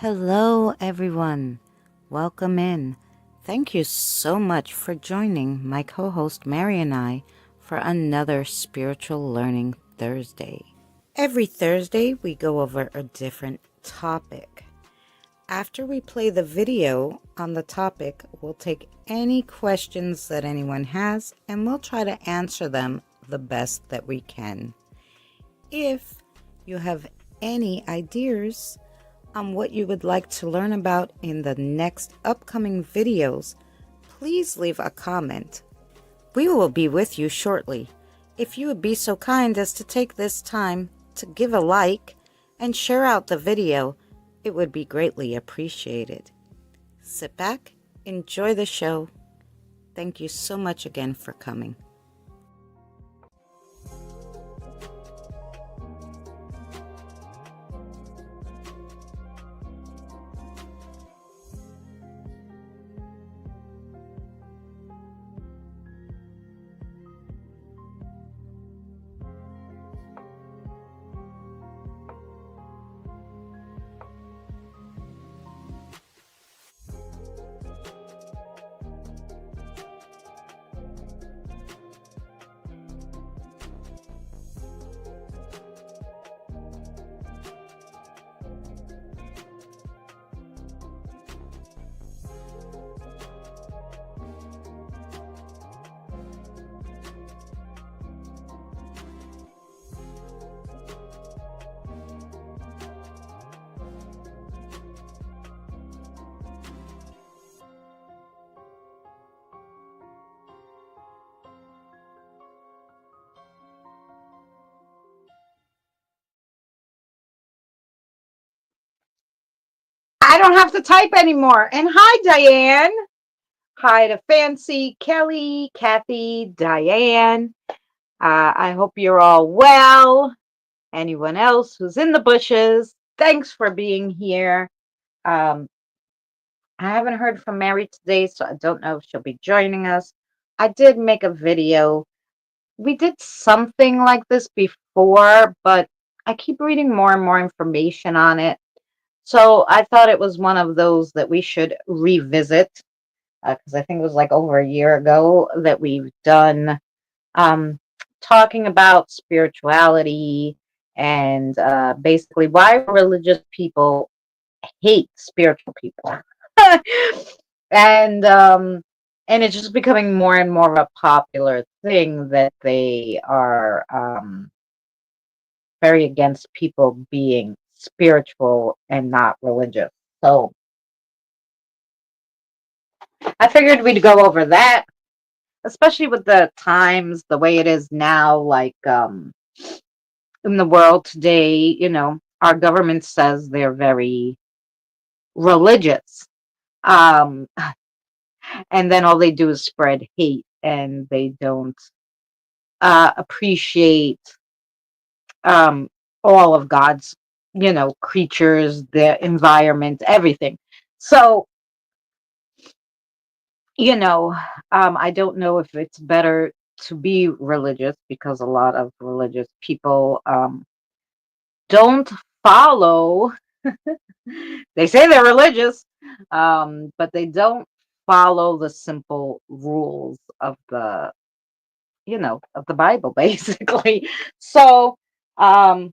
Hello, everyone. Welcome in. Thank you so much for joining my co host Mary and I for another Spiritual Learning Thursday. Every Thursday, we go over a different topic. After we play the video on the topic, we'll take any questions that anyone has and we'll try to answer them the best that we can. If you have any ideas on what you would like to learn about in the next upcoming videos, please leave a comment. We will be with you shortly. If you would be so kind as to take this time to give a like and share out the video, it would be greatly appreciated. Sit back, enjoy the show. Thank you so much again for coming. I don't have to type anymore. And hi, Diane. Hi to Fancy, Kelly, Kathy, Diane. I hope you're all well. Anyone else who's in the bushes, thanks for being here. Um, I haven't heard from Mary today, so I don't know if she'll be joining us. I did make a video. We did something like this before, but I keep reading more and more information on it. So I thought it was one of those that we should revisit because I think it was like over a year ago that we've done um, talking about spirituality and basically why religious people hate spiritual people. and and it's just becoming more and more of a popular thing that they are very against people being spiritual and not religious. So I figured we'd go over that, especially with the times the way it is now, like in the world today. Our government says they're very religious, um and then all they do is spread hate, and they don't appreciate um all of God's creatures, the environment, everything. So you know I don't know if it's better to be religious, because a lot of religious people don't follow. They say they're religious, but they don't follow the simple rules of the Bible, basically. So, um,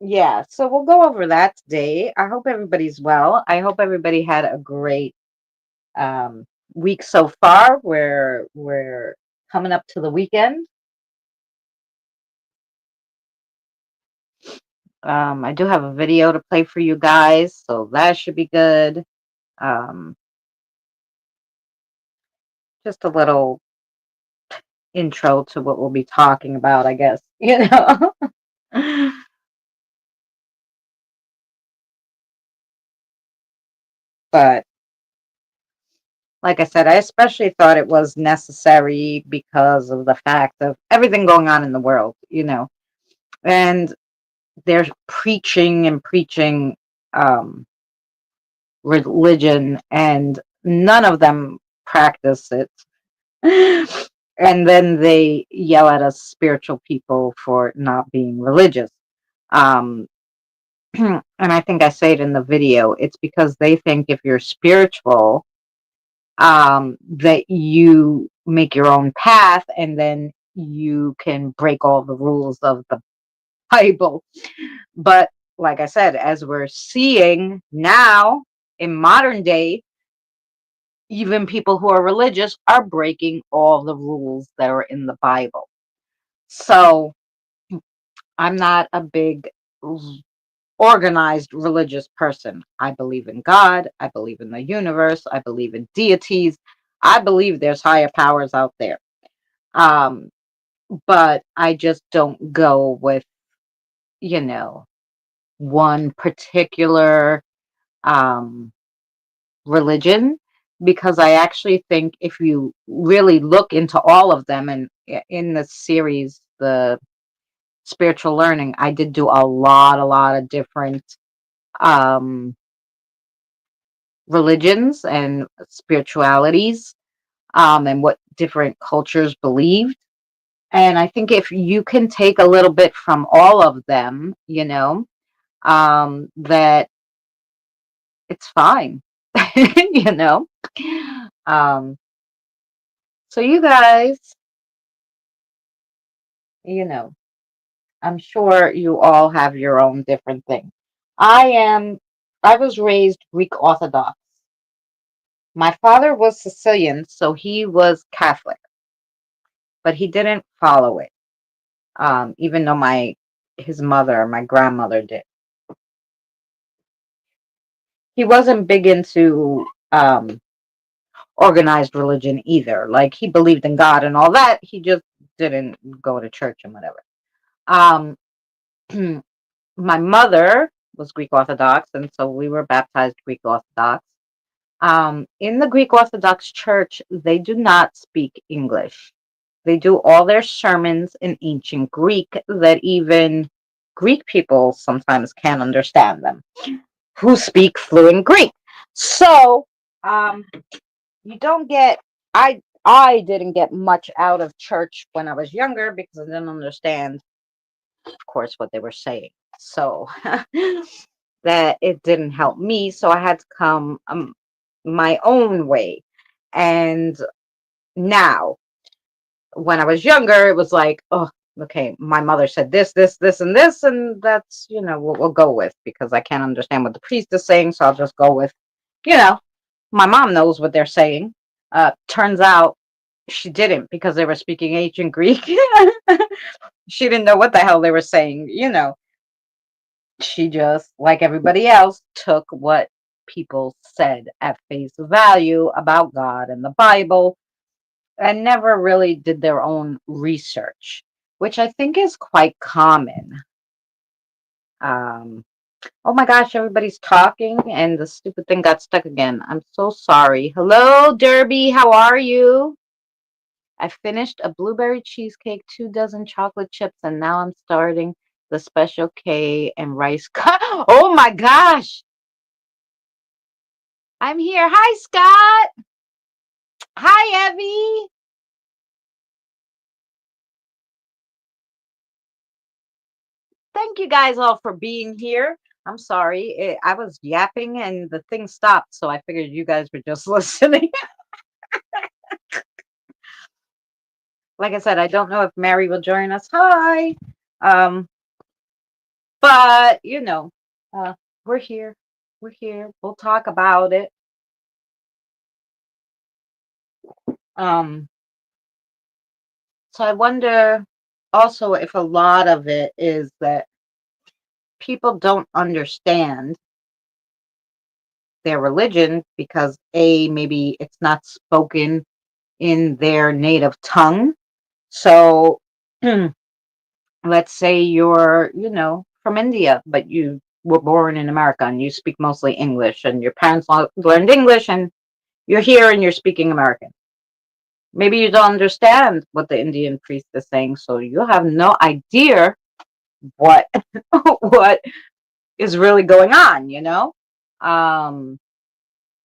yeah, so we'll go over that today. I hope everybody's well. I hope everybody had a great um, week so far. We're coming up to the weekend. I do have a video to play for you guys, so that should be good. Um, just a little intro to what we'll be talking about, I guess. But like I said, I especially thought it was necessary because of the fact of everything going on in the world. And they're preaching and preaching um, religion, and none of them practice it. And then they yell at us spiritual people for not being religious. Um, And I think I say it in the video, it's because they think if you're spiritual, that you make your own path and then you can break all the rules of the Bible. But like I said, as we're seeing now in modern day, even people who are religious are breaking all the rules that are in the Bible. So I'm not a big organized religious person. I believe in God. I believe in the universe. I believe in deities. I believe there's higher powers out there. Um, but I just don't go with, you know, one particular um, religion, because I actually think if you really look into all of them, and in the series, the spiritual learning, I did do a lot of different um, religions and spiritualities, and what different cultures believed. And I think if you can take a little bit from all of them, that it's fine, you know. Um, so you guys, you know, I'm sure you all have your own different thing. I am, I was raised Greek Orthodox. My father was Sicilian, so he was Catholic, but he didn't follow it. Even though his mother, my grandmother did. He wasn't big into organized religion either. Like he believed in God and all that. He just didn't go to church and whatever. Um, my mother was Greek Orthodox, and so we were baptized Greek Orthodox. In the Greek Orthodox Church, they do not speak English. They do all their sermons in ancient Greek that even Greek people sometimes can't understand them, who speak fluent Greek. So, you don't get, I didn't get much out of church when I was younger because I didn't understand, of course, what they were saying. So that it didn't help me. So I had to come my own way. And now, when I was younger, it was like, oh, okay, my mother said this, and this, and that's, what we'll go with because I can't understand what the priest is saying. So I'll just go with, you know, my mom knows what they're saying. Turns out she didn't because they were speaking ancient Greek. She didn't know what the hell they were saying. She just, like everybody else, took what people said at face value about God and the Bible and never really did their own research, which I think is quite common. Um, oh my gosh, everybody's talking and the stupid thing got stuck again. I'm so sorry. Hello, Derby. How are you? I finished a blueberry cheesecake, 2 dozen chocolate chips, and now I'm starting the special K and rice. Oh my gosh. I'm here. Hi, Scott. Hi, Evie. Thank you guys all for being here. I'm sorry. I was yapping and the thing stopped, so I figured you guys were just listening. Like I said, I don't know if Mary will join us. Hi. Um, but we're here. We're here. We'll talk about it. Um, so I wonder also if a lot of it is that people don't understand their religion because maybe it's not spoken in their native tongue. So let's say you're, from India, but you were born in America and you speak mostly English, and your parents learned English, and you're here and you're speaking American. Maybe you don't understand what the Indian priest is saying, so you have no idea what what is really going on. Um,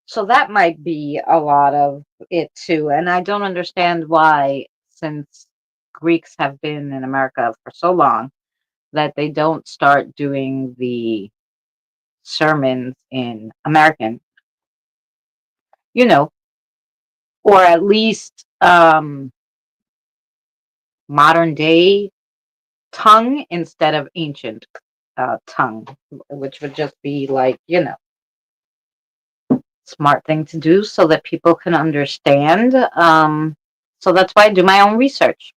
so that might be a lot of it too. And I don't understand why, since Greeks have been in America for so long, that they don't start doing the sermons in American, you know, or at least modern day tongue instead of ancient tongue, which would just be like, smart thing to do so that people can understand. So that's why I do my own research.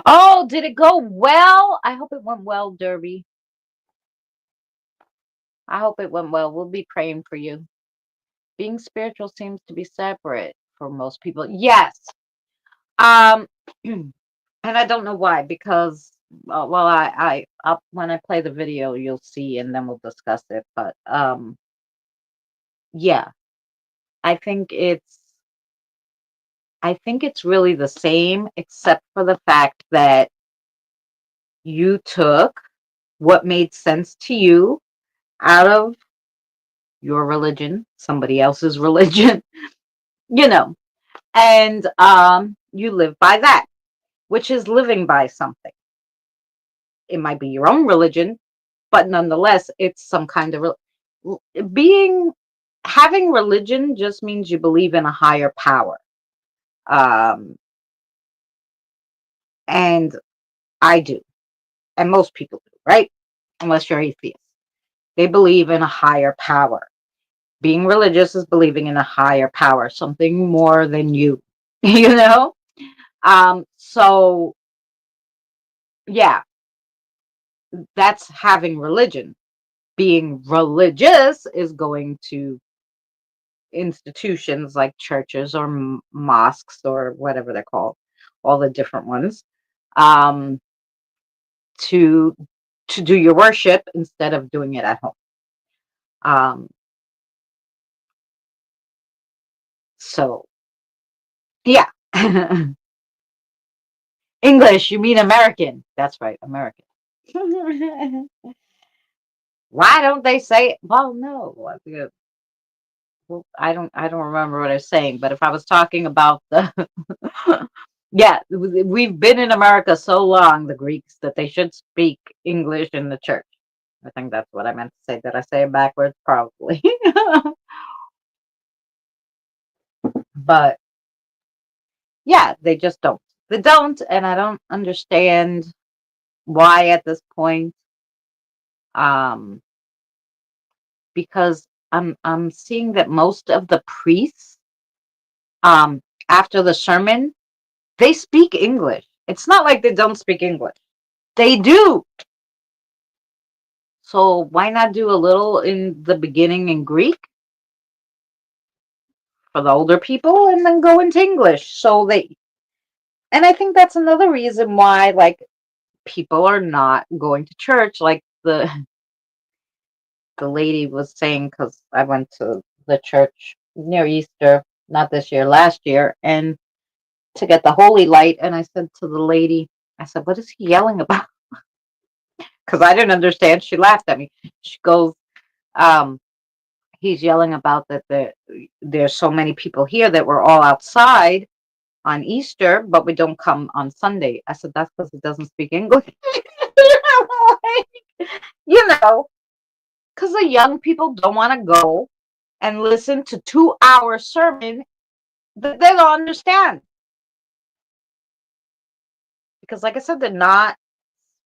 Oh, did it go well? I hope it went well, Derby. I hope it went well. We'll be praying for you. Being spiritual seems to be separate for most people. Yes. Um, and I don't know why, because well, when I play the video, you'll see, and then we'll discuss it. But yeah, I think it's I think it's really the same, except for the fact that you took what made sense to you out of your religion, somebody else's religion, you know, and you live by that, which is living by something. It might be your own religion, but nonetheless, it's some kind of being having religion just means you believe in a higher power. Um, and I do, and most people do, right? Unless you're atheist. They believe in a higher power. Being religious is believing in a higher power, something more than you, you know? So yeah, that's having religion. Being religious is going to institutions like churches or mosques or whatever they're called, all the different ones, um, to do your worship instead of doing it at home. Um, so yeah, English. You mean American? That's right, American. Why don't they say it? Well, no. Well, I don't remember what I was saying, but if I was talking about the yeah, we've been in America so long, the Greeks, that they should speak English in the church. I think that's what I meant to say. Did I say it backwards? Probably. But yeah, they just don't. They don't, and I don't understand why at this point. Um, because I'm seeing that most of the priests, um, after the sermon, they speak English. It's not like they don't speak English. They do. So why not do a little in the beginning in Greek for the older people and then go into English? And I think that's another reason why like people are not going to church like the lady was saying, because I went to the church near Easter, not this year, last year, and to get the holy light, and I said to the lady, I said, "What is he yelling about?" Because I didn't understand. She laughed at me. She goes, um, he's yelling about that there's so many people here that we're all outside on Easter, but we don't come on Sunday. I said, that's because he doesn't speak English. Like, you know, because the young people don't want to go and listen to 2 hour sermon that they don't understand. Because like I said, they're not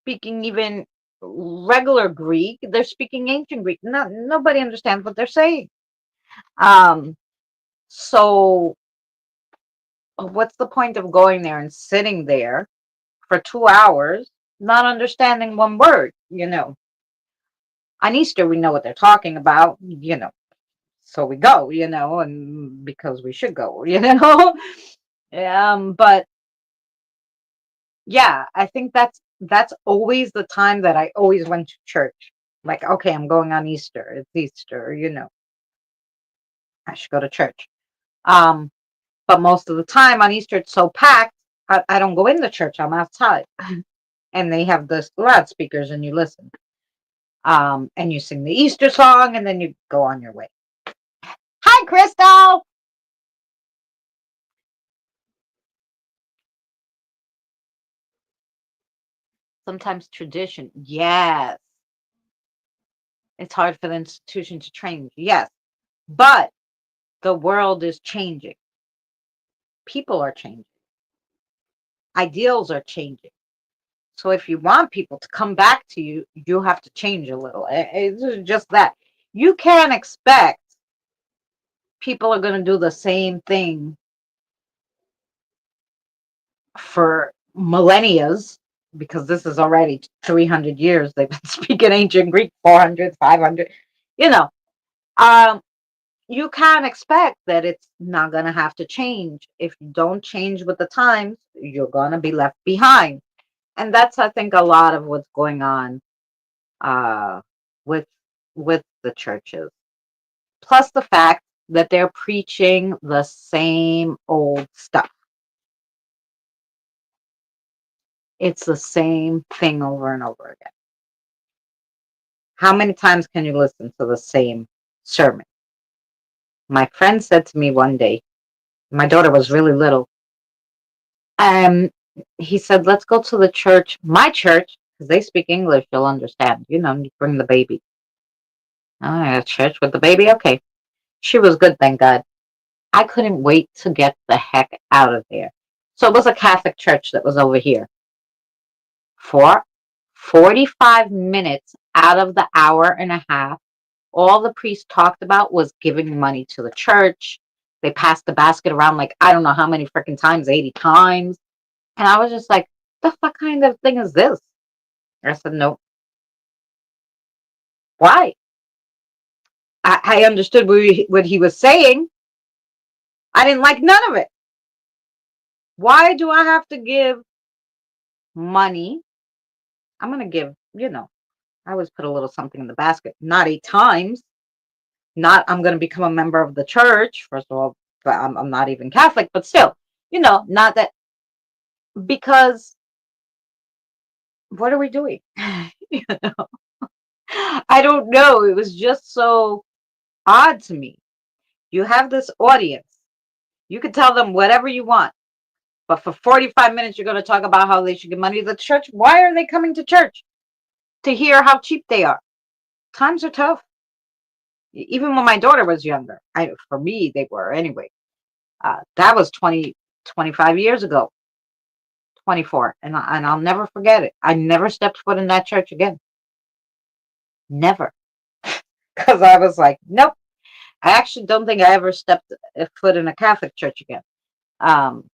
speaking even regular Greek. They're speaking ancient Greek. Nobody understands what they're saying. Um, so what's the point of going there and sitting there for 2 hours, not understanding one word? On Easter, we know what they're talking about, so we go, and because we should go, but yeah, I think that's always the time that I always went to church. Like, okay, I'm going on Easter. It's Easter, I should go to church. Um, but most of the time on Easter, it's so packed, I don't go in the church. I'm outside, and they have the loudspeakers, and you listen. And you sing the Easter song, and then you go on your way. Hi, Crystal. Sometimes tradition, yes. It's hard for the institution to change. Yes, but the world is changing. People are changing. Ideals are changing. So if you want people to come back to you, you have to change a little. It's just that. You can't expect people are going to do the same thing for millennia, because this is already 300 years. They've been speaking ancient Greek, 400, 500. You know, um, you can't expect that it's not going to have to change. If you don't change with the times, you're going to be left behind. And that's, I think, a lot of what's going on uh, with the churches. Plus the fact that they're preaching the same old stuff. It's the same thing over and over again. How many times can you listen to the same sermon? My friend said to me one day, my daughter was really little, um, he said, let's go to the church, my church, because they speak English, you'll understand. You bring the baby. Oh, a church with the baby? Okay. She was good, thank God. I couldn't wait to get the heck out of there. So it was a Catholic church that was over here. For 45 minutes out of the hour and a half, all the priest talked about was giving money to the church. They passed the basket around like I don't know how many freaking times, 80 times. And I was just like, the fuck kind of thing is this? I said, no. Why? I understood what he was saying. I didn't like none of it. Why do I have to give money? I'm going to give, I always put a little something in the basket. Not 8 times. Not I'm going to become a member of the church. First of all, but I'm not even Catholic, but still, not that, because what are we doing? You know, I don't know. It was just so odd to me. You have this audience. You can tell them whatever you want, but for 45 minutes, you're going to talk about how they should give money to the church. Why are they coming to church? To hear how cheap they are. Times are tough. Even when my daughter was younger, for me, they were anyway. That was 25 years ago, 24. And I'll never forget it. I never stepped foot in that church again. Never. Because I was like, nope. I actually don't think I ever stepped a foot in a Catholic church again. Um,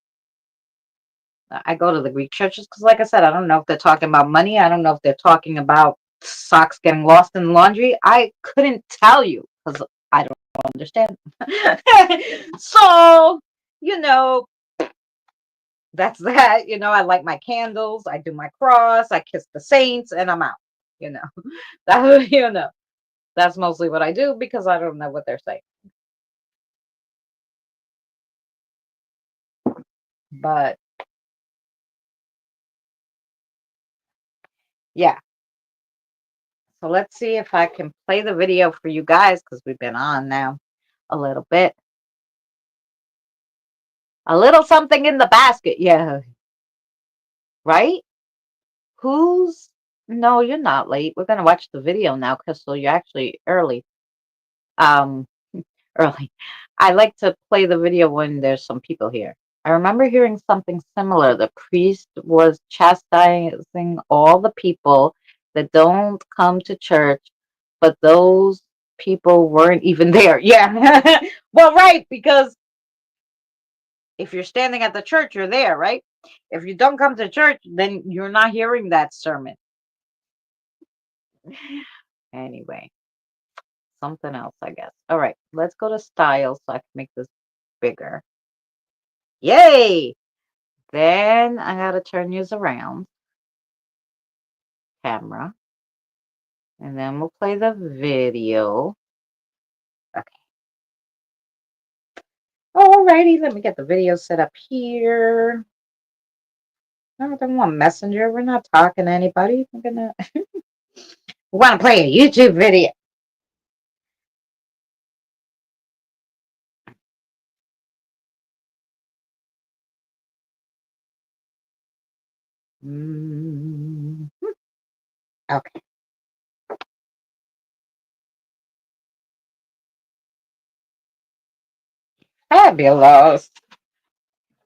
I go to the Greek churches because, like I said, I don't know if they're talking about money. I don't know if they're talking about socks getting lost in the laundry. I couldn't tell you because I don't understand. So, you know, that's that. I light my candles, I do my cross, I kiss the saints, and I'm out. You know, that that's mostly what I do because I don't know what they're saying. But yeah, so let's see if I can play the video for you guys because we've been on now a little bit. A little something in the basket, yeah, right? Who's No, you're not late. We're gonna watch the video now, Crystal. You're actually early. Um, early. I like to play the video when there's some people here. I remember hearing something similar. The priest was chastising all the people that don't come to church, but those people weren't even there. Yeah. Well, right, because if you're standing at the church, you're there, right? If you don't come to church, then you're not hearing that sermon. Anyway, something else, I guess. All right, let's go to style so I can make this bigger. Yay! Then I gotta turn yours around. Camera. And then we'll play the video. Okay. Alrighty, let me get the video set up here. No, I don't want Messenger. We're not talking to anybody. We're gonna we wanna play a YouTube video. Okay. Fabulous.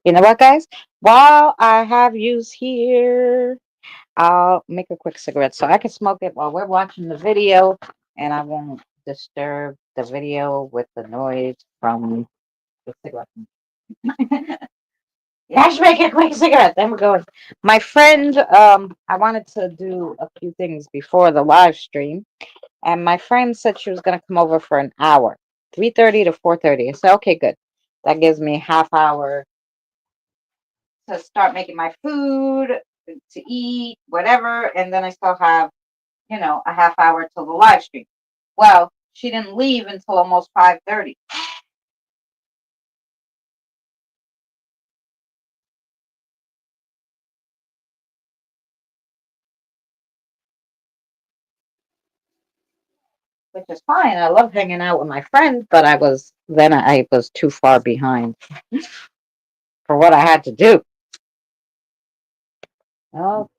You know what, guys? While I have yous here, I'll make a quick cigarette so I can smoke it while we're watching the video and I won't disturb the video with the noise from the cigarette. Let's make a quick cigarette. Then we're going. My friend, I wanted to do a few things before the live stream, and my friend said she was gonna come over for an hour, 3:30 to 4:30. I said, okay, good. That gives me a half hour to start making my food, to eat, whatever, and then I still have, a half hour till the live stream. Well, she didn't leave until almost 5:30. Which is fine. I love hanging out with my friends, but I was too far behind for what I had to do. Oh,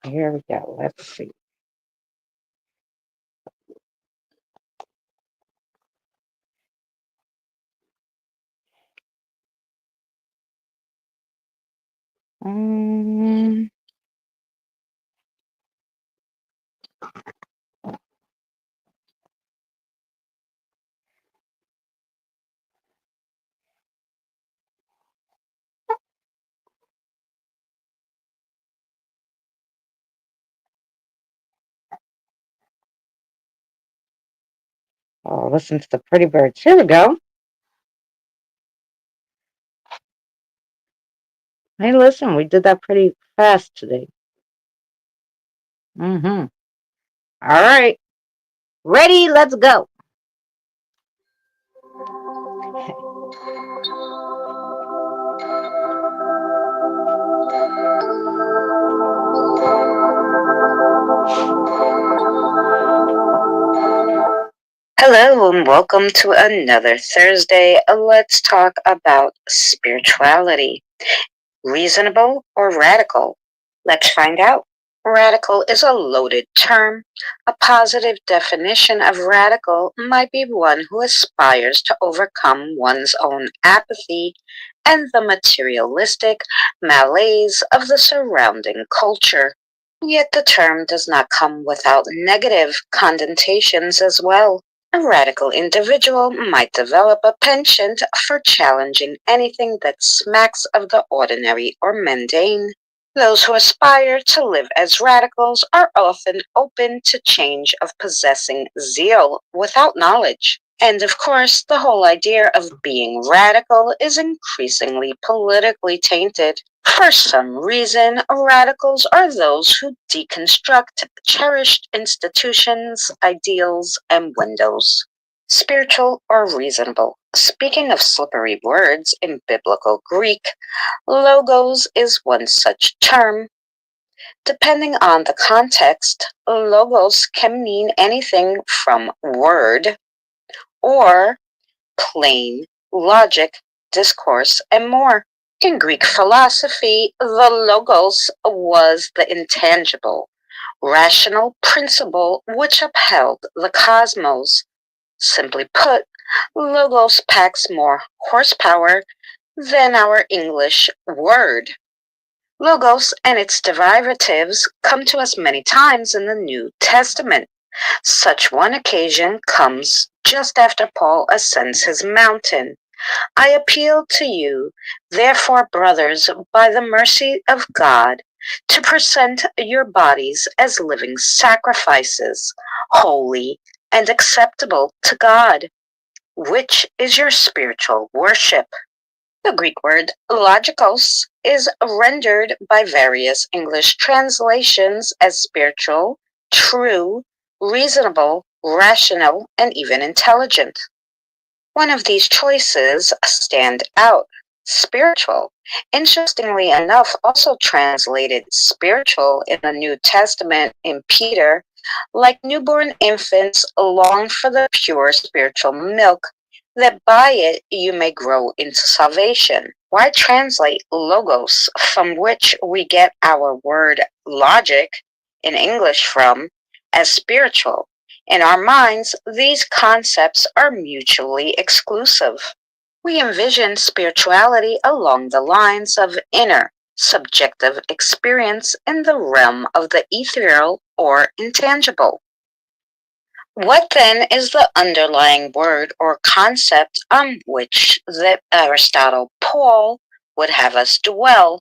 here we go. Let's see. Um, oh, listen to the pretty birds. Here we go. Hey, listen, we did that pretty fast today. Mm-hmm. All right. Ready? Let's go. Hello and welcome to another Thursday. Let's talk about spirituality. Reasonable or radical? Let's find out. Radical is a loaded term. A positive definition of radical might be one who aspires to overcome one's own apathy and the materialistic malaise of the surrounding culture. Yet the term does not come without negative connotations as well. A radical individual might develop a penchant for challenging anything that smacks of the ordinary or mundane. Those who aspire to live as radicals are often open to change of possessing zeal without knowledge. And of course, the whole idea of being radical is increasingly politically tainted. For some reason, radicals are those who deconstruct cherished institutions, ideals, and windows. Spiritual or reasonable. Speaking of slippery words in biblical Greek, logos is one such term. Depending on the context, logos can mean anything from word or plain logic, discourse, and more. In Greek philosophy, the logos was the intangible, rational principle which upheld the cosmos. Simply put, logos packs more horsepower than our English word. Logos and its derivatives come to us many times in the New Testament. Such one occasion comes just after Paul ascends his mountain. I appeal to you, therefore, brothers, by the mercy of God, to present your bodies as living sacrifices, holy and acceptable to God, which is your spiritual worship. The Greek word logikos is rendered by various English translations as spiritual, true, reasonable, rational, and even intelligent. One of these choices stand out. Spiritual. Interestingly enough, also translated spiritual in the New Testament in Peter, like newborn infants long for the pure spiritual milk, that by it you may grow into salvation. Why translate logos, from which we get our word logic in English from, as spiritual? In our minds, these concepts are mutually exclusive. We envision spirituality along the lines of inner, subjective experience in the realm of the ethereal or intangible. What then is the underlying word or concept on which the Aristotle Paul would have us dwell?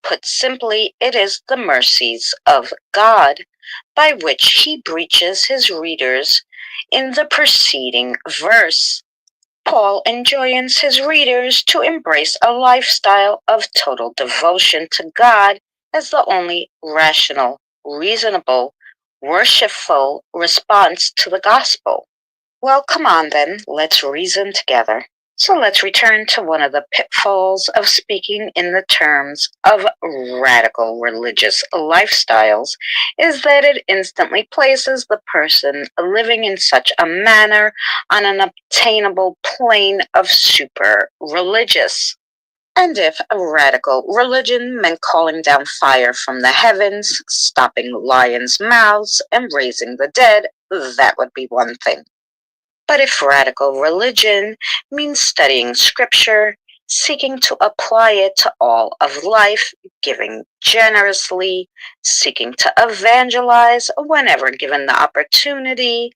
Put simply, it is the mercies of God, by which he breaches his readers in the preceding verse. Paul enjoins his readers to embrace a lifestyle of total devotion to God as the only rational, reasonable, worshipful response to the gospel. Well, come on then, let's reason together. So let's return to one of the pitfalls of speaking in the terms of radical religious lifestyles is that it instantly places the person living in such a manner on an obtainable plane of super religious. And if a radical religion meant calling down fire from the heavens, stopping lions' mouths, and raising the dead, that would be one thing. But if radical religion means studying scripture, seeking to apply it to all of life, giving generously, seeking to evangelize whenever given the opportunity,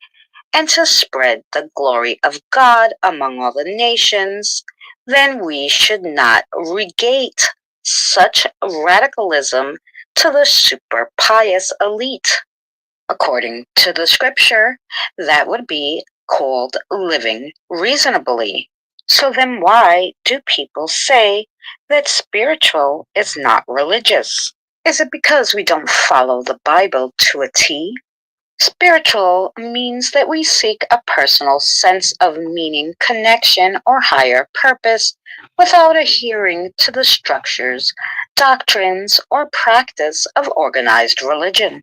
and to spread the glory of God among all the nations, then we should not regate such radicalism to the super pious elite. According to the scripture, that would be called living reasonably. So then why do people say that spiritual is not religious? Is it because we don't follow the Bible to a T? Spiritual means that we seek a personal sense of meaning, connection, or higher purpose without adhering to the structures, doctrines, or practice of organized religion.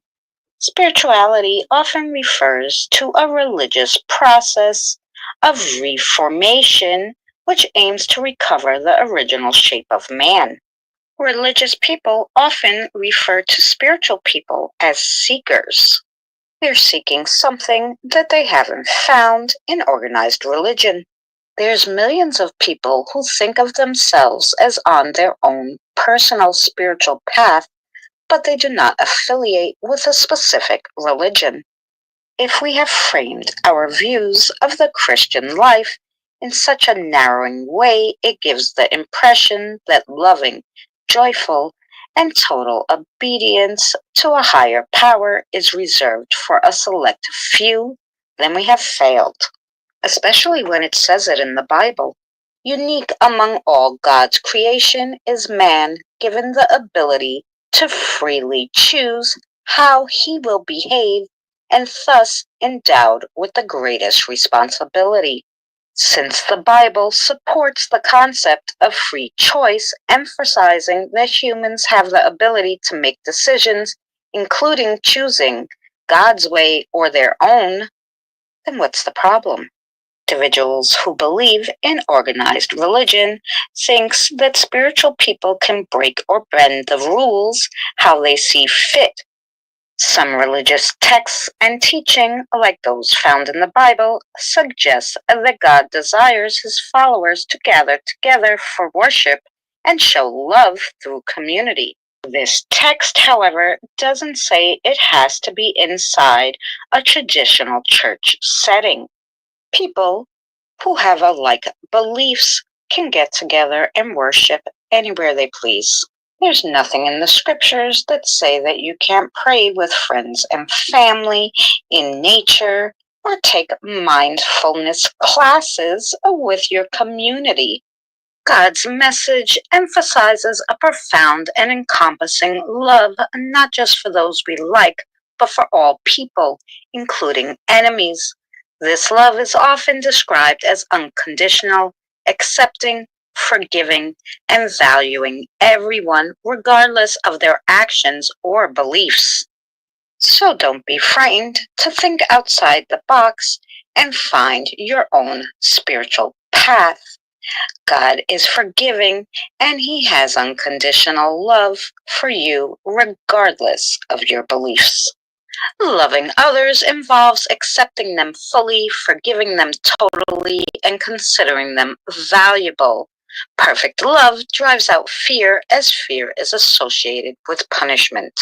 Spirituality often refers to a religious process of reformation which aims to recover the original shape of man. Religious people often refer to spiritual people as seekers. They're seeking something that they haven't found in organized religion. There's millions of people who think of themselves as on their own personal spiritual path, but they do not affiliate with a specific religion. If we have framed our views of the Christian life in such a narrowing way, it gives the impression that loving, joyful, and total obedience to a higher power is reserved for a select few, then we have failed, especially when it says it in the Bible. Unique among all God's creation is man given the ability to freely choose how he will behave and thus endowed with the greatest responsibility. Since the Bible supports the concept of free choice, emphasizing that humans have the ability to make decisions, including choosing God's way or their own, then what's the problem? Individuals who believe in organized religion thinks that spiritual people can break or bend the rules how they see fit. Some religious texts and teaching, like those found in the Bible, suggest that God desires his followers to gather together for worship and show love through community. This text, however, doesn't say it has to be inside a traditional church setting. People who have alike beliefs can get together and worship anywhere they please. There's nothing in the scriptures that say that you can't pray with friends and family, in nature, or take mindfulness classes with your community. God's message emphasizes a profound and encompassing love, not just for those we like, but for all people, including enemies. This love is often described as unconditional, accepting, forgiving, and valuing everyone regardless of their actions or beliefs. So don't be frightened to think outside the box and find your own spiritual path. God is forgiving and he has unconditional love for you regardless of your beliefs. Loving others involves accepting them fully, forgiving them totally, and considering them valuable. Perfect love drives out fear, as fear is associated with punishment.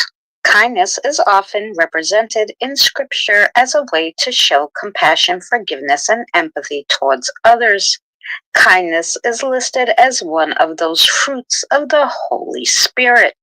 Kindness is often represented in Scripture as a way to show compassion, forgiveness, and empathy towards others. Kindness is listed as one of those fruits of the Holy Spirit.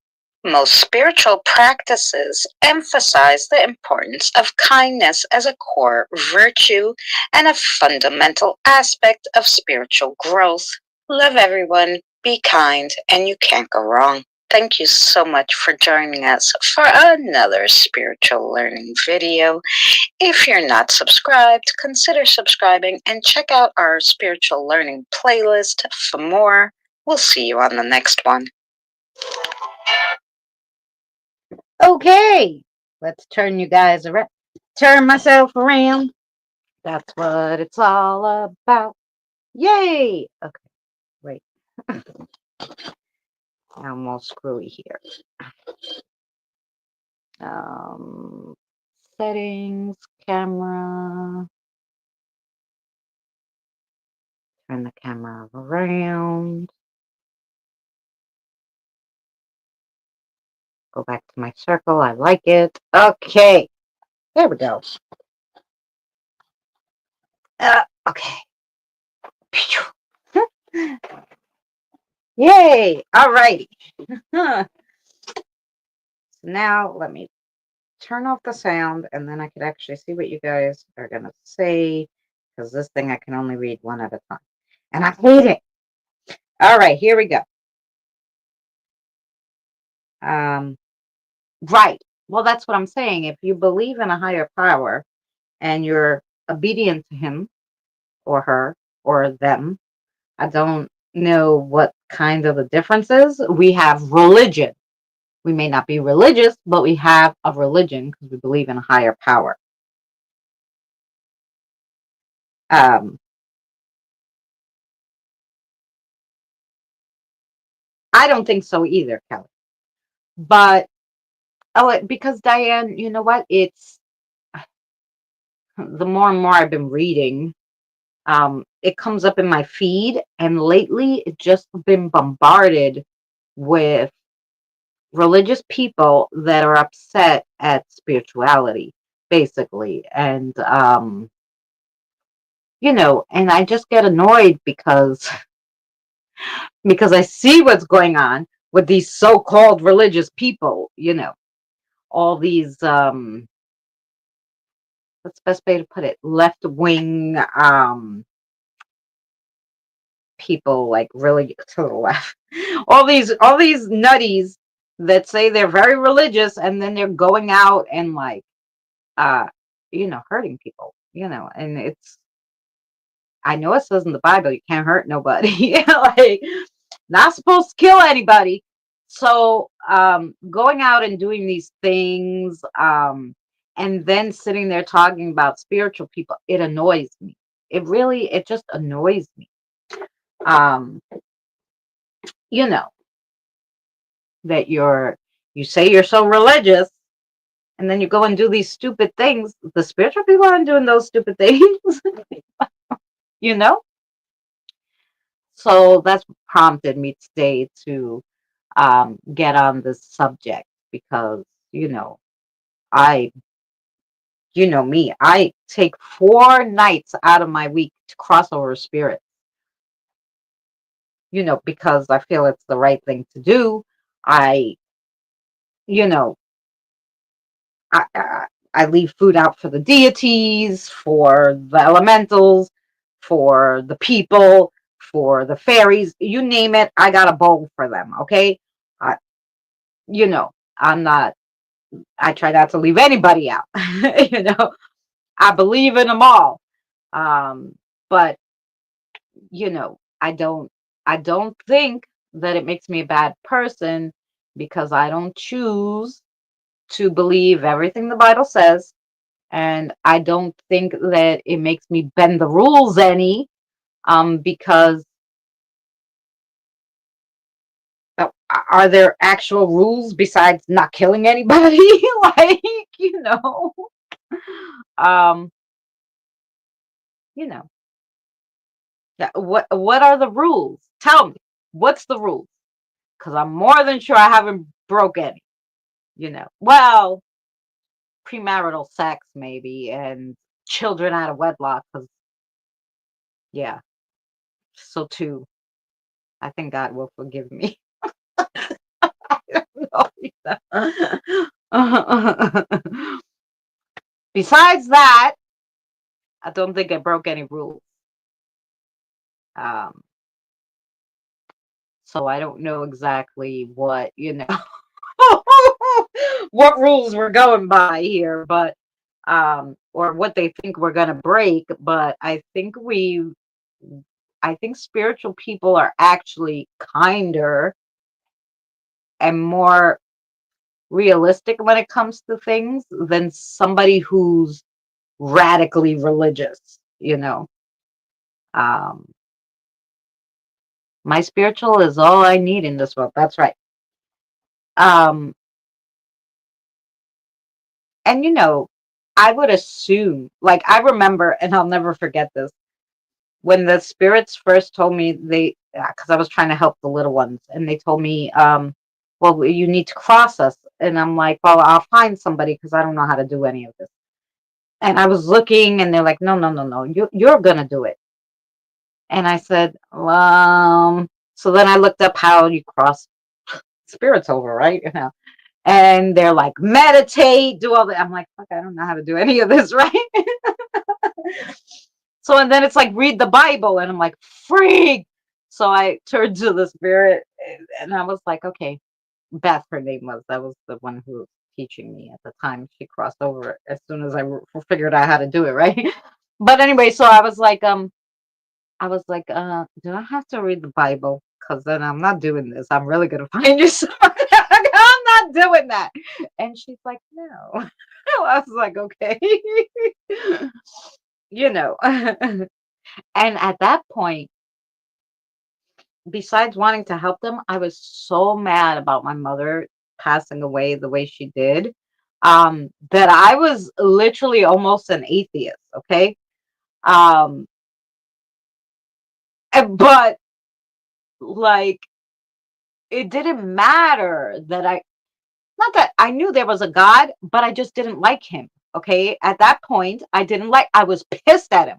Most spiritual practices emphasize the importance of kindness as a core virtue and a fundamental aspect of spiritual growth. Love everyone, be kind, and you can't go wrong. Thank you so much for joining us for another spiritual learning video. If you're not subscribed, consider subscribing and check out our spiritual learning playlist for more. We'll see you on the next one. Okay, let's turn you guys around. Turn myself around. That's what it's all about. Yay! Okay, wait. I'm all screwy here. Settings, camera. Turn the camera around. Go back to my circle. I like it. Okay, there we go. Okay. Yay! All righty. So now let me turn off the sound, and then I could actually see what you guys are going to say, because this thing I can only read one at a time. And I hate it. All right, here we go. Right. Well, that's what I'm saying. If you believe in a higher power and you're obedient to him or her or them, I don't know what kind of the difference is. We have religion. We may not be religious, but we have a religion because we believe in a higher power. I don't think so either, Kelly. But because Diane, you know what? It's the more and more I've been reading, it comes up in my feed, and lately it's just been bombarded with religious people that are upset at spirituality, basically. And and I just get annoyed because I see what's going on with these so-called religious people, all these what's the best way to put it? Left-wing people, like really to the left. All these nutties that say they're very religious, and then they're going out and like hurting people, and I know it says in the Bible you can't hurt nobody. Like, not supposed to kill anybody. So going out and doing these things, and then sitting there talking about spiritual people, it annoys me. It just annoys me. Um, you know, that you say you're so religious, and then you go and do these stupid things. The spiritual people aren't doing those stupid things, you know? So that's prompted me today to get on this subject because, I, me, I take 4 nights out of my week to cross over spirits, because I feel it's the right thing to do. I, you know, I leave food out for the deities, for the elementals, for the people, for the fairies, you name it. I got a bowl for them. Okay. I, I'm not, I try not to leave anybody out. I believe in them all. But I don't think that it makes me a bad person because I don't choose to believe everything the Bible says. And I don't think that it makes me bend the rules any, because are there actual rules besides not killing anybody? Like, you know, um, you know, what are the rules? Tell me, what's the rules? Because I'm more than sure I haven't broke any. Well, premarital sex maybe, and children out of wedlock. Because yeah, so too, I think God will forgive me. I don't know. Besides that, I don't think I broke any rules. Um, so I don't know exactly what, what rules we're going by here, but or what they think we're gonna break, but I think spiritual people are actually kinder and more realistic when it comes to things than somebody who's radically religious. Um, my spiritual is all I need in this world. That's right. Um, and I would assume, like, I remember, and I'll never forget this, when the spirits first told me because I was trying to help the little ones, and they told me, well, you need to cross us. And I'm like, well, I'll find somebody because I don't know how to do any of this. And I was looking, and they're like, no, no, no, no, you're gonna do it. And I said, so then I looked up how you cross spirits over, right? And they're like, meditate, do all that. I'm like, fuck, I don't know how to do any of this, right? So, and then it's like, read the Bible. And I'm like, freak. So I turned to the spirit, and I was like, okay, Beth, her name was. That was the one who was teaching me at the time. She crossed over as soon as I figured out how to do it, right? But anyway, so I was like, do I have to read the Bible? Because then I'm not doing this. I'm really gonna find you somebody. I'm not doing that. And she's like, no. I was like, okay. And at that point, besides wanting to help them, I was so mad about my mother passing away the way she did, that I was literally almost an atheist. Okay. Um, but like, it didn't matter that not that I knew there was a God, but I just didn't like him. Okay. At that point, I was pissed at him.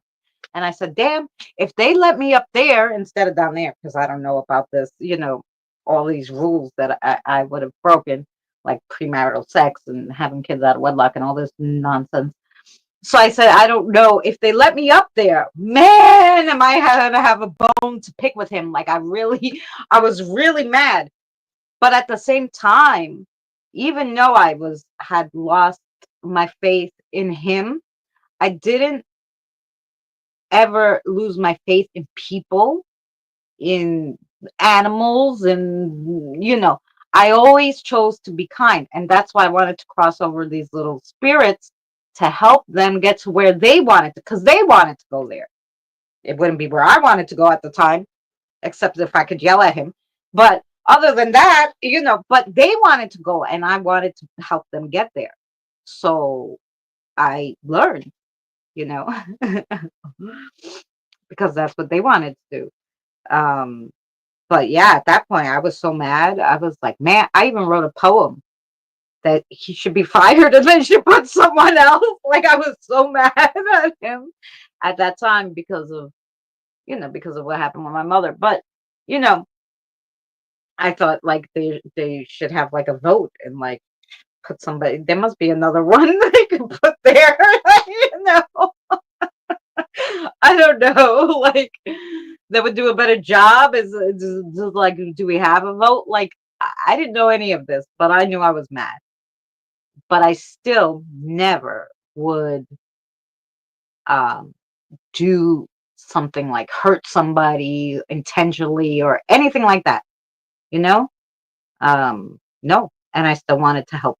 And I said, damn, if they let me up there instead of down there, because I don't know about this, all these rules that I would have broken, like premarital sex and having kids out of wedlock and all this nonsense. So I said, I don't know if they let me up there, man, am I going to have a bone to pick with him? Like, I was really mad. But at the same time, even though had lost my faith in him, I didn't ever lose my faith in people, in animals, and I always chose to be kind. And that's why I wanted to cross over these little spirits to help them get to where they wanted to, because they wanted to go there. It wouldn't be where I wanted to go at the time, except if I could yell at him. But other than that, but they wanted to go, and I wanted to help them get there. So I learned, you know, because that's what they wanted to do. But yeah, at that point, I was so mad. I was like, man, I even wrote a poem that he should be fired and then should put someone else. Like, I was so mad at him at that time because of what happened with my mother. But, you know, I thought like they should have like a vote and like put somebody. There must be another one they can put there. you know, I don't know. Like, that would do a better job. Is like, do we have a vote? Like, I didn't know any of this, but I knew I was mad. But I still never would um, do something like hurt somebody intentionally or anything like that. You know, no. And I still wanted to help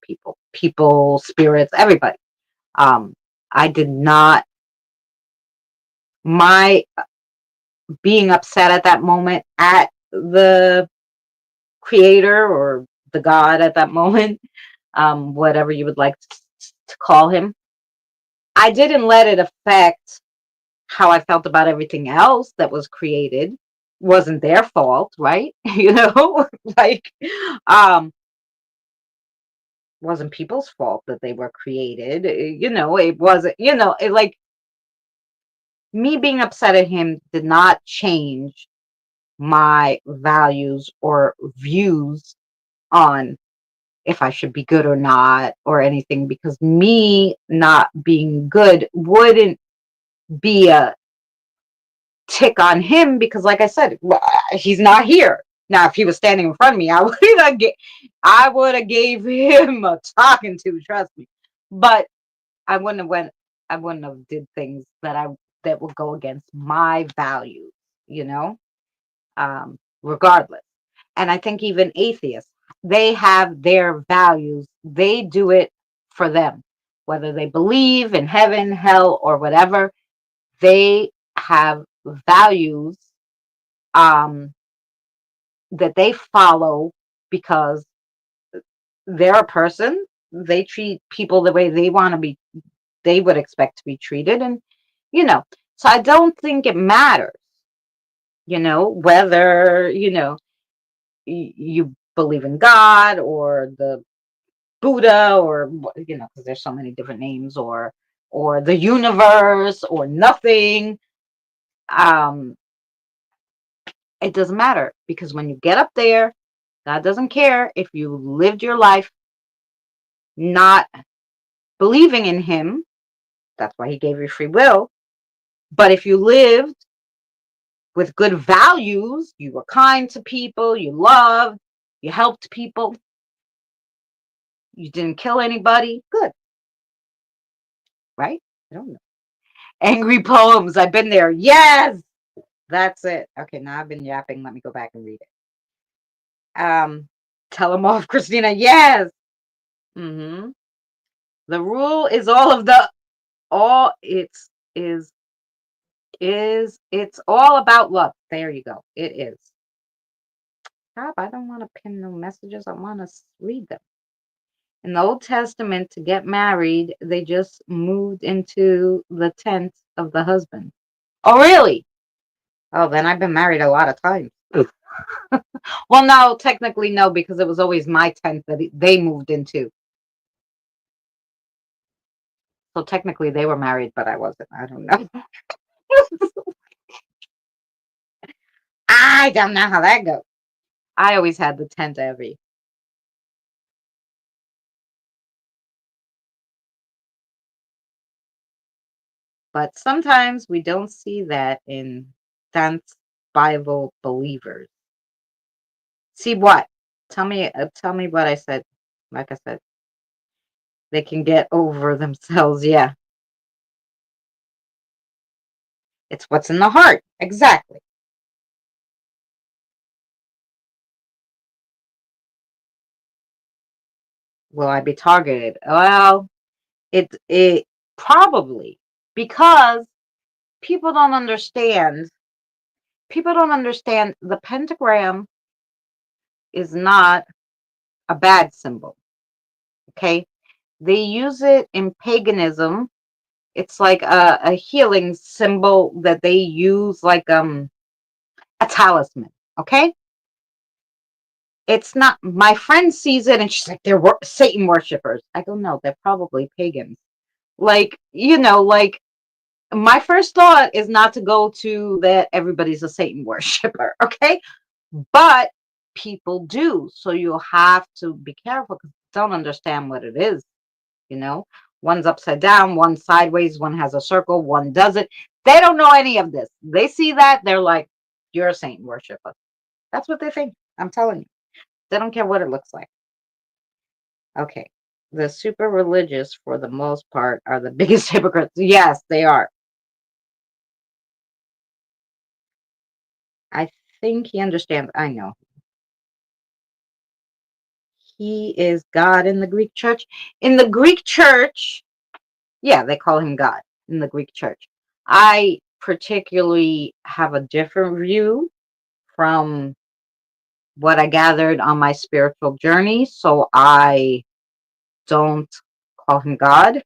people, spirits, everybody. Um, I did not. My being upset at that moment at the creator or the God at that moment, whatever you would like to call him. I didn't let it affect how I felt about everything else that was created. Wasn't their fault, right? Like, um, wasn't people's fault that they were created. It wasn't, it like me being upset at him did not change my values or views on if I should be good or not or anything, because me not being good wouldn't be a tick on him, because like I said, he's not here. Now, if he was standing in front of me, I would have gave him a talking to, trust me. But I wouldn't have went I wouldn't have did things that would go against my values, you know, regardless. And I think even atheists, they have their values. They do it for them, whether they believe in heaven, hell, or whatever. They have values um, that they follow because they're a person. They treat people the way they would expect to be treated. And, you know, so I don't think it matters, whether, you believe in God or the Buddha or, because there's so many different names, or the universe or nothing. Um, it doesn't matter, because when you get up there, God doesn't care if you lived your life not believing in him. That's why he gave you free will. But if you lived with good values, you were kind to people, you loved, you helped people, you didn't kill anybody, good, right? I don't know. Angry poems, I've been there. Yes, that's it. Okay, now I've been yapping. Let me go back and read it. Tell them off, Christina. Yes. Mm-hmm. The rule is all it's all about love. There you go. It is. Stop. I don't want to pin no messages. I want to read them. In the Old Testament, to get married, they just moved into the tent of the husband. Oh, really? Oh, then I've been married a lot of times. Well, no, technically no, because it was always my tent that they moved into. So technically they were married, but I wasn't. I don't know. I don't know how that goes. I always had the tent every. But sometimes we don't see that in dance Bible believers. See what? Tell me what I said. Like I said, they can get over themselves. Yeah, it's what's in the heart. Exactly. Will I be targeted? Well, it probably, because people don't understand. People don't understand the pentagram is not a bad symbol. Okay, they use it in paganism. It's like a healing symbol that they use, like a talisman. Okay, it's not. My friend sees it and she's like, they're Satan worshippers. I go, no, they're probably pagans. Like, like, my first thought is not to go to that everybody's a Satan worshiper. Okay, but people do, so you have to be careful because they don't understand what it is. You know, one's upside down, one sideways, one has a circle, one doesn't. They don't know any of this. They see that, they're like, you're a Satan worshiper. That's what they think. I'm telling you. They don't care what it looks like. Okay. The super religious, for the most part, are the biggest hypocrites. Yes, they are. I think he understands. I know. He is God in the Greek church. In the Greek church, yeah, they call him God in the Greek church. I particularly have a different view from what I gathered on my spiritual journey. So I don't call him God.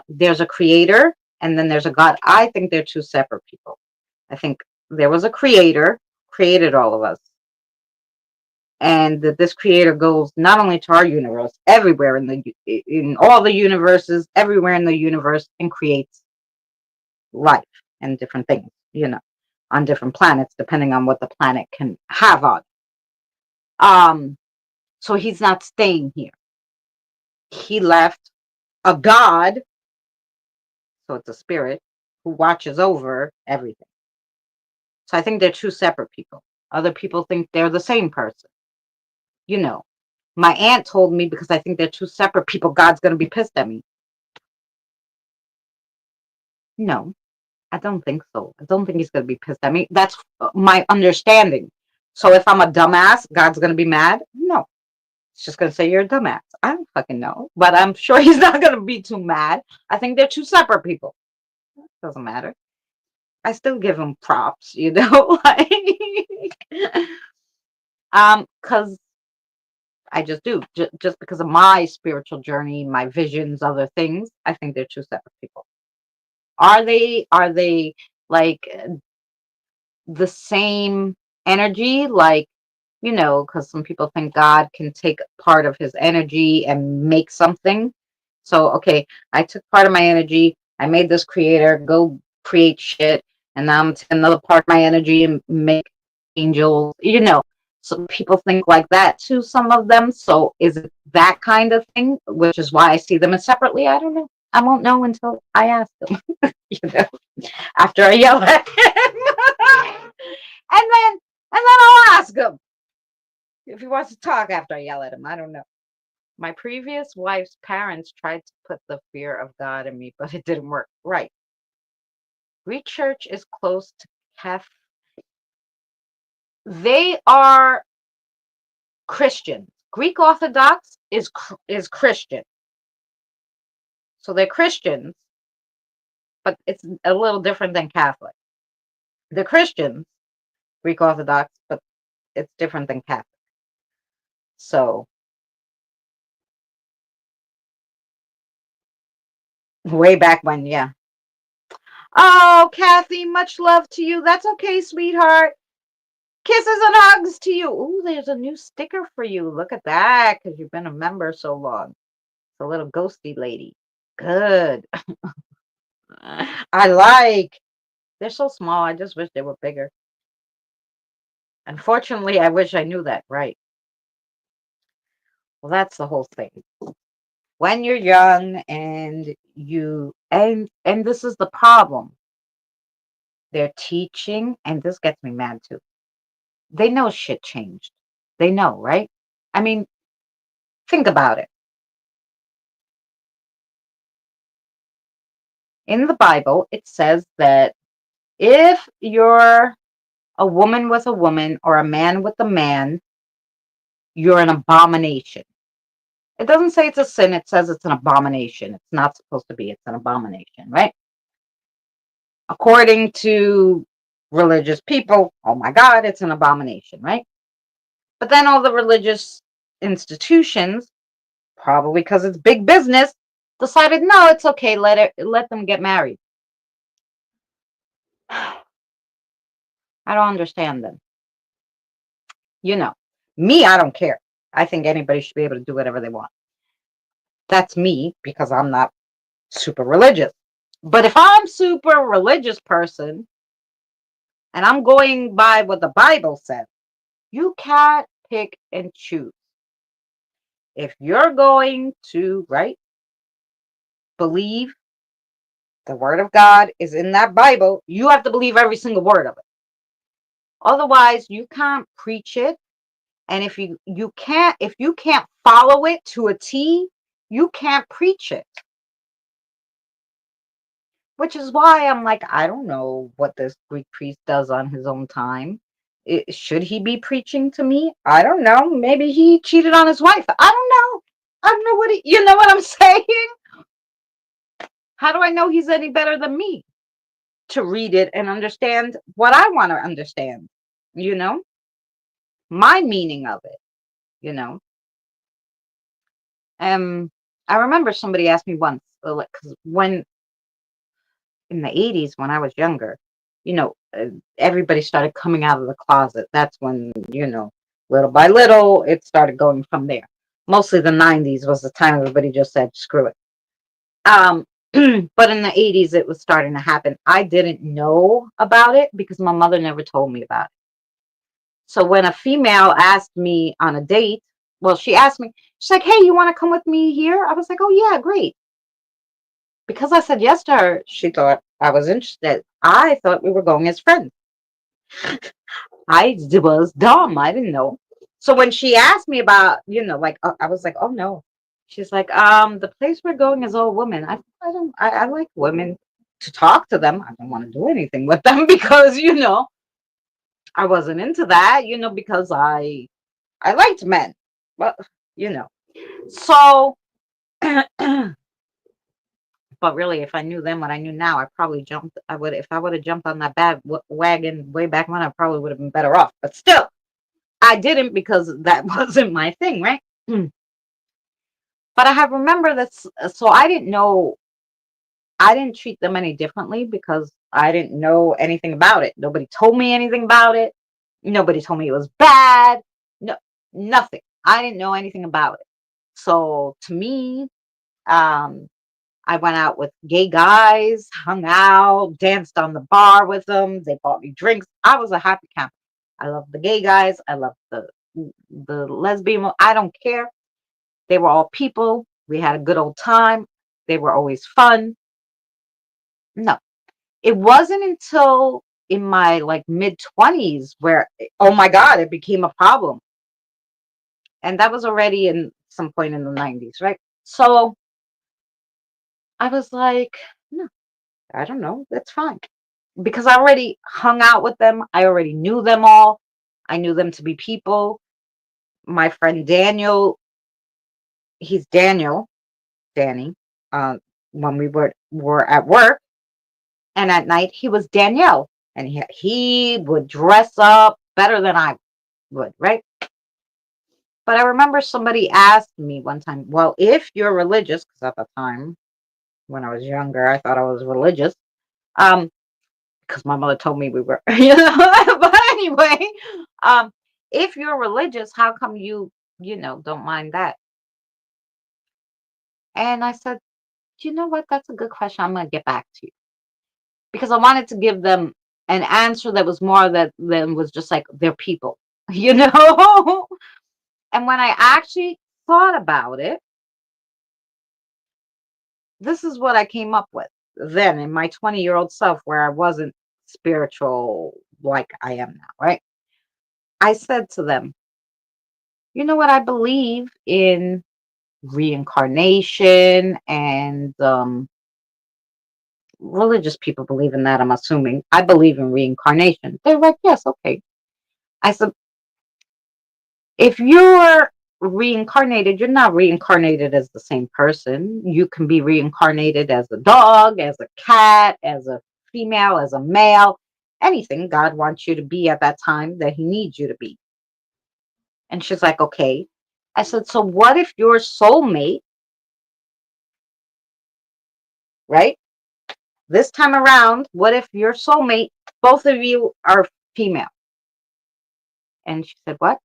There's a creator and then there's a God. I think they're two separate people. I think there was a creator, created all of us. And that this creator goes not only to our universe, everywhere in all the universes, everywhere in the universe, and creates life and different things, on different planets, depending on what the planet can have on. So he's not staying here. He left a God, so it's a spirit, who watches over everything. So I think they're two separate people. Other people think they're the same person. My aunt told me, because I think they're two separate people, God's going to be pissed at me. No, I don't think so. I don't think he's going to be pissed at me. That's my understanding. So if I'm a dumbass, God's going to be mad? No. He's just going to say you're a dumbass. I don't fucking know. But I'm sure he's not going to be too mad. I think they're two separate people. Doesn't matter. I still give him props, because I just do. Just because of my spiritual journey, my visions, other things, I think they're two separate people. Are they like the same energy? Like, because some people think God can take part of his energy and make something. So, okay, I took part of my energy, I made this creator go create shit, and now I'm taking another part of my energy and make angels, So people think like that too, some of them. So is it that kind of thing, which is why I see them as separately? I don't know. I won't know until I ask them, after I yell at him. And then I'll ask him if he wants to talk after I yell at him. I don't know. My previous wife's parents tried to put the fear of God in me, but it didn't work. Right. Greek church is close to Catholic. They are Christian. Greek Orthodox is Christian. So they're Christians, but it's a little different than Catholic. They're Christians, Greek Orthodox, but it's different than Catholic. So way back when, yeah. Oh, Kathy, much love to you. That's okay, sweetheart. Kisses and hugs to you. Ooh, there's a new sticker for you. Look at that, because you've been a member so long. It's a little ghosty lady. Good. I like. They're so small. I just wish they were bigger. Unfortunately, I wish I knew that. Right. Well, that's the whole thing. When you're young and this is the problem. They're teaching, and this gets me mad too. They know shit changed. They know, right? I mean, think about it. In the Bible, it says that if you're a woman with a woman or a man with a man, you're an abomination. It doesn't say it's a sin, it says it's an abomination. It's not supposed to be, it's an abomination, right? According to religious people, oh my God, it's an abomination, right? But then all the religious institutions, probably because it's big business, decided no, it's okay, let them get married. I don't understand them. Me, I don't care. I think anybody should be able to do whatever they want. That's me, because I'm not super religious. But if I'm super religious person and I'm going by what the Bible says, you can't pick and choose. If you're going to, right, believe the word of God is in that Bible, you have to believe every single word of it. Otherwise, you can't preach it. And if you can't follow it to a T, you can't preach it. Which is why I'm like, I don't know what this Greek priest does on his own time. Should he be preaching to me? I don't know. Maybe he cheated on his wife. I don't know. I don't know you know what I'm saying? How do I know he's any better than me to read it and understand what I want to understand? my meaning of it, you know. I remember somebody asked me once, like, 'cause when in the 80s, when I was younger, you know, everybody started coming out of the closet. That's when, little by little, it started going from there. Mostly the 90s was the time everybody just said, screw it. Um, but in the 80s, it was starting to happen. I didn't know about it because my mother never told me about it. So when a female asked me on a date, well, she asked me, she's like, hey, you want to come with me here? I was like, oh, yeah, great. Because I said yes to her, she thought I was interested. I thought we were going as friends. I was dumb. I didn't know. So when she asked me about, like, I was like, oh no. She's like, the place we're going is all women. I like women to talk to them. I don't want to do anything with them because, I wasn't into that, because I liked men. Well, you know. So, but really, if I knew then what I knew now, I probably jumped. I would, if I would have jumped on that bad wagon way back when, I probably would have been better off. But still, I didn't because that wasn't my thing, right? But I have remember this, so I didn't know. I didn't treat them any differently because I didn't know anything about it. Nobody told me anything about it. Nobody told me it was bad. No, nothing. I didn't know anything about it. So to me, um, I went out with gay guys, hung out, danced on the bar with them. They bought me drinks. I was a happy camper. I love the gay guys. I love the lesbian. I don't care. They were all people. We had a good old time. They were always fun. No, it wasn't until in my like mid 20s where, oh my God, it became a problem. And that was already in some point in the 90s, right? So I was like, no, I don't know. That's fine. Because I already hung out with them. I already knew them all. I knew them to be people. My friend Daniel, he's Danny. Uh, when we were at work, and at night he was Danielle, and he would dress up better than I would, right? But I remember somebody asked me one time, well, if you're religious, because at the time when I was younger, I thought I was religious. Um, because my mother told me we were, but anyway, um, if you're religious, how come you don't mind that? And I said, you know what? That's a good question. I'm gonna get back to you because I wanted to give them an answer that was more that than was just like they're people, you know. And when I actually thought about it, this is what I came up with then in my 20-year-old self, where I wasn't spiritual like I am now, right? I said to them, you know what? I believe in reincarnation and religious people believe in that, I'm assuming. I believe in reincarnation. They're like, yes, okay. I said, if you're reincarnated, you're not reincarnated as the same person. You can be reincarnated as a dog, as a cat, as a female, as a male, anything God wants you to be at that time that He needs you to be. And she's like, okay. I said, so what if your soulmate, right? This time around, what if your soulmate, both of you are female? And she said, what?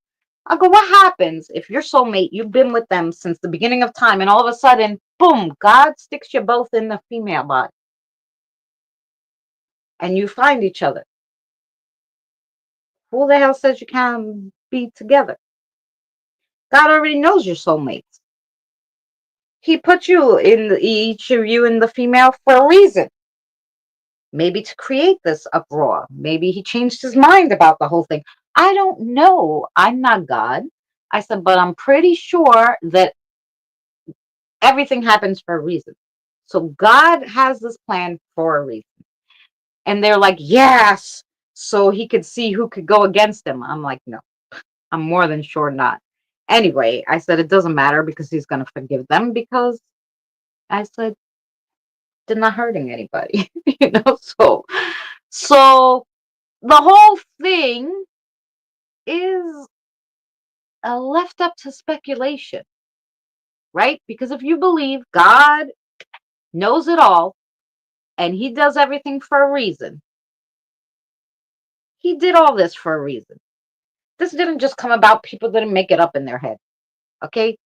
I go, what happens if your soulmate, you've been with them since the beginning of time, and all of a sudden, boom, God sticks you both in the female body and you find each other? Who the hell says you can't be together? God already knows your soulmates. He put each of you in the female for a reason. Maybe to create this uproar. Maybe he changed his mind about the whole thing. I don't know. I'm not God. I said, but I'm pretty sure that everything happens for a reason. So God has this plan for a reason. And they're like, yes. So he could see who could go against him. I'm like, no, I'm more than sure not. Anyway, I said, it doesn't matter because he's going to forgive them because I said, they're not hurting anybody, So the whole thing is left up to speculation, right? Because if you believe God knows it all and he does everything for a reason, he did all this for a reason. This didn't just come about, people didn't make it up in their head. Okay?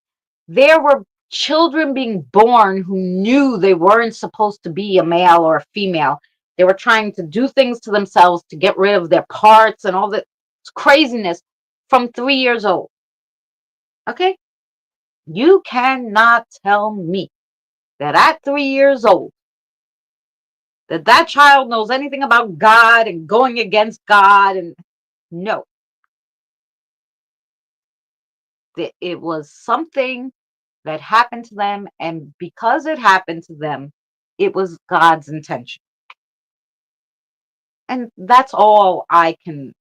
There were children being born who knew they weren't supposed to be a male or a female. They were trying to do things to themselves to get rid of their parts and all this craziness from 3 years old. Okay? You cannot tell me that at 3 years old, that child knows anything about God and going against God. And no, it was something that happened to them, and because it happened to them, it was God's intention. And that's all I can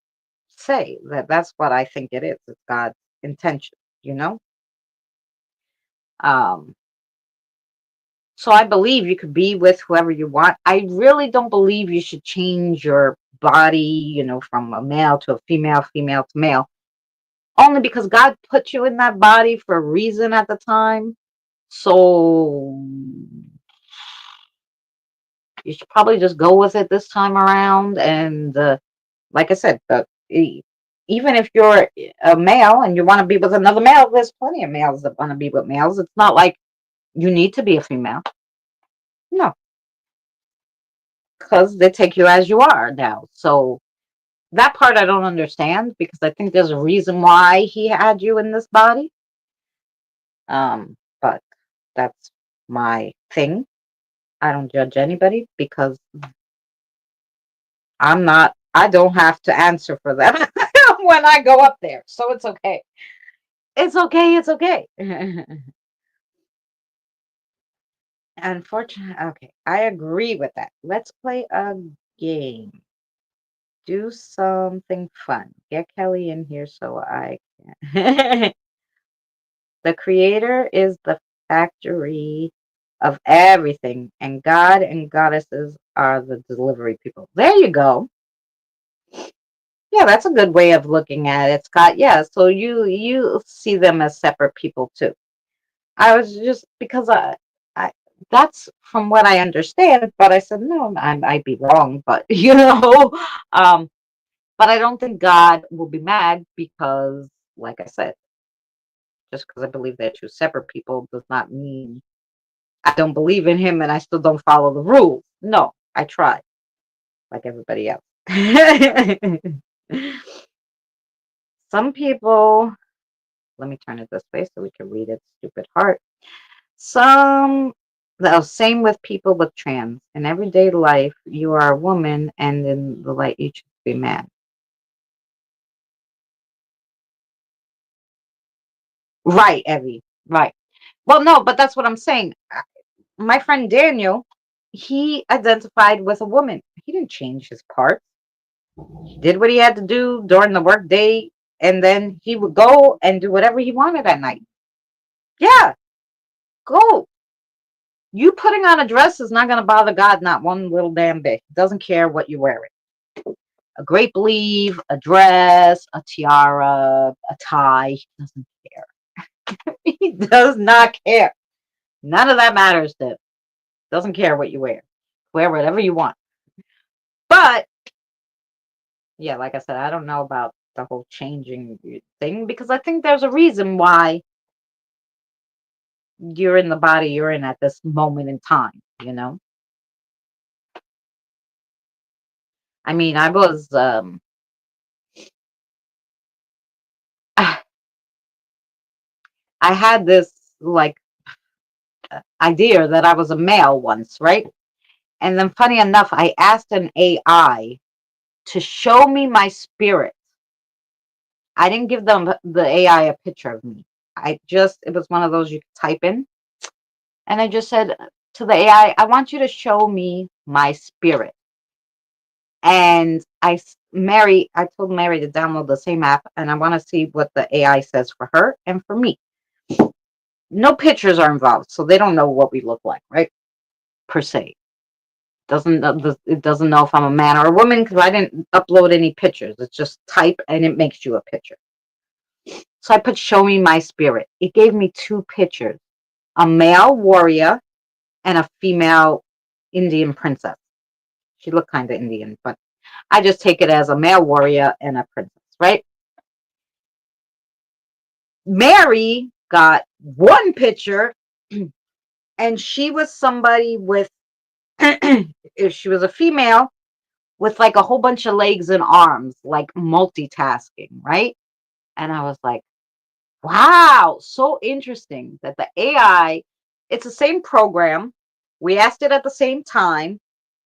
say. That's what I think it is. It's God's intention, you know? Um, so I believe you could be with whoever you want. I really don't believe you should change your body, from a male to a female, female to male, only because God put you in that body for a reason at the time. So you should probably just go with it this time around. And like I said, even if you're a male and you want to be with another male, there's plenty of males that want to be with males. It's not like you need to be a female. No, because they take you as you are now. So that part I don't understand, because I think there's a reason why he had you in this body. But that's my thing. I don't judge anybody because I don't have to answer for them when I go up there. So it's okay. It's okay. It's okay. Unfortunately, okay. I agree with that. Let's play a game. Do something fun. Get Kelly in here so I can. The creator is the factory of everything, and God and goddesses are the delivery people. There you go. Yeah, that's a good way of looking at it, Scott. Yeah, so you see them as separate people too. I was just because I that's from what I understand, but I said no, I'd be wrong, but um, but I don't think God will be mad because, like I said, just because I believe they're two separate people does not mean I don't believe in him and I still don't follow the rules. No, I try like everybody else. Some people, let me turn it this way so we can read it. Stupid heart. Some, the same with people with trans. In everyday life, you are a woman, and in the light, you should be a man. Right, Evie. Right. Well, no, but that's what I'm saying. My friend Daniel, he identified with a woman. He didn't change his part. He did what he had to do during the work day, and then he would go and do whatever he wanted at night. Yeah, go. You putting on a dress is not going to bother God not one little damn bit. He doesn't care what you're wearing. A grape leaf, a dress, a tiara, a tie. He doesn't care. He does not care. None of that matters to him. Doesn't care what you wear. Wear whatever you want. But yeah, like I said, I don't know about the whole changing thing, because I think there's a reason why you're in the body you're in at this moment in time. I mean, I had this like idea that I was a male once, right? And then funny enough, I asked an AI to show me my spirit. I didn't give them the AI a picture of me. It was one of those you could type in. And I just said to the I want you to show me my spirit. And I told Mary to download the same app, and I want to see what the AI says for her and for me. No pictures are involved, so they don't know what we look like, right? Per se. It doesn't know if I'm a man or a woman because I didn't upload any pictures. It's just type and it makes you a picture. So I put show me my spirit. It gave me two pictures, a male warrior and a female Indian princess. She looked kind of Indian, but I just take it as a male warrior and a princess, right? Mary got one picture, and she was somebody with, if she was a female, with like a whole bunch of legs and arms, like multitasking, right? And I was like, wow, so interesting that the AI, it's the same program. We asked it at the same time.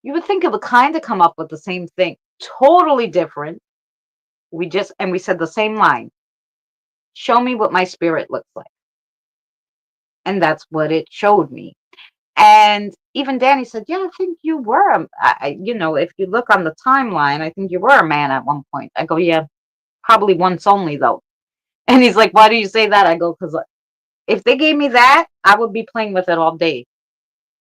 You would think it would kind of come up with the same thing, totally different. We said the same line, show me what my spirit looks like. And that's what it showed me. And even Danny said, yeah, I think you were, if you look on the timeline, I think you were a man at one point. I go, yeah, probably once only though. And he's like, why do you say that? I go, because if they gave me that, I would be playing with it all day.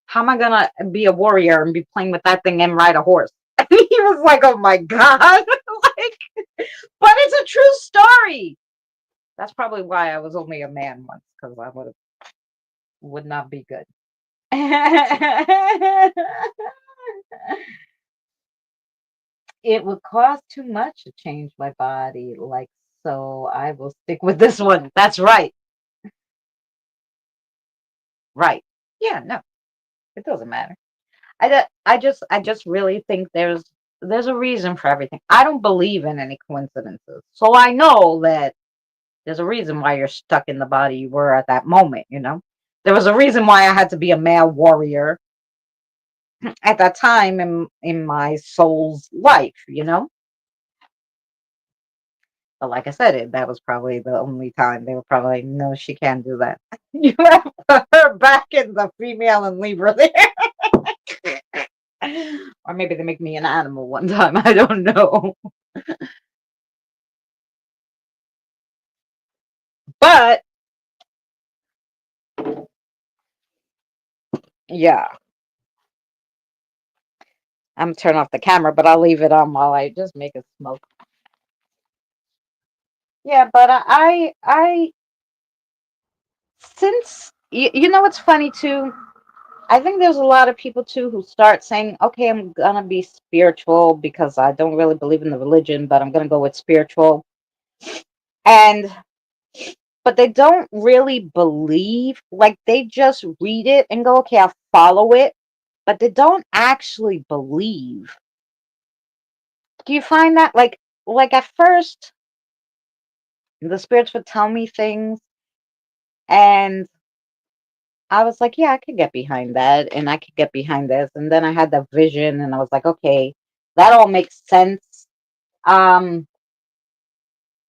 How am I going to be a warrior and be playing with that thing and ride a horse? And he was like, oh my God. Like, but it's a true story. That's probably why I was only a man once, because I would not be good. It would cost too much to change my body, like, so I will stick with this one. That's right. Right. Yeah, no, it doesn't matter. I just really think there's a reason for everything. I don't believe in any coincidences. So I know that there's a reason why you're stuck in the body you were at that moment, you know? There was a reason why I had to be a male warrior at that time in my soul's life, you know? But like I said, that was probably the only time they were probably like, no, she can't do that. You have to put her back in the female and leave her there. Or maybe they make me an animal one time. I don't know. But yeah, I'm gonna turn off the camera, but I'll leave it on while I just make it smoke. Yeah, but since you know what's funny too? I think there's a lot of people too who start saying, okay, I'm gonna be spiritual because I don't really believe in the religion, but I'm gonna go with spiritual. And but they don't really believe, like they just read it and go, okay, I'll follow it, but they don't actually believe. Do you find that like at first the spirits would tell me things and I was like, yeah, I could get behind that and I could get behind this. And then I had that vision and I was like, okay, that all makes sense. Um,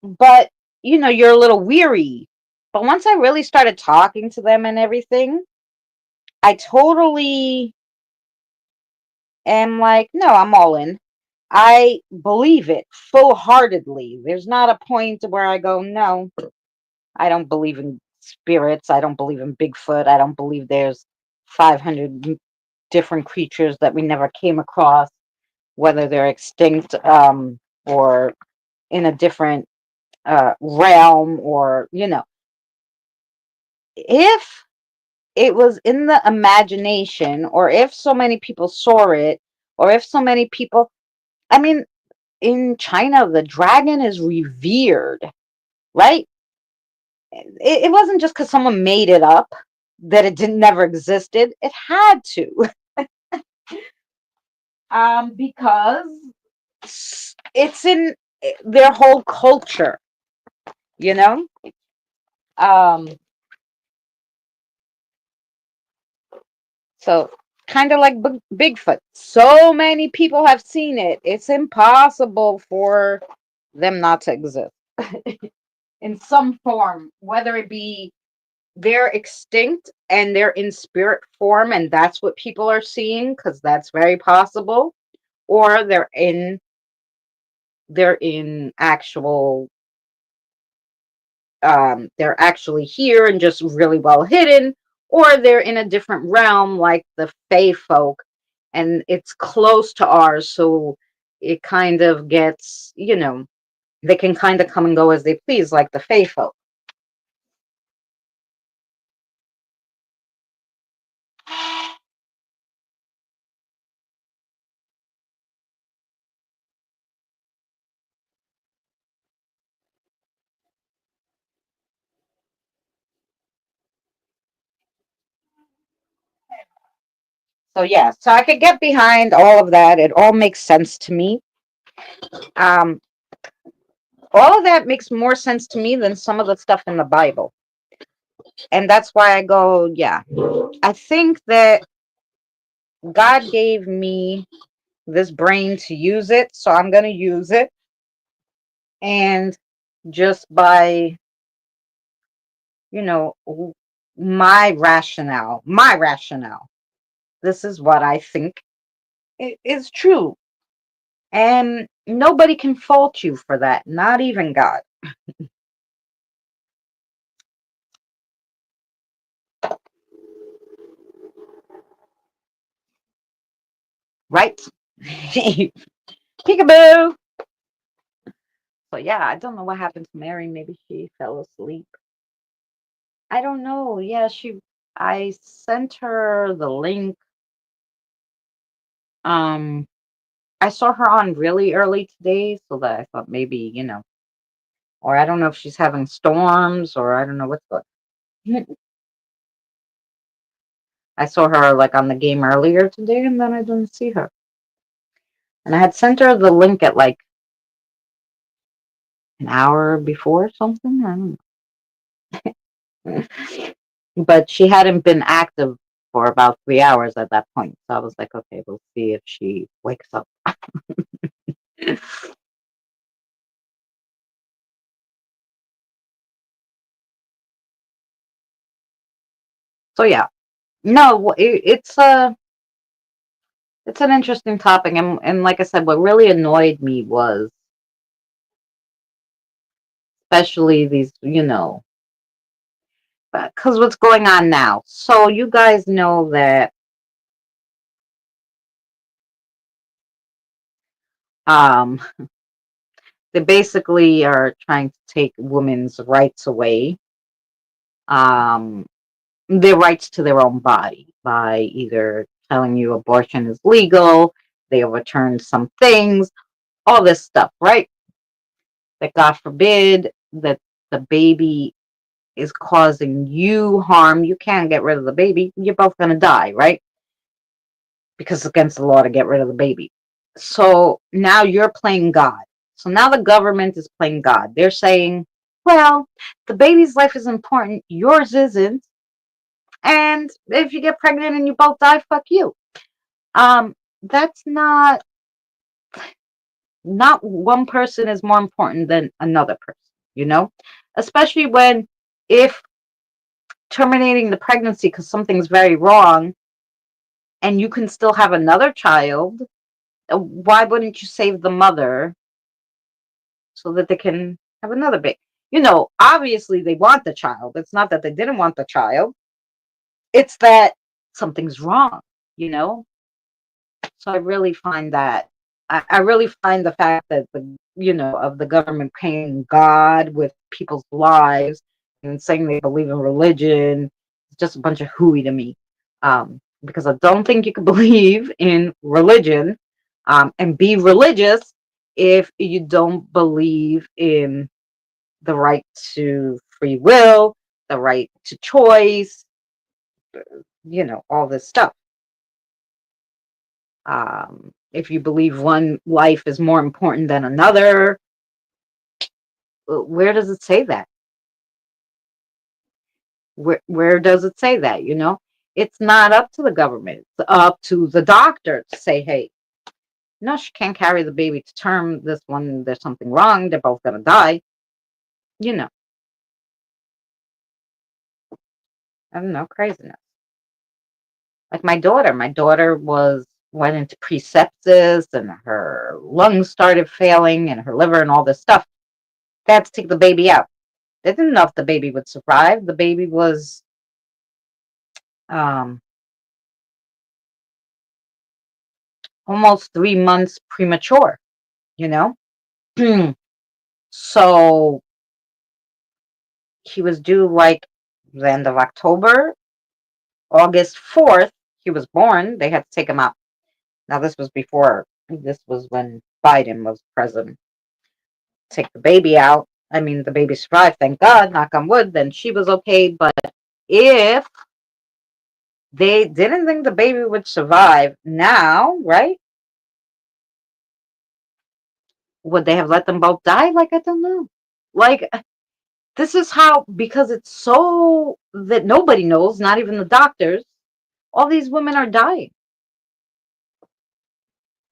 but you're a little weary. But once I really started talking to them and everything, I totally am like, no, I'm all in. I believe it full heartedly. There's not a point where I go, no, I don't believe in spirits. I don't believe in Bigfoot. I don't believe there's 500 different creatures that we never came across, whether they're extinct or in a different realm, or if it was in the imagination, or if so many people saw it, or if so many people, I mean, in China, the dragon is revered, right? It wasn't just because someone made it up that it didn't never existed. It had to, because it's in their whole culture, you know. Um, so kind of like Bigfoot. So many people have seen it. It's impossible for them not to exist in some form, whether it be they're extinct and they're in spirit form and that's what people are seeing, because that's very possible, or they're in actual, they're actually here and just really well hidden, or they're in a different realm like the Fae folk, and it's close to ours, so it kind of gets, they can kind of come and go as they please, like the Fae folk. So yeah, so I could get behind all of that. It all makes sense to me. Um, all of that makes more sense to me than some of the stuff in the Bible. And that's why I go, yeah. I think that God gave me this brain to use it, so I'm going to use it. And just by, you know, my rationale, this is what I think is true. And nobody can fault you for that, not even God. Right? Peekaboo. So yeah, I don't know what happened to Mary. Maybe she fell asleep. I don't know. Yeah, I sent her the link. Um, I saw her on really early today, so that I thought maybe, or I don't know if she's having storms or I don't know what's going. I saw her like on the game earlier today and then I didn't see her. And I had sent her the link at like an hour before something. I don't know. But she hadn't been active for about 3 hours at that point. So I was like, okay, we'll see if she wakes up. So yeah, no, it's an interesting topic, and like I said, what really annoyed me was especially these, because what's going on now. So you guys know that um they basically are trying to take women's rights away, um, their rights to their own body by either telling you abortion is legal, they overturned some things, all this stuff, right? That God forbid that the baby is causing you harm. You can't get rid of the baby. You're both going to die, right? Because it's against the law to get rid of the baby. So now you're playing God. So now the government is playing God. They're saying, well, the baby's life is important, yours isn't. And if you get pregnant and you both die, fuck you. That's not one person is more important than another person, you know? Especially when if terminating the pregnancy because something's very wrong and you can still have another child, why wouldn't you save the mother so that they can have another baby? Obviously they want the child. It's not that they didn't want the child. It's that something's wrong, you know? So I really find that I really find the fact that of the government paying God with people's lives and saying they believe in religion, it's just a bunch of hooey to me. Because I don't think you can believe in religion and be religious if you don't believe in the right to free will, the right to choice, all this stuff. If you believe one life is more important than another, where does it say that? Where does it say that? It's not up to the government. It's up to the doctor to say, hey, no, she can't carry the baby to term. This one, there's something wrong. They're both gonna die. You know, I don't know, craziness. Like my daughter went into pre-sepsis and her lungs started failing and her liver and all this stuff. They had to take the baby out. They didn't know if the baby would survive. The baby was um, almost 3 months premature, you know? So he was due like the end of October. August 4th, he was born. They had to take him out. Now, this was when Biden was president. Take the baby out. I mean, the baby survived, thank God, knock on wood, then she was okay. But if They didn't think the baby would survive. Now, right? Would they have let them both die? Like, I don't know. Like, this is how, because it's so that nobody knows, not even the doctors, all these women are dying.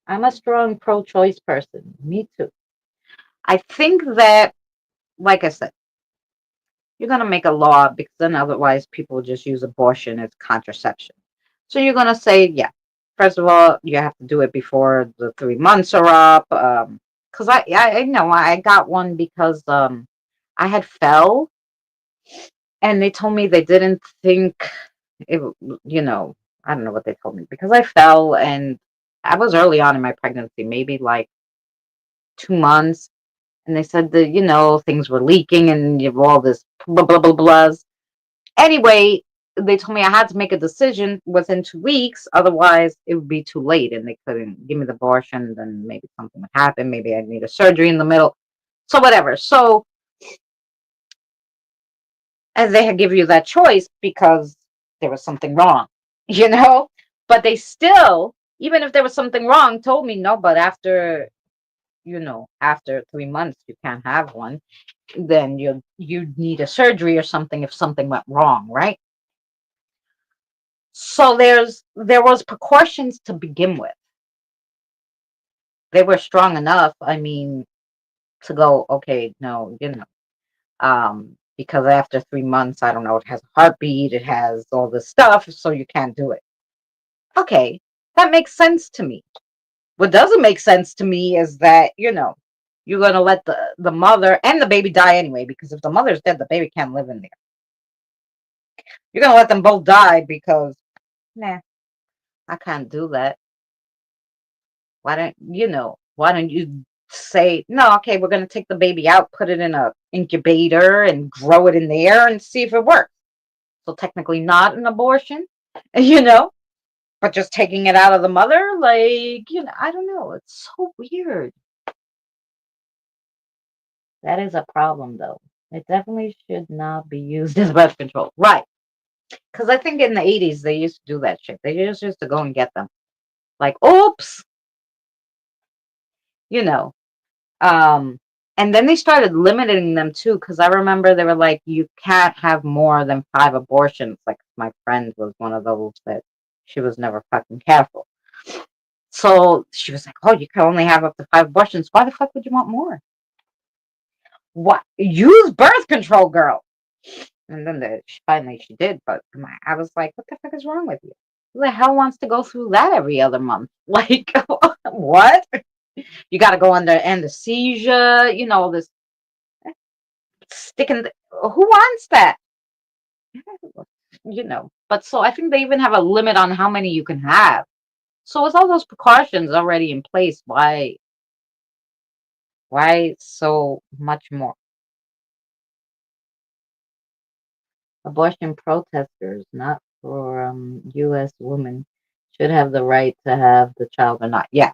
I'm a strong pro-choice person. Me too. I think that, like I said, you're going to make a law because then otherwise people will just use abortion as contraception. So you're going to say, yeah, first of all, you have to do it before the 3 months are up. Because I know I got one because I had fell and they told me they didn't think it, you know, I don't know what they told me because I fell and I was early on in my pregnancy, maybe like 2 months. And they said that, things were leaking and you have all this blah, blah, blah, blahs. Anyway, they told me I had to make a decision within 2 weeks. Otherwise, it would be too late and they couldn't give me the abortion. Then maybe something would happen. Maybe I'd need a surgery in the middle. So, whatever. So, and they had give you that choice because there was something wrong, you know? But they still, even if there was something wrong, told me no, but after 3 months you can't have one, then you'd need a surgery or something if something went wrong, right? So there was precautions to begin with. They were strong enough, I mean, to go, okay, no, because after 3 months, I don't know, it has a heartbeat, it has all this stuff, so you can't do it. Okay, that makes sense to me. What doesn't make sense to me is that, you're going to let the mother and the baby die anyway, because if the mother's dead, the baby can't live in there. You're going to let them both die because, nah, I can't do that. Why don't you say, no, okay, we're going to take the baby out, put it in a incubator and grow it in there and see if it works. So technically not an abortion, you know, but just taking it out of the mother, like, I don't know. It's so weird. That is a problem, though. It definitely should not be used as birth control. Right. Because I think in the 80s, they used to do that shit. They just used to go and get them. Like, oops, you know. Um, and then they started limiting them too, because I remember they were like, you can't have more than 5 abortions. Like, my friend was one of those that she was never fucking careful. So she was like, oh, you can only have up to 5 abortions. Why the fuck would you want more? What? Use birth control, girl. And then finally she did, but I was like, what the fuck is wrong with you? Who the hell wants to go through that every other month? Like, what? You got to go under anesthesia, this sticking. Who wants that? But so I think they even have a limit on how many you can have. So with all those precautions already in place, why so much more? Abortion protesters, not for U.S. women, should have the right to have the child or not. Yeah.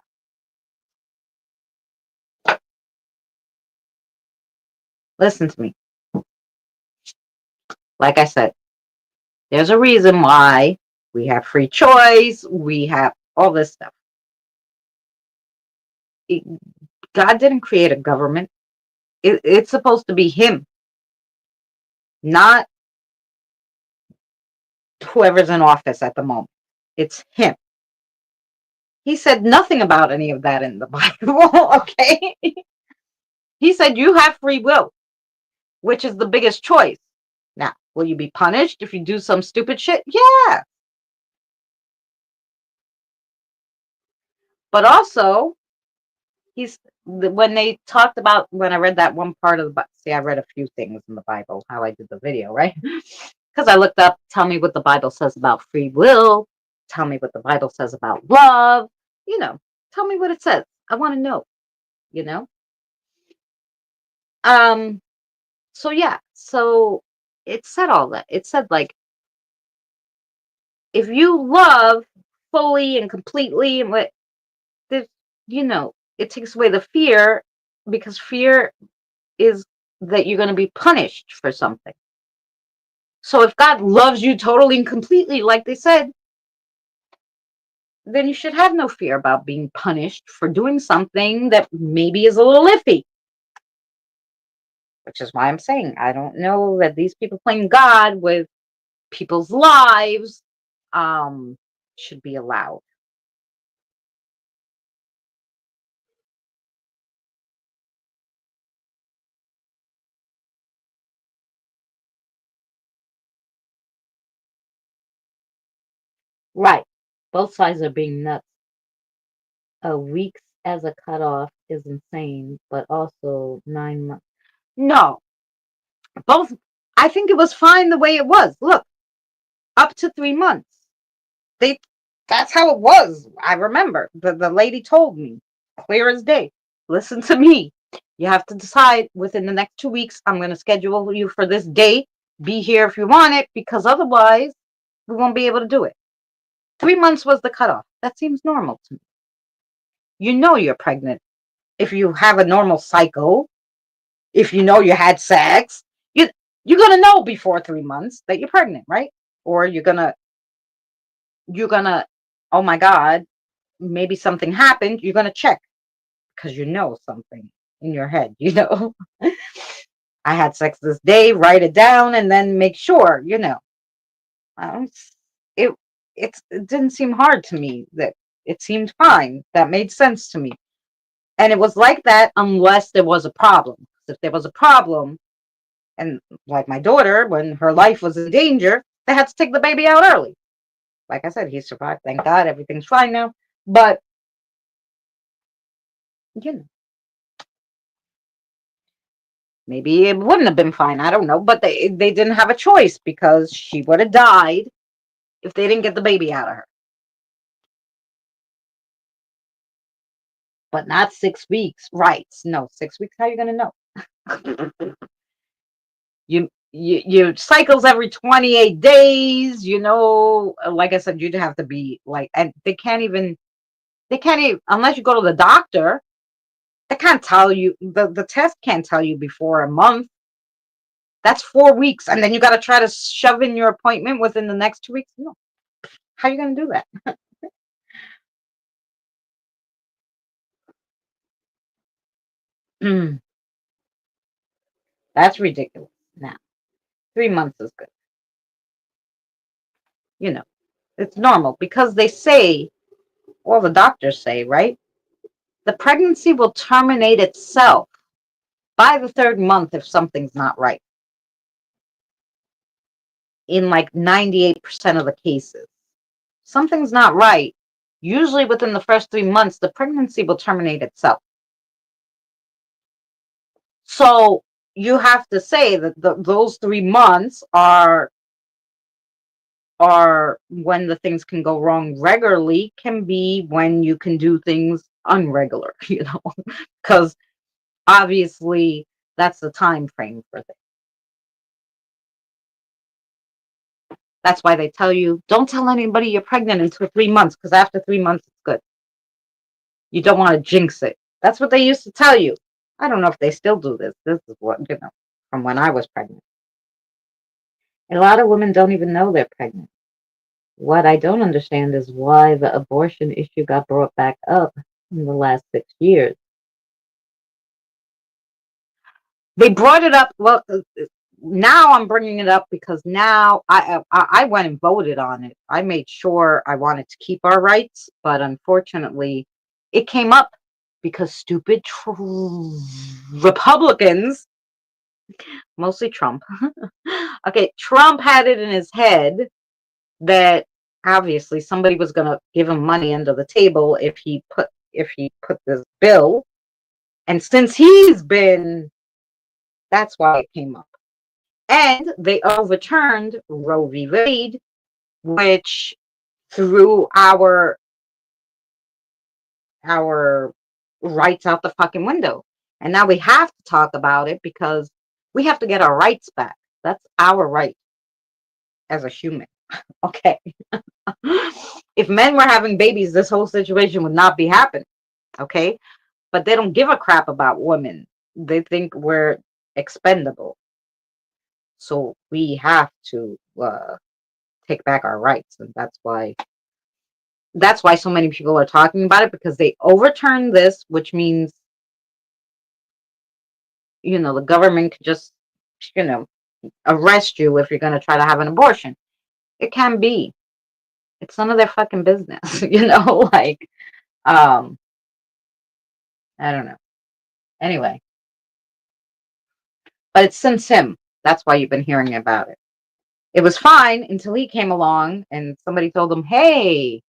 Listen to me. Like I said, there's a reason why we have free choice. We have all this stuff. God didn't create a government. It's supposed to be him, not whoever's in office at the moment. It's him. He said nothing about any of that in the Bible, okay? He said you have free will, which is the biggest choice. Now, will you be punished if you do some stupid shit? Yeah. But also, when they talked about, when I read that one part of the Bible, see, I read a few things in the Bible, how I did the video, right? Because I looked up, tell me what the Bible says about free will, tell me what the Bible says about love, tell me what it says. I want to know, you know? Um, so yeah, so it said all that. It said, like, if you love fully and completely and what there's, it takes away the fear, because fear is that you're going to be punished for something. So if God loves you totally and completely, like they said, then you should have no fear about being punished for doing something that maybe is a little iffy. Which is why I'm saying I don't know that these people playing God with people's lives should be allowed. Right. Both sides are being nuts. A weeks as a cutoff is insane, but also 9 months. No, both. I think it was fine the way it was. Look, up to 3 months. They. That's how it was. I remember the lady told me clear as day. Listen to me. You have to decide within the next 2 weeks. I'm going to schedule you for this date. Be here if you want it, because otherwise we won't be able to do it. 3 months was the cutoff. That seems normal to me. You know you're pregnant if you have a normal cycle. If you know you had sex, you're gonna know before 3 months that you're pregnant, right? Or you're gonna oh my god, maybe something happened. You're gonna check because you know something in your head. I had sex this day. Write it down and then make sure. Um, it it didn't seem hard to me. That it seemed fine. That made sense to me. And it was like that unless there was a problem. If there was a problem, and like my daughter, when her life was in danger, they had to take the baby out early. Like I said, he survived. Thank God, everything's fine now. But you know, maybe it wouldn't have been fine. I don't know. But they didn't have a choice because she would have died if they didn't get the baby out of her. But not 6 weeks, right? No, 6 weeks. How are you gonna know? You cycles every 28 days. Like I said, you'd have to be like, and they can't even unless you go to the doctor. They can't tell you, the test can't tell you before a month. That's 4 weeks, and then you got to try to shove in your appointment within the next 2 weeks. No, how are you going to do that? That's ridiculous. Now 3 months is good. You know, it's normal because they say, well, the doctors say, right? The pregnancy will terminate itself by the third month if something's not right. In like 98% of the cases, something's not right. Usually within the first 3 months, the pregnancy will terminate itself. So you have to say that those 3 months are when the things can go wrong regularly, can be when you can do things unregular, because obviously that's the time frame for things. That's why they tell you don't tell anybody you're pregnant until 3 months, because after 3 months it's good. You don't want to jinx it. That's what they used to tell you. I don't know if they still do this. This is what, from when I was pregnant. A lot of women don't even know they're pregnant. What I don't understand is why the abortion issue got brought back up in the last 6 years. They brought it up. Well, now I'm bringing it up because now I went and voted on it. I made sure I wanted to keep our rights, but unfortunately, it came up because stupid Republicans, mostly Trump. Okay, Trump had it in his head that obviously somebody was going to give him money under the table if he put this bill. And since that's why it came up. And they overturned Roe v. Wade, which threw our rights out the fucking window. And now we have to talk about it because we have to get our rights back. That's our right as a human. Okay. If men were having babies, this whole situation would not be happening. Okay. But they don't give a crap about women. They think we're expendable. So we have to take back our rights. And that's why that's why so many people are talking about it, because they overturned this, which means, the government could just, you know, arrest you if you're going to try to have an abortion. It can be. It's none of their fucking business, like, um, I don't know. Anyway, but it's since him. That's why you've been hearing about it. It was fine until he came along and somebody told him, hey.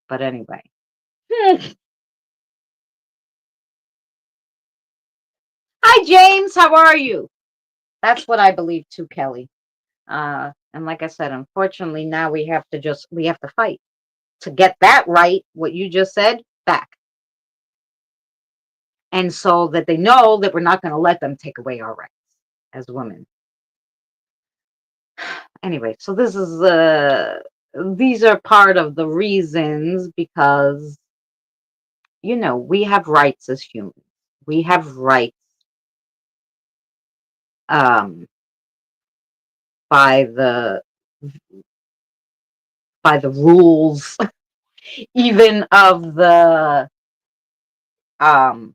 But anyway. Hi, James. How are you? That's what I believe too, Kelly. And like I said, unfortunately, now we have to fight to get that right, what you just said, back. And so that they know that we're not going to let them take away our rights as women. Anyway, so these are part of the reasons, because we have rights as humans. We have rights, um, by the rules, even of the, um,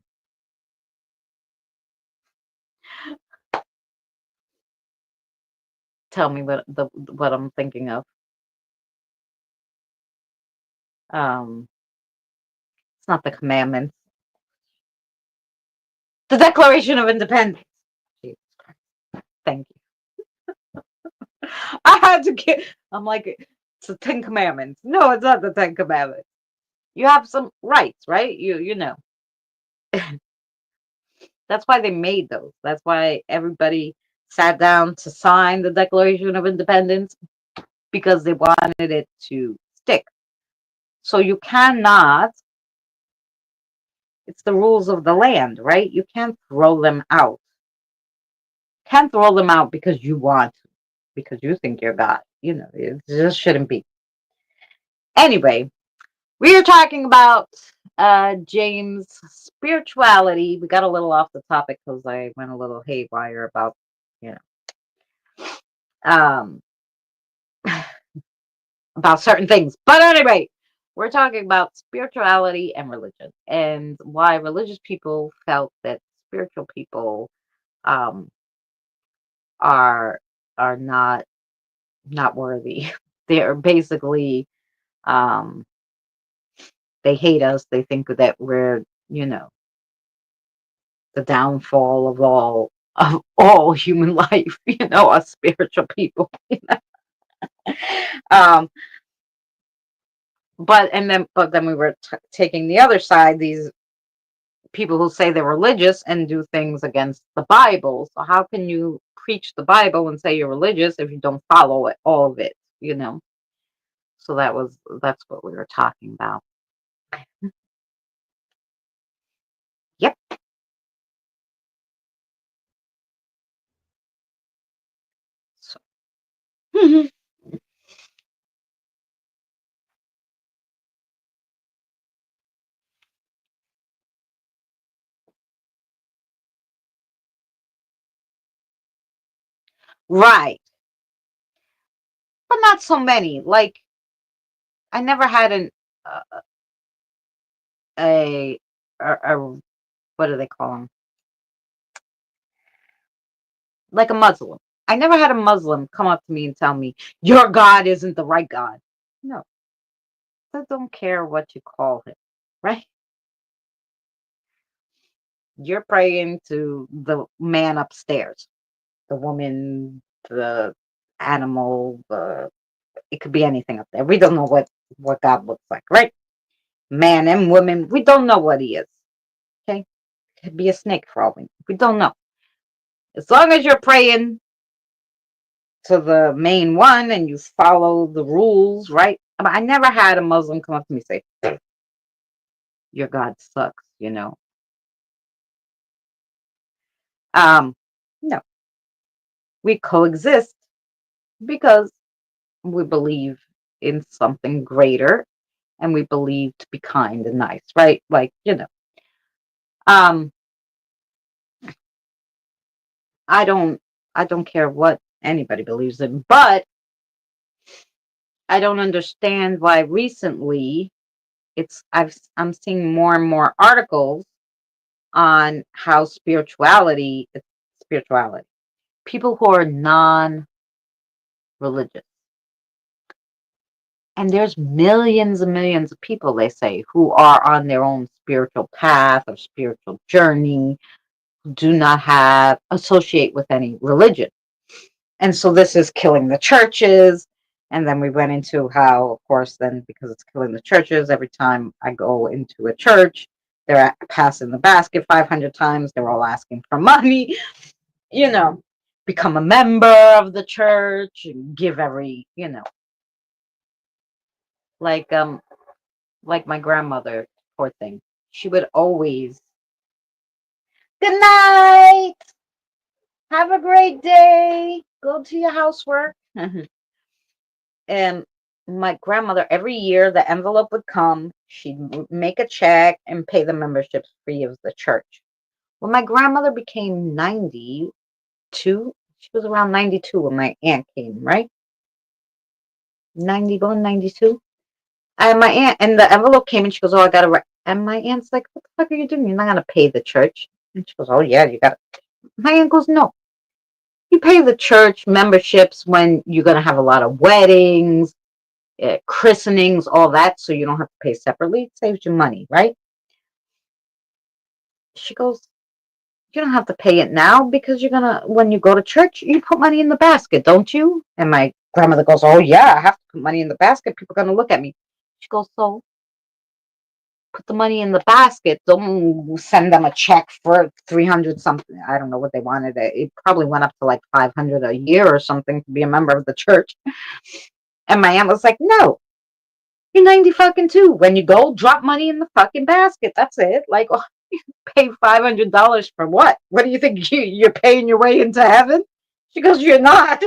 tell me what I'm thinking of. It's not the commandments. The Declaration of Independence. Jesus Christ. Thank you. I had to get. I'm like, it's the Ten Commandments. No, it's not the Ten Commandments. You have some rights, right? You know. That's why they made those. That's why everybody sat down to sign the Declaration of Independence, because they wanted it to stick. So you cannot. It's the rules of the land, right? You can't throw them out. Can't throw them out because you want to, because you think you're God. It just shouldn't be. Anyway, we are talking about James' spirituality. We got a little off the topic because I went a little haywire about, you know, about certain things. But anyway, we're talking about spirituality and religion, and why religious people felt that spiritual people, um, are not worthy. They're basically, um, they hate us. They think that we're, the downfall of all human life. Us spiritual people. um, but then we were taking the other side. These people who say they're religious and do things against the Bible. So how can you preach the Bible and say you're religious if you don't follow it, all of it? So that's what we were talking about. Yep. So, right, but not so many. Like, I never had uh, a, a what do they call them? Like a Muslim. I never had a Muslim come up to me and tell me your God isn't the right God. No, I don't care what you call him, right? You're praying to the man upstairs, the woman, the animal, it could be anything up there. We don't know what God looks like, right? Man and woman, we don't know what he is. Okay, it could be a snake for all we don't know. As long as you're praying to the main one and you follow the rules, right? I never had a Muslim come up to me and say, "Your God sucks." Um, no, we coexist because we believe in something greater, and we believe to be kind and nice, right? Like, um, I don't, I don't care what anybody believes in, but I don't understand why recently I'm seeing more and more articles on how spirituality, people who are non-religious, and there's millions and millions of people, they say, who are on their own spiritual path or spiritual journey, who do not have associate with any religion. And so this is killing the churches. And then we went into how, of course, then because it's killing the churches, every time I go into a church, they're passing the basket 500 times. They're all asking for money, you know, become a member of the church, and give every, like like my grandmother, poor thing. She would always, good night, have a great day, go to your housework. And my grandmother, every year the envelope would come, she'd make a check and pay the membership fee of the church. When my grandmother became 92, she was around 92 when my aunt came, right? 91, 92. And my aunt, and the envelope came and she goes, oh, I got to write. And my aunt's like, what the fuck are you doing? You're not going to pay the church. And she goes, oh, yeah, you got to. My aunt goes, no. You pay the church memberships when you're going to have a lot of weddings, christenings, all that, so you don't have to pay separately. It saves you money, right? She goes, you don't have to pay it now because when you go to church, you put money in the basket, don't you? And my grandmother goes, oh, yeah, I have to put money in the basket. People are going to look at me. She goes, so put the money in the basket. Don't send them a check for 300 something. I don't know what they wanted. It probably went up to like 500 a year or something to be a member of the church. And my aunt was like, no, you're 90 fucking two. When you go, drop money in the fucking basket. That's it. Like, oh, pay $500 for what? What do you think? You're paying your way into heaven? She goes, you're not.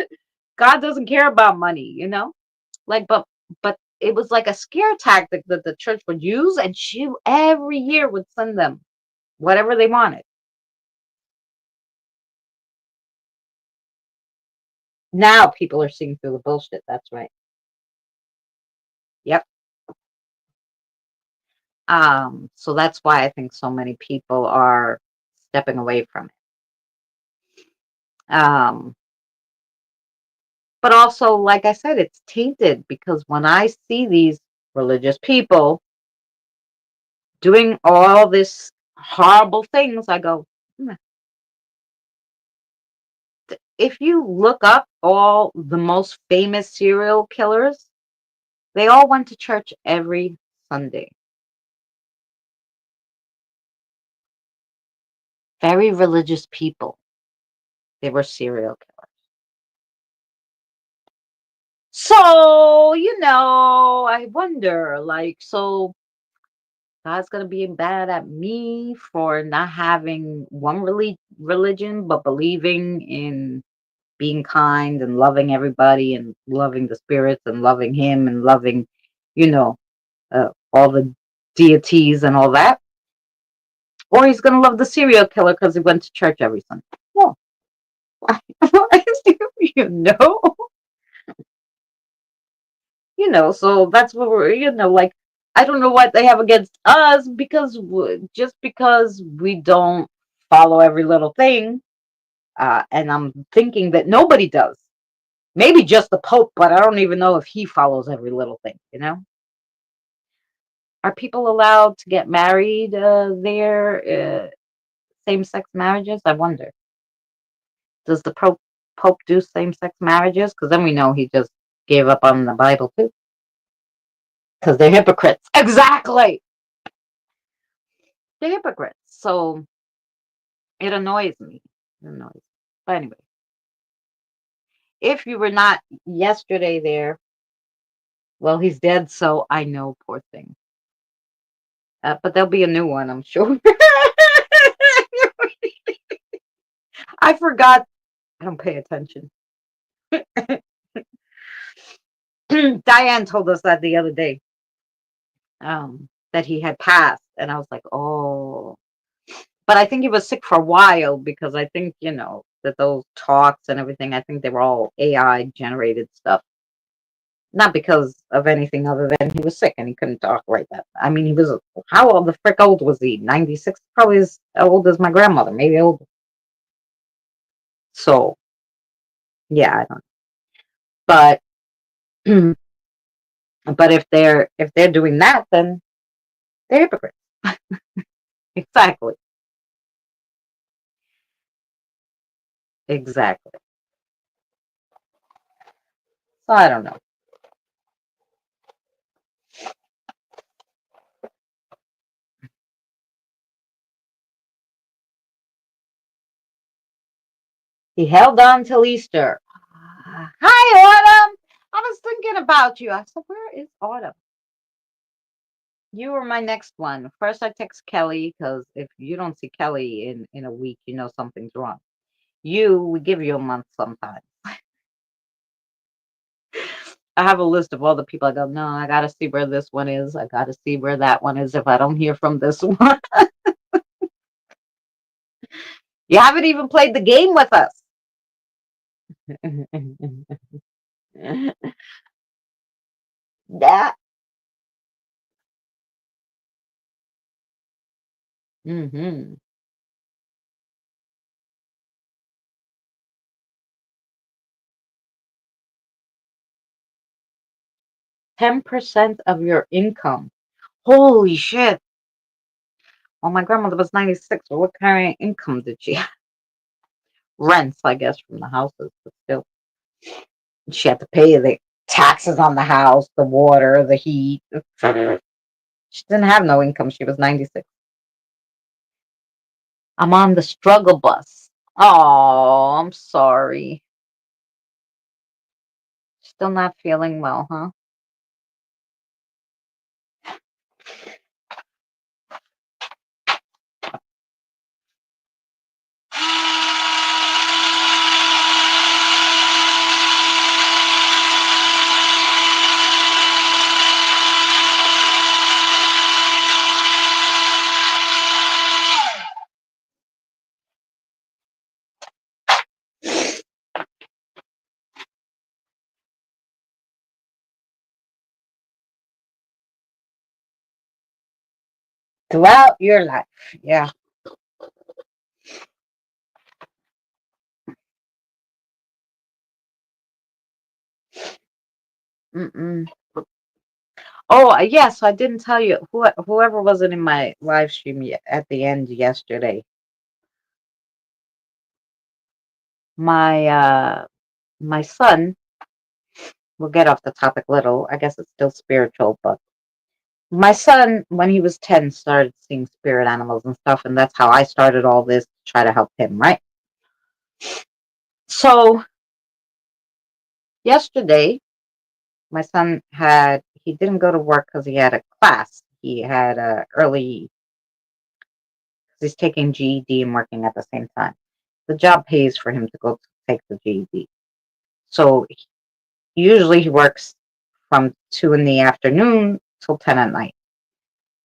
God doesn't care about money. Like, but it was like a scare tactic that the church would use, and she every year would send them whatever they wanted. Now people are seeing through the bullshit. That's right. Yep. So that's why I think so many people are stepping away from it. But also, like I said, it's tainted because when I see these religious people doing all this horrible things, I go, "Hmm." If you look up all the most famous serial killers, they all went to church every Sunday. Very religious people. They were serial killers. So, I wonder, like, so God's gonna be mad at me for not having one religion, but believing in being kind and loving everybody and loving the spirits and loving Him and loving, you know, all the deities and all that. Or He's gonna love the serial killer because he went to church every Sunday. Well, why? you know, So that's what like. I don't know what they have against us because just because we don't follow every little thing, and I'm thinking that nobody does. Maybe just the Pope, but I don't even know if he follows every little thing. Are people allowed to get married there, same-sex marriages? I wonder. Does the Pope do same-sex marriages? Because then we know he just gave up on the Bible too. Because they're hypocrites. Exactly. They're hypocrites. So it annoys me. It annoys me. But anyway, if you were not yesterday there, well, he's dead, so I know, poor thing. But there'll be a new one, I'm sure. I forgot. I don't pay attention. Diane told us that the other day, that he had passed, and I was like, oh. But I think he was sick for a while because I think, that those talks and everything, I think they were all AI generated stuff. Not because of anything other than he was sick and he couldn't talk right then. I mean, he was, how old the frick old was he? 96? Probably as old as my grandmother, maybe older. So, yeah, I don't know. But, but if they're doing that, then they're hypocrites. Exactly. Exactly. So I don't know. He held on till Easter. Hi, Autumn. I was thinking about you. I said, where is Autumn? You were my next one. First, I text Kelly because if you don't see Kelly in a week, you know something's wrong. We give you a month sometimes. I have a list of all the people I go, no, I got to see where this one is. I got to see where that one is if I don't hear from this one. You haven't even played the game with us. That. 10% of your income. Holy shit. Well, my grandmother was 96. So what kind of income did she have? Rents, I guess, from the houses, but still. She had to pay the taxes on the house, the water, the heat. She didn't have no income. She was 96. I'm on the struggle bus. Oh, I'm sorry. Still not feeling well, huh? Throughout your life. Yeah. Mm-mm. Oh, yeah. So I didn't tell you whoever wasn't in my live stream at the end yesterday. My son. We'll get off the topic little. I guess it's still spiritual, but my son, when he was 10, started seeing spirit animals and stuff, and that's how I started all this to try to help him, right? So yesterday, my son he didn't go to work because he had a class. He had a early, because he's taking GED and working at the same time. The job pays for him to go take the GED. So usually he works from 2 in the afternoon till 10 at night.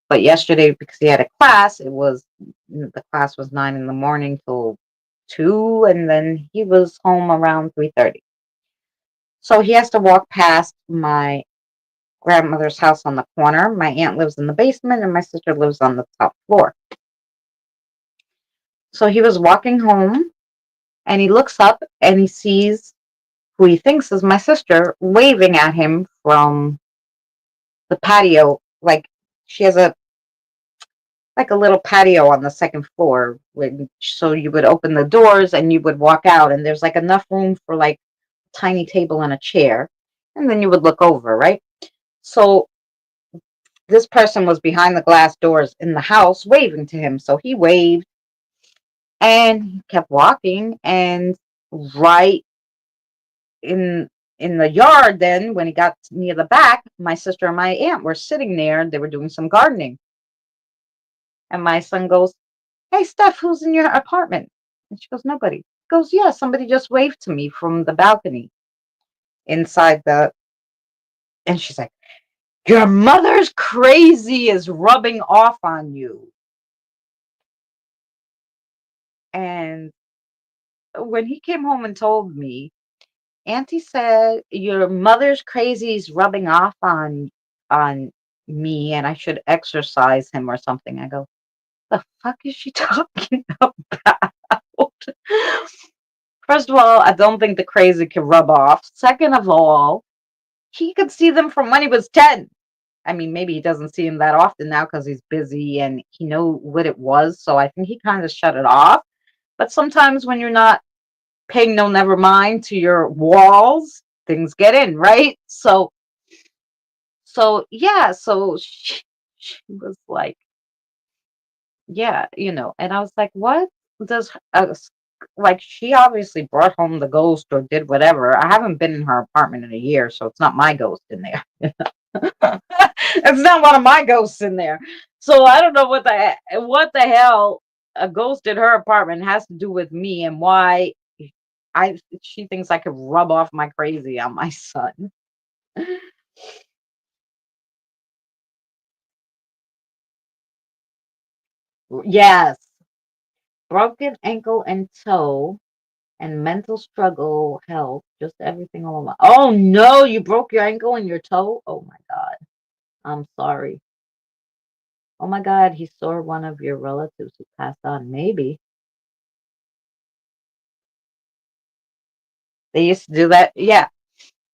But yesterday, because he had a class, the class was 9 in the morning till 2, and then he was home around 3:30. So he has to walk past my grandmother's house on the corner. My aunt lives in the basement, and my sister lives on the top floor. So he was walking home, and he looks up and he sees who he thinks is my sister waving at him from the patio. Like she has a little patio on the second floor. So you would open the doors and you would walk out, and there's like enough room for like a tiny table and a chair, and then you would look over, right? So this person was behind the glass doors in the house waving to him. So he waved and he kept walking, and right in the yard, then when he got near the back, my sister and my aunt were sitting there. They were doing some gardening, and my son goes, "Hey, Steph, who's in your apartment?" And she goes, "Nobody." He goes, "Yeah, somebody just waved to me from the balcony inside the." And she's like, "Your mother's crazy is rubbing off on you." And when he came home and told me, Auntie said your mother's crazy is rubbing off on me and I should exercise him or something. I go, the fuck is she talking about? First of all, I don't think the crazy can rub off. Second of all, he could see them from when he was 10. I mean, maybe he doesn't see him that often now because he's busy and he knew what it was. So I think he kind of shut it off. But sometimes when you're not paying no never mind to your walls, things get in, right? So yeah, so she was like, yeah, and I was like, what does like she obviously brought home the ghost or did whatever. I haven't been in her apartment in a year, so it's not my ghost in there. It's not one of my ghosts in there. So I don't know what the hell a ghost in her apartment has to do with me and why she thinks I could rub off my crazy on my son. Yes. Broken ankle and toe and mental struggle help. Just everything all over. Oh no, you broke your ankle and your toe? Oh my God. I'm sorry. Oh my God, he saw one of your relatives who passed on. Maybe. They used to do that. Yeah.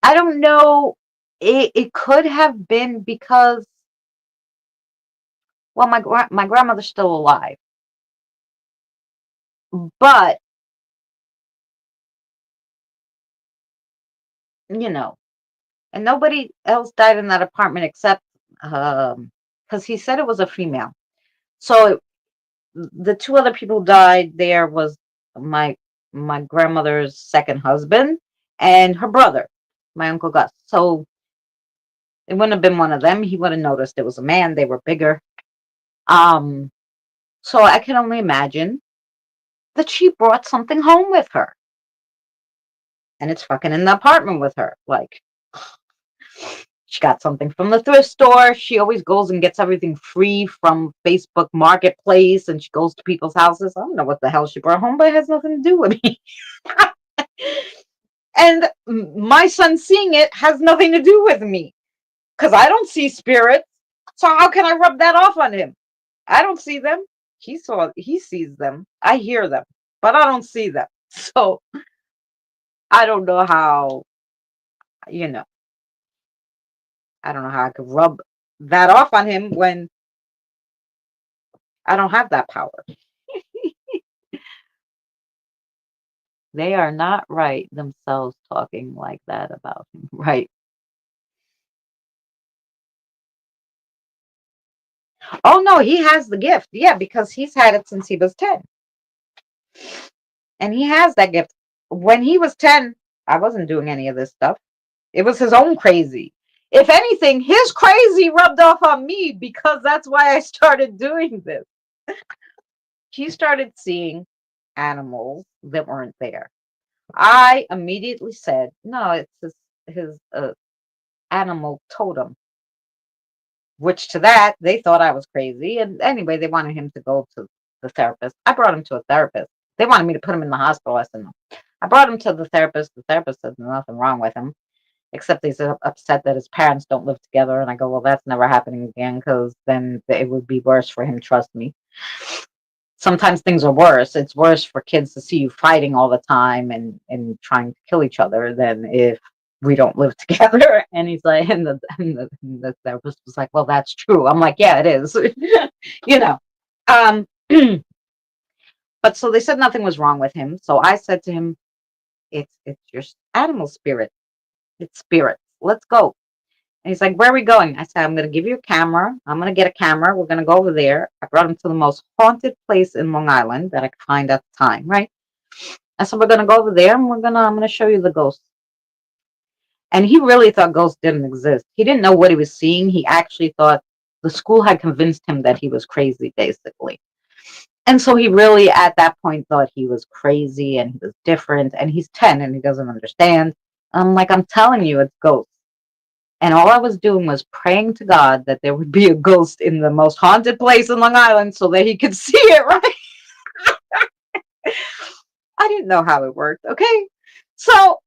I don't know. It could have been because, well, my grandmother's still alive, but you know, and nobody else died in that apartment except because he said it was a female. So the two other people died there was my my grandmother's second husband and her brother, my uncle Gus. So it wouldn't have been one of them. He would have noticed it was a man. They were bigger. Um, so I can only imagine that she brought something home with her, and it's fucking in the apartment with her. Like she got something from the thrift store. She always goes and gets everything free from Facebook Marketplace, and she goes to people's houses. I don't know what the hell she brought home, but it has nothing to do with me. And my son seeing it has nothing to do with me because I don't see spirits. So how can I rub that off on him? I don't see them. He sees them. I hear them, but I don't see them. So I don't know how, you know, I don't know how I could rub that off on him when I don't have that power. They are not right themselves talking like that about him. Right. Oh no, he has the gift. Yeah, because he's had it since he was 10. And he has that gift. When he was 10, I wasn't doing any of this stuff. It was his own crazy. If anything, his crazy rubbed off on me because that's why I started doing this. He started seeing animals that weren't there. I immediately said, no, it's his animal totem, which to that, they thought I was crazy. And anyway, they wanted him to go to the therapist. I brought him to a therapist. They wanted me to put him in the hospital. I said, no. I brought him to the therapist. The therapist said there's nothing wrong with him, except he's upset that his parents don't live together. And I go, well, that's never happening again because then it would be worse for him. Trust me. Sometimes things are worse. It's worse for kids to see you fighting all the time and trying to kill each other than if we don't live together. And he's like, and the therapist was like, well, that's true. I'm like, yeah, it is. you know. Um, but so they said nothing was wrong with him. So I said to him, it's your animal spirit. It's spirits. Let's go. And he's like, where are we going? I said, I'm going to give you a camera. I'm going to get a camera. We're going to go over there. I brought him to the most haunted place in Long Island that I could find at the time, right? I said, we're going to go over there and I'm going to show you the ghosts. And he really thought ghosts didn't exist. He didn't know what he was seeing. He actually thought the school had convinced him that he was crazy, basically. And so he really, at that point, thought he was crazy and he was different. And he's 10 and he doesn't understand. I'm like, I'm telling you, it's ghosts. And all I was doing was praying to God that there would be a ghost in the most haunted place in Long Island so that he could see it, right? I didn't know how it worked, okay? So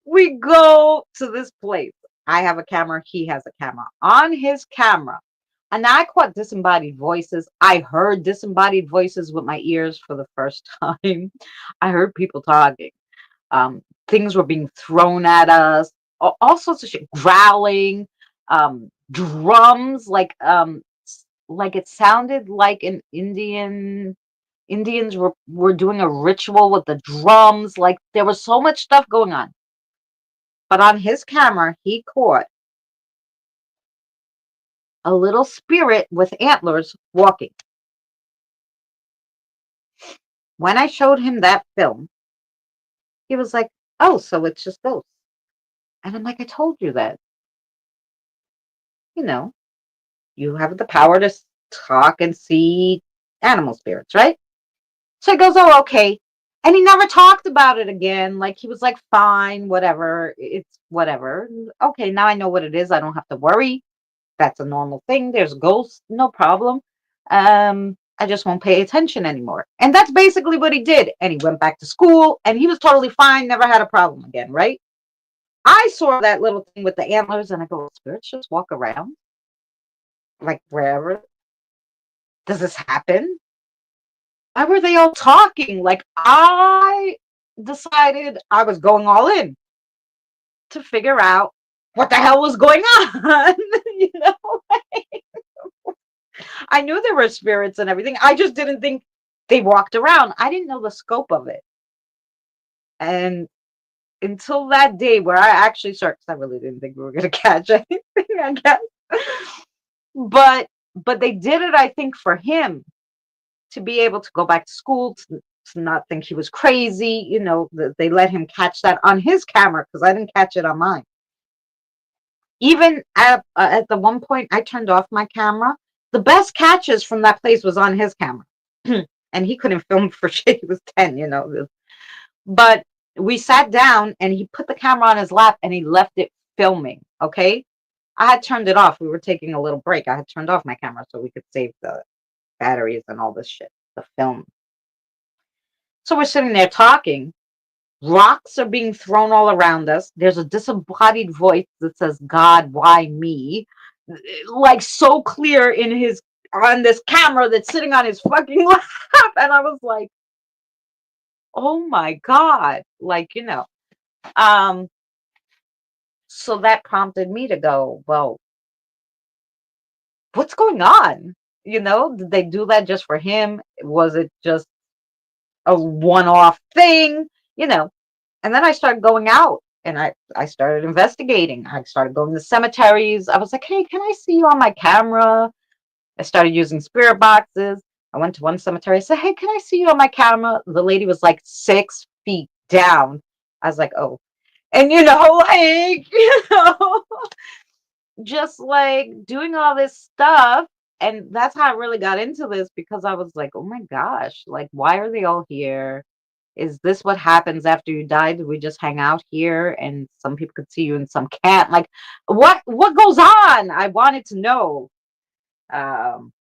We go to this place. I have a camera. He has a camera. On his camera, and I caught disembodied voices. I heard disembodied voices with my ears for the first time. I heard people talking. Things were being thrown at us. All sorts of shit. Growling. Drums. Like it sounded like an Indians were doing a ritual with the drums. Like there was so much stuff going on. But on his camera, he caught a little spirit with antlers walking. When I showed him that film, he was like, "Oh, so it's just ghosts." And I'm like, "I told you that. You know, you have the power to talk and see animal spirits, right?" So he goes, "Oh, okay." And he never talked about it again. Like he was like, "Fine, whatever. It's whatever. Okay, now I know what it is. I don't have to worry. That's a normal thing. There's ghosts, no problem. I just won't pay attention anymore." And that's basically what he did. And he went back to school and he was totally fine, never had a problem again, right? I saw that little thing with the antlers and I go, spirits just walk around? Like wherever? Does this happen? Why were they all talking? Like I decided I was going all in to figure out what the hell was going on. you know? I knew there were spirits and everything. I just didn't think they walked around. I didn't know the scope of it. And until that day where I actually started, because I really didn't think we were going to catch anything, I guess. But they did it, I think, for him to be able to go back to school, to not think he was crazy. They let him catch that on his camera because I didn't catch it on mine. Even at the one point I turned off my camera, the best catches from that place was on his camera. And he couldn't film for shit. He was 10. But we sat down and he put the camera on his lap and he left it filming. Okay. I had turned it off. We were taking a little break. I had turned off my camera so we could save the batteries and all this shit, the film. So we're sitting there talking. Rocks are being thrown all around us. There's a disembodied voice that says, "God, why me?" Like so clear on this camera that's sitting on his fucking lap. And I was like, oh my God. So that prompted me to go, well, what's going on? Did they do that just for him? Was it just a one-off thing? And then I started going out and I started investigating. I started going to cemeteries. I was like, "Hey, can I see you on my camera?" I started using spirit boxes. I went to one cemetery. I said, "Hey, can I see you on my camera?" The lady was like 6 feet down. I was like, "Oh." And just like doing all this stuff. And that's how I really got into this, because I was like, oh my gosh, like, why are they all here? Is this what happens after you die? Do we just hang out here and some people could see you and some can't? Like, what goes on? I wanted to know. Um,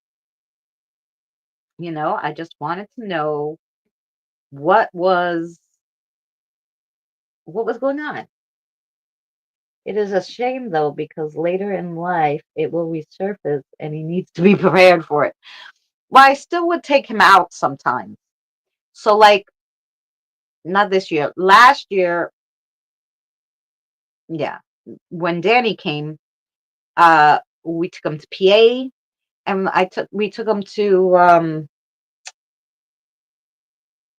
I just wanted to know what was going on. It is a shame though, because later in life it will resurface and he needs to be prepared for it. Well, I still would take him out sometimes. So like, not this year, last year, yeah, when Danny came, we took him to PA, and we took him to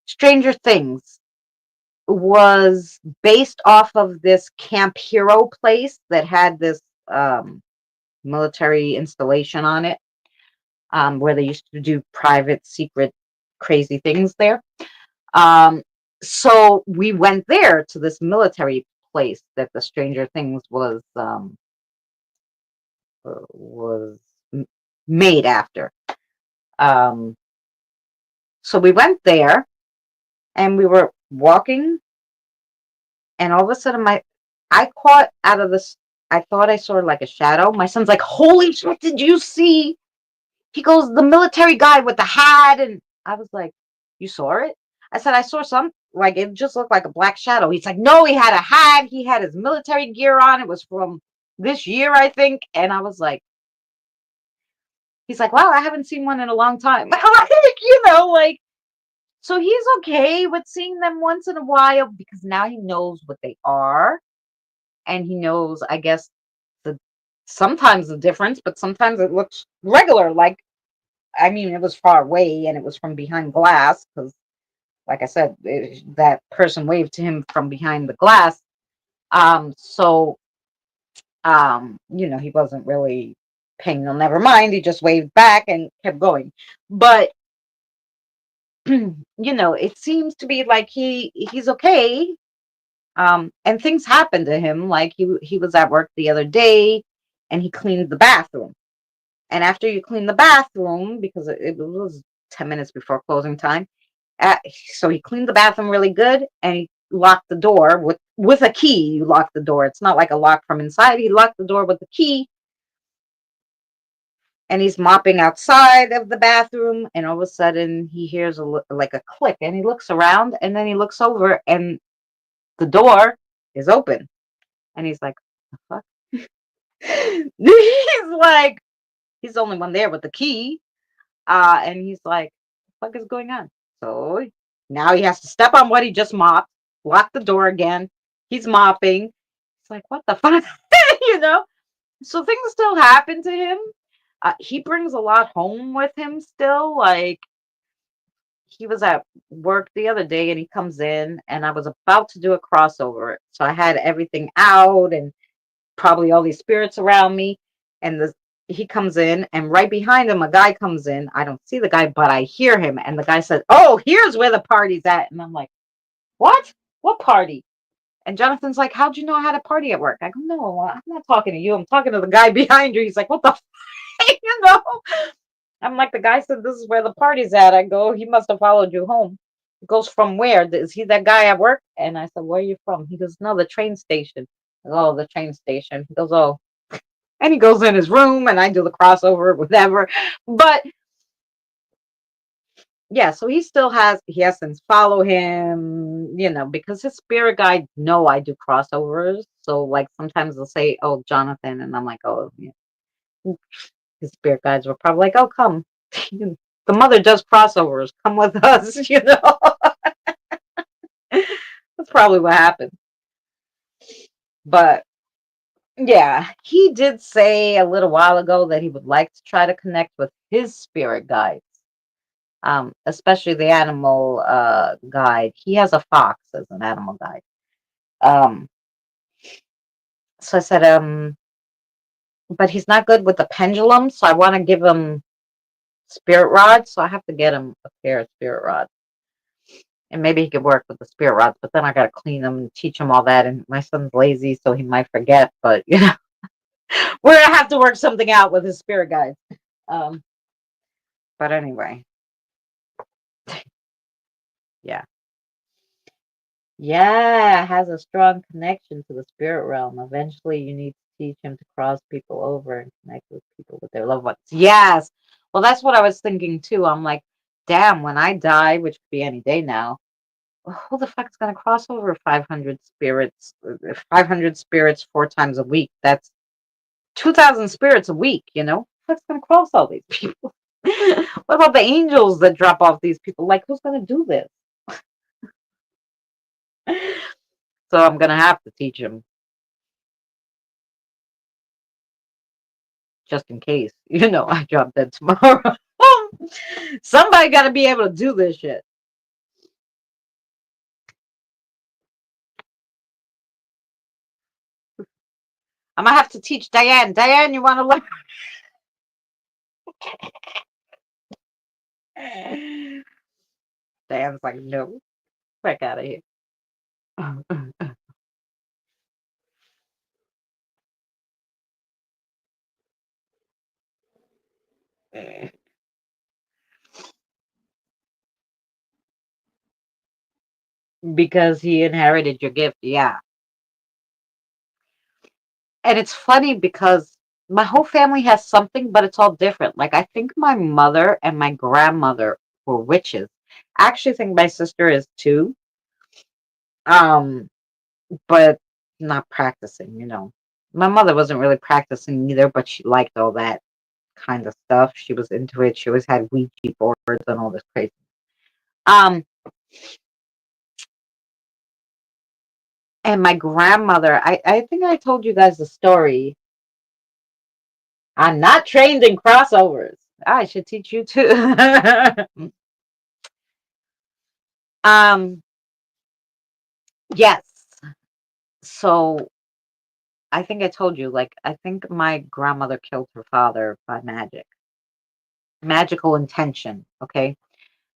Stranger Things. Was based off of this Camp Hero place that had this military installation on it, where they used to do private, secret, crazy things there. So we went there to this military place that the Stranger Things was made after. So we went there and we were walking, and all of a sudden I caught out of this, I thought I saw like a shadow. My son's like, "Holy shit, did you see?" He goes, "The military guy with the hat." And I was like, "You saw it?" I said, "I saw some like it just looked like a black shadow. He's like, no, he had a hat. He had his military gear on. It was from this year, I think. And I was like, he's like, wow, I haven't seen one in a long time. Like, so he's okay with seeing them once in a while because now he knows what they are. And he knows, I guess, the sometimes the difference, but sometimes it looks regular. Like, I mean, it was far away and it was from behind glass because, like I said, that person waved to him from behind the glass. So, he wasn't really paying no, never mind. He just waved back and kept going. But, it seems to be like he's okay. And things happened to him. Like he was at work the other day and he cleaned the bathroom. And after you clean the bathroom, because it was 10 minutes before closing time, so he cleaned the bathroom really good and he locked the door with a key. You lock the door. It's not like a lock from inside. He locked the door with the key and he's mopping outside of the bathroom. And all of a sudden he hears like a click and he looks around and then he looks over and the door is open. And he's like, what the fuck? He's like, he's the only one there with the key. And he's like, what the fuck is going on? So now he has to step on what he just mopped, lock the door again. He's mopping. It's like, what the fuck? you know? So things still happen to him. He brings a lot home with him still. Like, he was at work the other day and he comes in and I was about to do a crossover. So I had everything out and probably all these spirits around me. And he comes in and right behind him, a guy comes in. I don't see the guy, but I hear him. And the guy said, oh, here's where the party's at. And I'm like, what? What party? And Jonathan's like, how'd you know I had a party at work? I go, no, I'm not talking to you. I'm talking to the guy behind you. He's like, what the f-? you know? I'm like, the guy said this is where the party's at. I go, he must have followed you home. He goes, from where? Is he that guy at work? And I said, where are you from? He goes, no, the train station. I go, oh, the train station. He goes, oh. And he goes in his room and I do the crossover, whatever. But yeah, so he has things follow him, because his spirit guide know I do crossovers. So like sometimes they'll say, oh, Jonathan, and I'm like, oh, yeah. His spirit guides were probably like, oh, come. The mother does crossovers. Come with us. That's probably what happened. But yeah, he did say a little while ago that he would like to try to connect with his spirit guides, especially the animal guide. He has a fox as an animal guide. Um, so I said, but he's not good with the pendulum, so I want to give him spirit rods. So I have to get him a pair of spirit rods. And maybe he could work with the spirit rods, but then I got to clean them and teach him all that. And my son's lazy, so he might forget. But, we're going to have to work something out with his spirit guides. But anyway. Yeah. Yeah, has a strong connection to the spirit realm. Eventually, you need to teach him to cross people over and connect with people with their loved ones. Yes. Well, that's what I was thinking too. I'm like, damn, when I die, which could be any day now, who the fuck is going to cross over 500 spirits? 500 spirits 4 times a week. That's 2,000 spirits a week, Who's going to cross all these people? What about the angels that drop off these people? Like, who's going to do this? So I'm going to have to teach him. Just in case, I drop dead tomorrow. Somebody got to be able to do this shit. I'm going to have to teach Diane. Diane, you want to learn? Diane's like, no, back out of here. Because he inherited your gift, yeah. And it's funny because my whole family has something, but it's all different. Like, I think my mother and my grandmother were witches. I actually think my sister is too. Um, but not practicing, My mother wasn't really practicing either, but she liked all that kind of stuff. She was into it. She always had Ouija boards and all this crazy. Um, and my grandmother, I think I told you guys the story. I'm not trained in crossovers. I should teach you too. um, yes. So I think I told you, like, I think my grandmother killed her father by magical intention. Okay.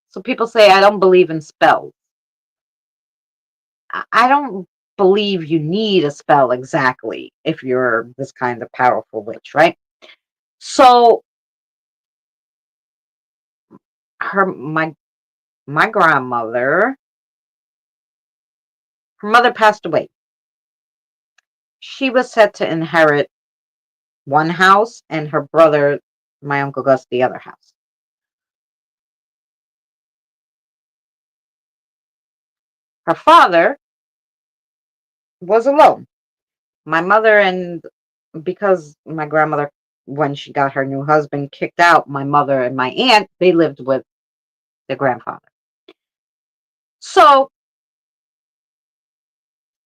So people say I don't believe in spells. I don't believe you need a spell exactly if you're this kind of powerful witch, right? So her my grandmother, her mother passed away. She was set to inherit one house and her brother, my uncle Gus, the other house. Her father was alone. My mother and because my grandmother, when she got her new husband, kicked out my mother and my aunt, they lived with the grandfather. So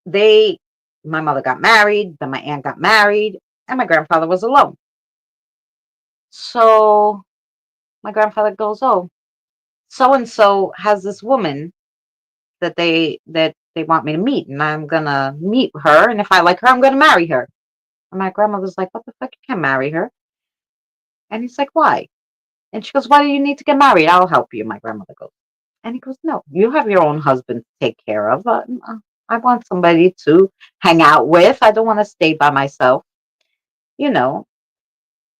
they, my mother got married, then my aunt got married, and my grandfather was alone. So my grandfather goes, "Oh, so and so has this woman that they want me to meet, and I'm gonna meet her, and if I like her, I'm gonna marry her." And my grandmother's like, "What the fuck? You can't marry her." And he's like, "Why?" And she goes, "Why do you need to get married? I'll help you." My grandmother goes, and he goes, "No, you have your own husband to take care of. I want somebody to hang out with. I don't want to stay by myself, you know."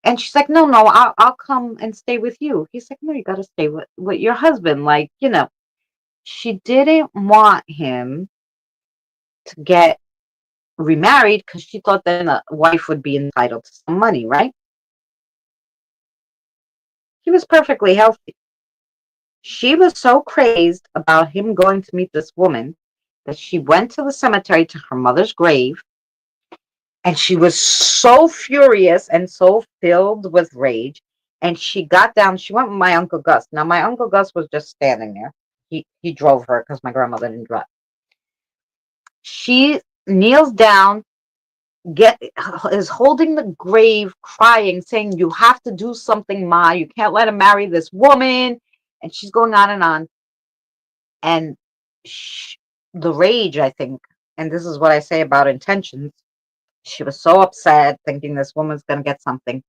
And she's like, "No, no, I'll come and stay with you." He's like, "No, you got to stay with your husband." Like. She didn't want him to get remarried because she thought then the wife would be entitled to some money, right? He was perfectly healthy. She was so crazed about him going to meet this woman that she went to the cemetery to her mother's grave, and she was so furious and so filled with rage. And she got down, she went with my Uncle Gus. Now, my Uncle Gus was just standing there. He drove her because my grandmother didn't drive. She kneels down, get is holding the grave, crying, saying, "You have to do something, Ma. You can't let him marry this woman." And she's going on and on. And the rage, I think, and this is what I say about intentions. She was so upset, thinking this woman's going to get something.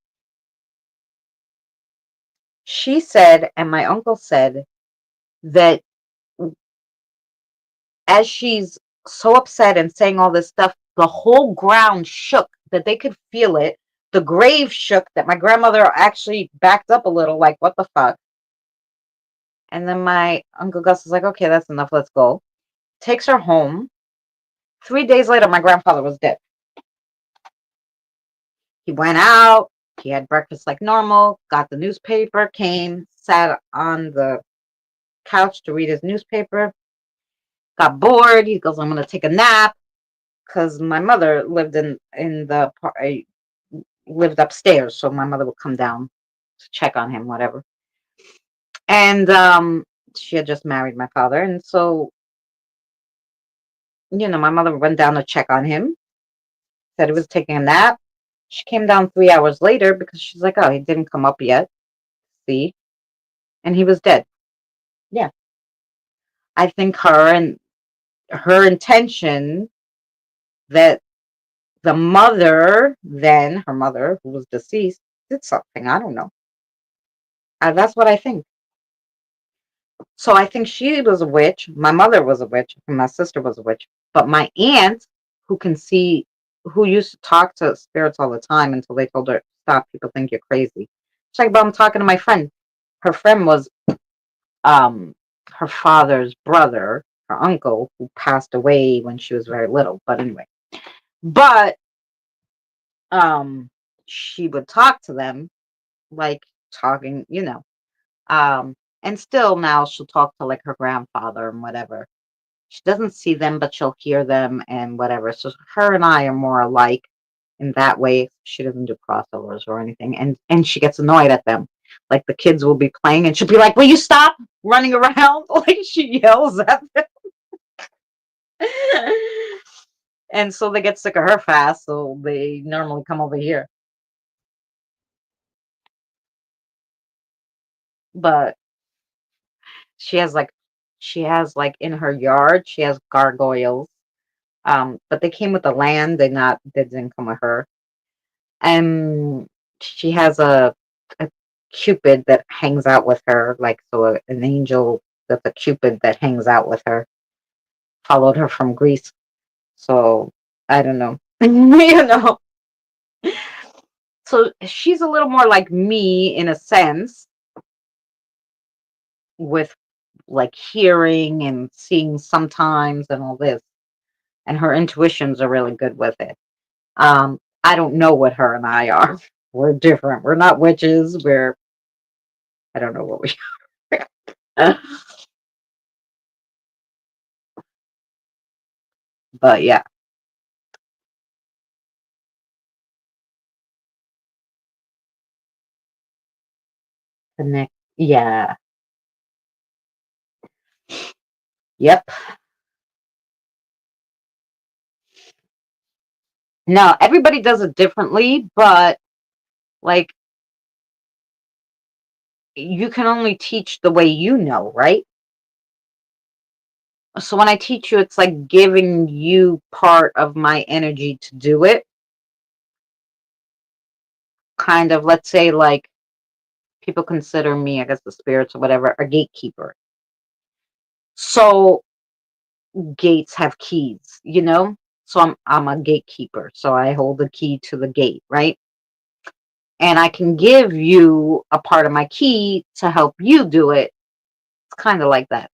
She said, and my uncle said, that as she's so upset and saying all this stuff, the whole ground shook, that they could feel it. The grave shook, that my grandmother actually backed up a little, like, what the fuck? And then my Uncle Gus is like, "Okay, that's enough. Let's go." Takes her home. 3 days later, my grandfather was dead. He went out. He had breakfast like normal, got the newspaper, came, sat on the couch to read his newspaper, got bored. He goes, "I'm going to take a nap." Because my mother lived lived upstairs, so my mother would come down to check on him, whatever. And she had just married my father, and so my mother went down to check on him. Said he was taking a nap. She came down 3 hours later because she's like, "Oh, he didn't come up yet." See, and he was dead. Yeah, I think her intention that the mother, then her mother, who was deceased, did something. I don't know. That's what I think. So I think she was a witch. My mother was a witch. And my sister was a witch. But my aunt, who can see, who used to talk to spirits all the time until they told her, "Stop, people think you're crazy." She's like, "But I'm talking to my friend." Her friend was um her father's brother, her uncle, who passed away when she was very little. But anyway. But she would talk to them like talking. And still now she'll talk to like her grandfather and whatever. She doesn't see them, but she'll hear them and whatever. So her and I are more alike in that way. She doesn't do crossovers or anything, and she gets annoyed at them. Like the kids will be playing, and she'll be like, "Will you stop running around?" Like she yells at them, and so they get sick of her fast. So they normally come over here. But she has like in her yard, she has gargoyles. But they came with the land. They didn't come with her. And she has a cupid that hangs out with her, like so an angel that's a cupid that hangs out with her. Followed her from Greece. So I don't know. you know. So she's a little more like me in a sense, with like hearing and seeing sometimes and all this. And her intuitions are really good with it. I don't know what her and I are. We're different. We're not witches. I don't know what we are. But yeah, connect. Yeah. Yep. No, everybody does it differently, but like you can only teach the way you know, right? So when I teach you, it's like giving you part of my energy to do it. Kind of, let's say, like people consider me, I guess the spirits or whatever, a gatekeeper. So gates have keys, you know? So I'm a gatekeeper. So I hold the key to the gate, right? And I can give you a part of my key to help you do it. It's kind of like that.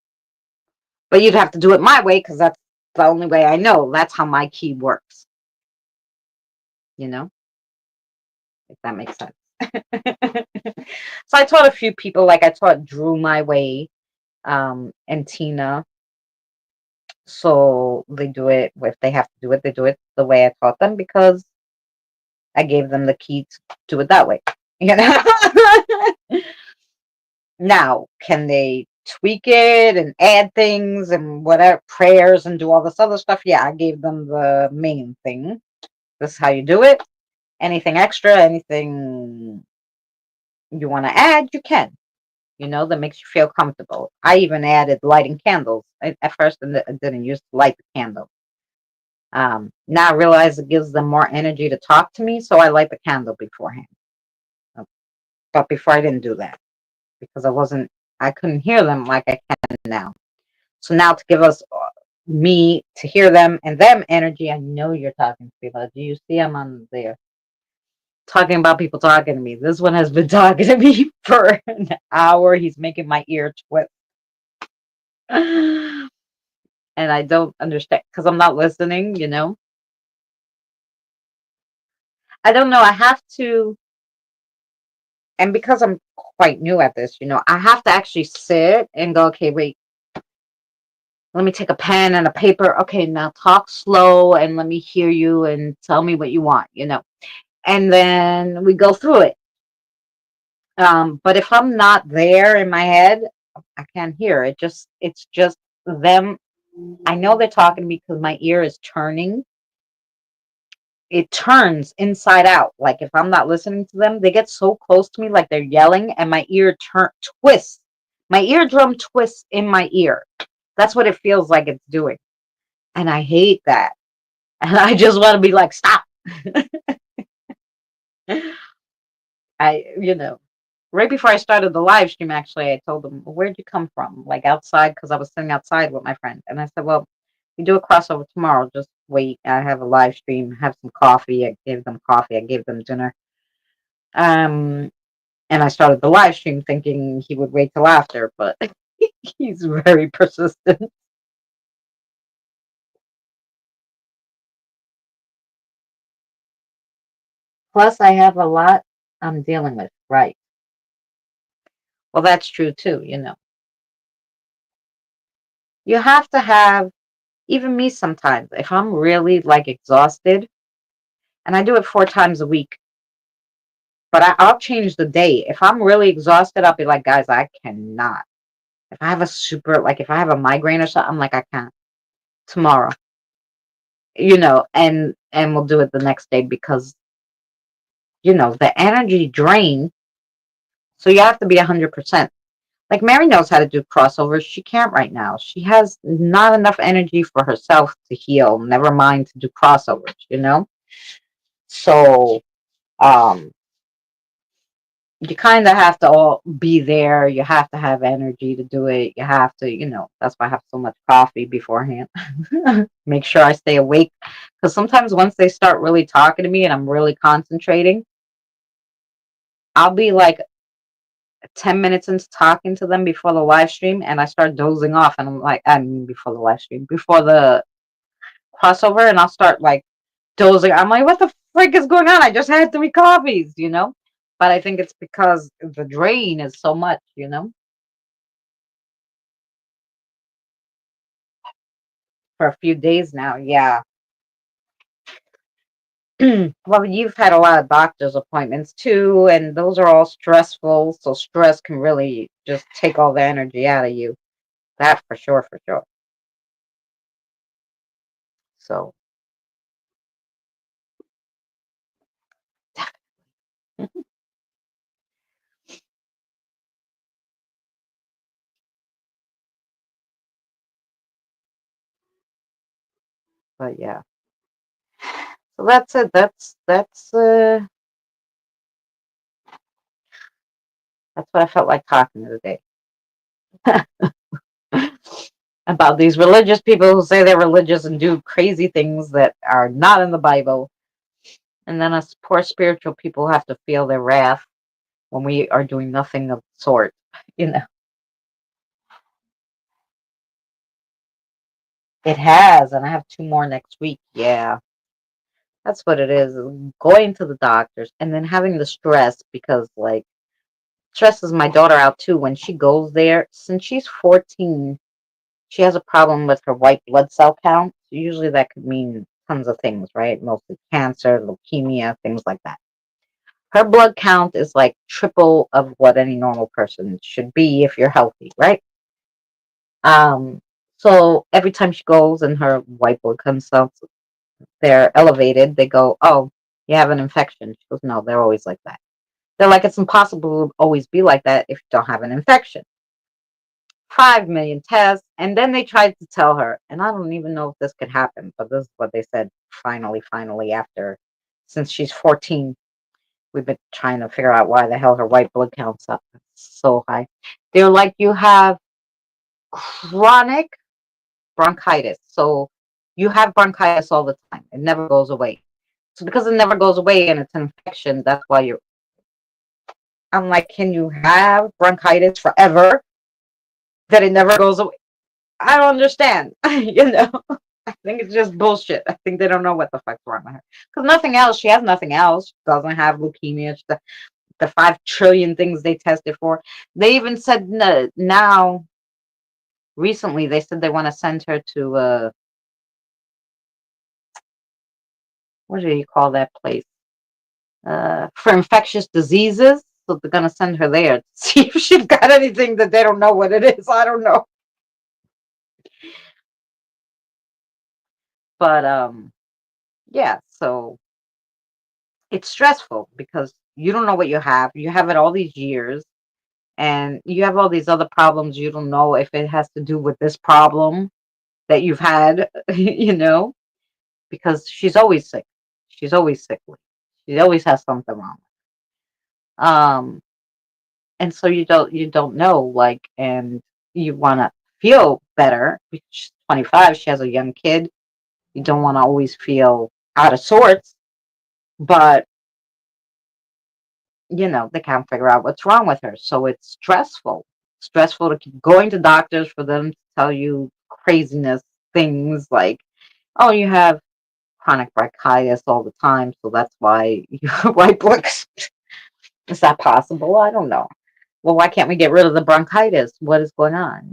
But you'd have to do it my way because that's the only way I know. That's how my key works, you know, if that makes sense. So I taught a few people, like I taught Drew my way, and Tina. So they do it, if they have to do it, they do it the way I taught them because I gave them the key to do it that way. You know? Now, can they tweak it and add things and whatever prayers and do all this other stuff? Yeah, I gave them the main thing. This is how you do it. Anything extra, anything you want to add, you can. You know, that makes you feel comfortable. I even added lighting candles. At first, I didn't use to light the candle. Now I realize it gives them more energy to talk to me, so I light the candle beforehand. But before I didn't do that because I couldn't hear them like I can now. So now to give us me to hear them and them energy, I know you're talking to people. Do you see I'm on there talking about people talking to me? This one has been talking to me for an hour. He's making my ear twist. And I don't understand because I'm not listening, you know? I don't know. I have to, and because I'm quite new at this, you know, I have to actually sit and go, okay, wait, let me take a pen and a paper. Okay, now talk slow and let me hear you and tell me what you want, you know. And then we go through it. But if I'm not there in my head, I can't hear it. It's just them. I know they're talking to me because my ear is turning. It turns inside out. Like if I'm not listening to them, they get so close to me, like they're yelling, and my ear twists. My eardrum twists in my ear. That's what it feels like it's doing, and I hate that. And I just want to be like, stop. You know, right before I started the live stream, actually, I told them, well, where'd you come from? Like outside, because I was sitting outside with my friend. And I said, well, we do a crossover tomorrow. Just wait. I have a live stream, have some coffee. I gave them coffee. I gave them dinner. Um, and I started the live stream thinking he would wait till after, but he's very persistent. Plus, I have a lot I'm dealing with. Right. Well, that's true too. You know, you have to have. Even me sometimes, if I'm really like exhausted, and I do it 4 times a week, but I'll change the day. If I'm really exhausted, I'll be like, guys, I cannot. If I have a super, like if I have a migraine or something, I'm like, I can't tomorrow, and we'll do it the next day because, the energy drain. So you have to be 100%. Like Mary knows how to do crossovers. She can't right now. She has not enough energy for herself to heal, never mind to do crossovers. So, um, you kind of have to all be there. You have to have energy to do it. You have to, that's why I have so much coffee beforehand. Make sure I stay awake. Because sometimes once they start really talking to me and I'm really concentrating, I'll be like 10 minutes into talking to them before the live stream and I start dozing off. And I'm like, I mean, before the live stream, before the crossover, and I'll start like dozing. I'm like, what the frick is going on? I just had 3 coffees. But I think it's because the drain is so much, for a few days now. Yeah. Well, you've had a lot of doctor's appointments too, and those are all stressful. So stress can really just take all the energy out of you. That for sure, for sure. So, but yeah. So that's it. That's what I felt like talking today about these religious people who say they're religious and do crazy things that are not in the Bible, and then us poor spiritual people have to feel their wrath when we are doing nothing of the sort. You know, it has, and I have 2 more next week. Yeah, that's what it is. Going to the doctors and then having the stress because, like, stresses my daughter out too when she goes there. Since she's 14, she has a problem with her white blood cell count. Usually that could mean tons of things, right? Mostly cancer, leukemia, things like that. Her blood count is like triple of what any normal person should be if you're healthy, right? Um, so every time she goes and her white blood cells, they're elevated, they go, oh, you have an infection. She goes, no, they're always like that. They're like, it's impossible to always be like that if you don't have an infection. 5 million tests. And then they tried to tell her, and I don't even know if this could happen, but this is what they said finally, after, since she's 14, we've been trying to figure out why the hell her white blood count's up so high. They're like, you have chronic bronchitis. So you have bronchitis all the time. It never goes away. So because it never goes away and it's an infection, that's why I'm like, can you have bronchitis forever that it never goes away? I don't understand. I think it's just bullshit. I think they don't know what the fuck's wrong with her. Because nothing else. She has nothing else. She doesn't have leukemia. The 5 trillion things they tested for. They even said now, recently, they said they want to send her to, what do you call that place? For infectious diseases. So they're going to send her there to see if she's got anything that they don't know what it is. I don't know. But, yeah, so it's stressful because you don't know what you have. You have it all these years, and you have all these other problems. You don't know if it has to do with this problem that you've had, because she's always sick. She's always sickly. She always has something wrong. Um, and so you don't know, like, and you want to feel better because she's 25. She has a young kid. You don't want to always feel out of sorts, but they can't figure out what's wrong with her. So it's stressful to keep going to doctors for them to tell you craziness things like, oh, you have chronic bronchitis all the time, so that's why your white books. Is that possible? I don't know. Well, why can't we get rid of the bronchitis? What is going on?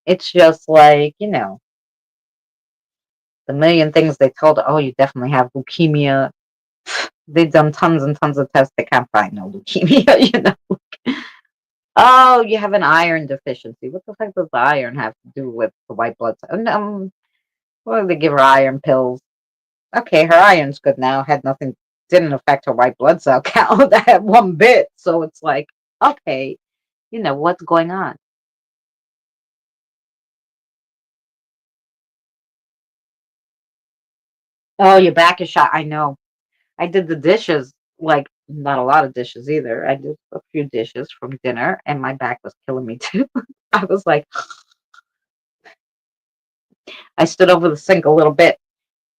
It's just like, the million things they told her, oh, you definitely have leukemia. They've done tons and tons of tests. They can't find no leukemia. Oh, you have an iron deficiency. What the heck does the iron have to do with the white blood cell? Well, they give her iron pills. Okay, her iron's good now. Had nothing, didn't affect her white blood cell count that one bit. So it's like, okay, what's going on? Oh, your back is shot. I know. I did the dishes, like not a lot of dishes either. I did a few dishes from dinner, and my back was killing me too. I was like, I stood over the sink a little bit.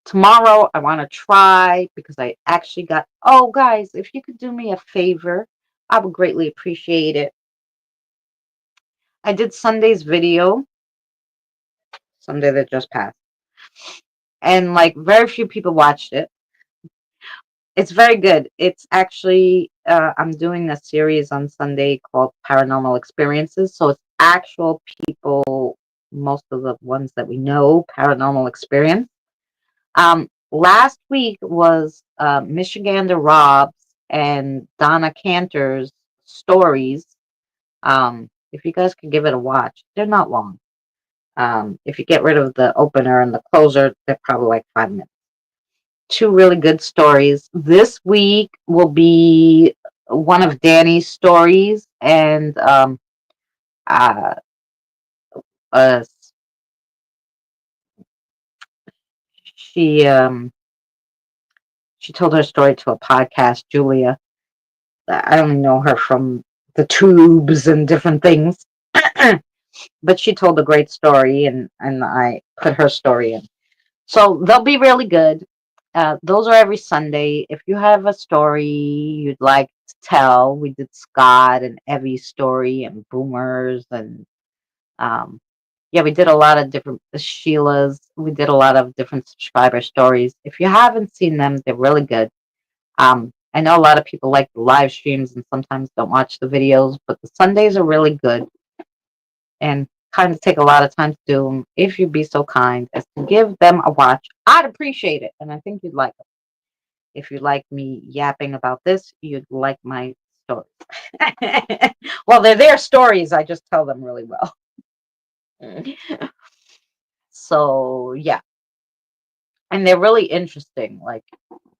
Tomorrow, I want to try because I actually got. Oh, guys, if you could do me a favor, I would greatly appreciate it. I did Sunday's video, Sunday that just passed, and like very few people watched it. It's very good. It's actually, I'm doing a series on Sunday called Paranormal Experiences. So it's actual people, most of the ones that we know, paranormal experience. Last week was Michigander Rob's and Donna Cantor's stories. If you guys could give it a watch, they're not long. If you get rid of the opener and the closer, they're probably like 5 minutes. Two really good stories. This week will be one of Danny's stories, and uh, uh, she she told her story to a podcast. Julia, I only know her from the tubes and different things, but she told a great story, and I put her story in. So they'll be really good. Those are every Sunday. If you have a story you'd like to tell, we did Scott and Evie's story and Boomers and um, yeah, we did a lot of different Sheila's. We did a lot of different subscriber stories. If you haven't seen them, they're really good. I know a lot of people like the live streams and sometimes don't watch the videos, but the Sundays are really good and kind of take a lot of time to do them. If you'd be so kind as to give them a watch, I'd appreciate it, and I think you'd like them. If you like me yapping about this, you'd like my stories. Well, they're their stories. I just tell them really well. So yeah, and they're really interesting.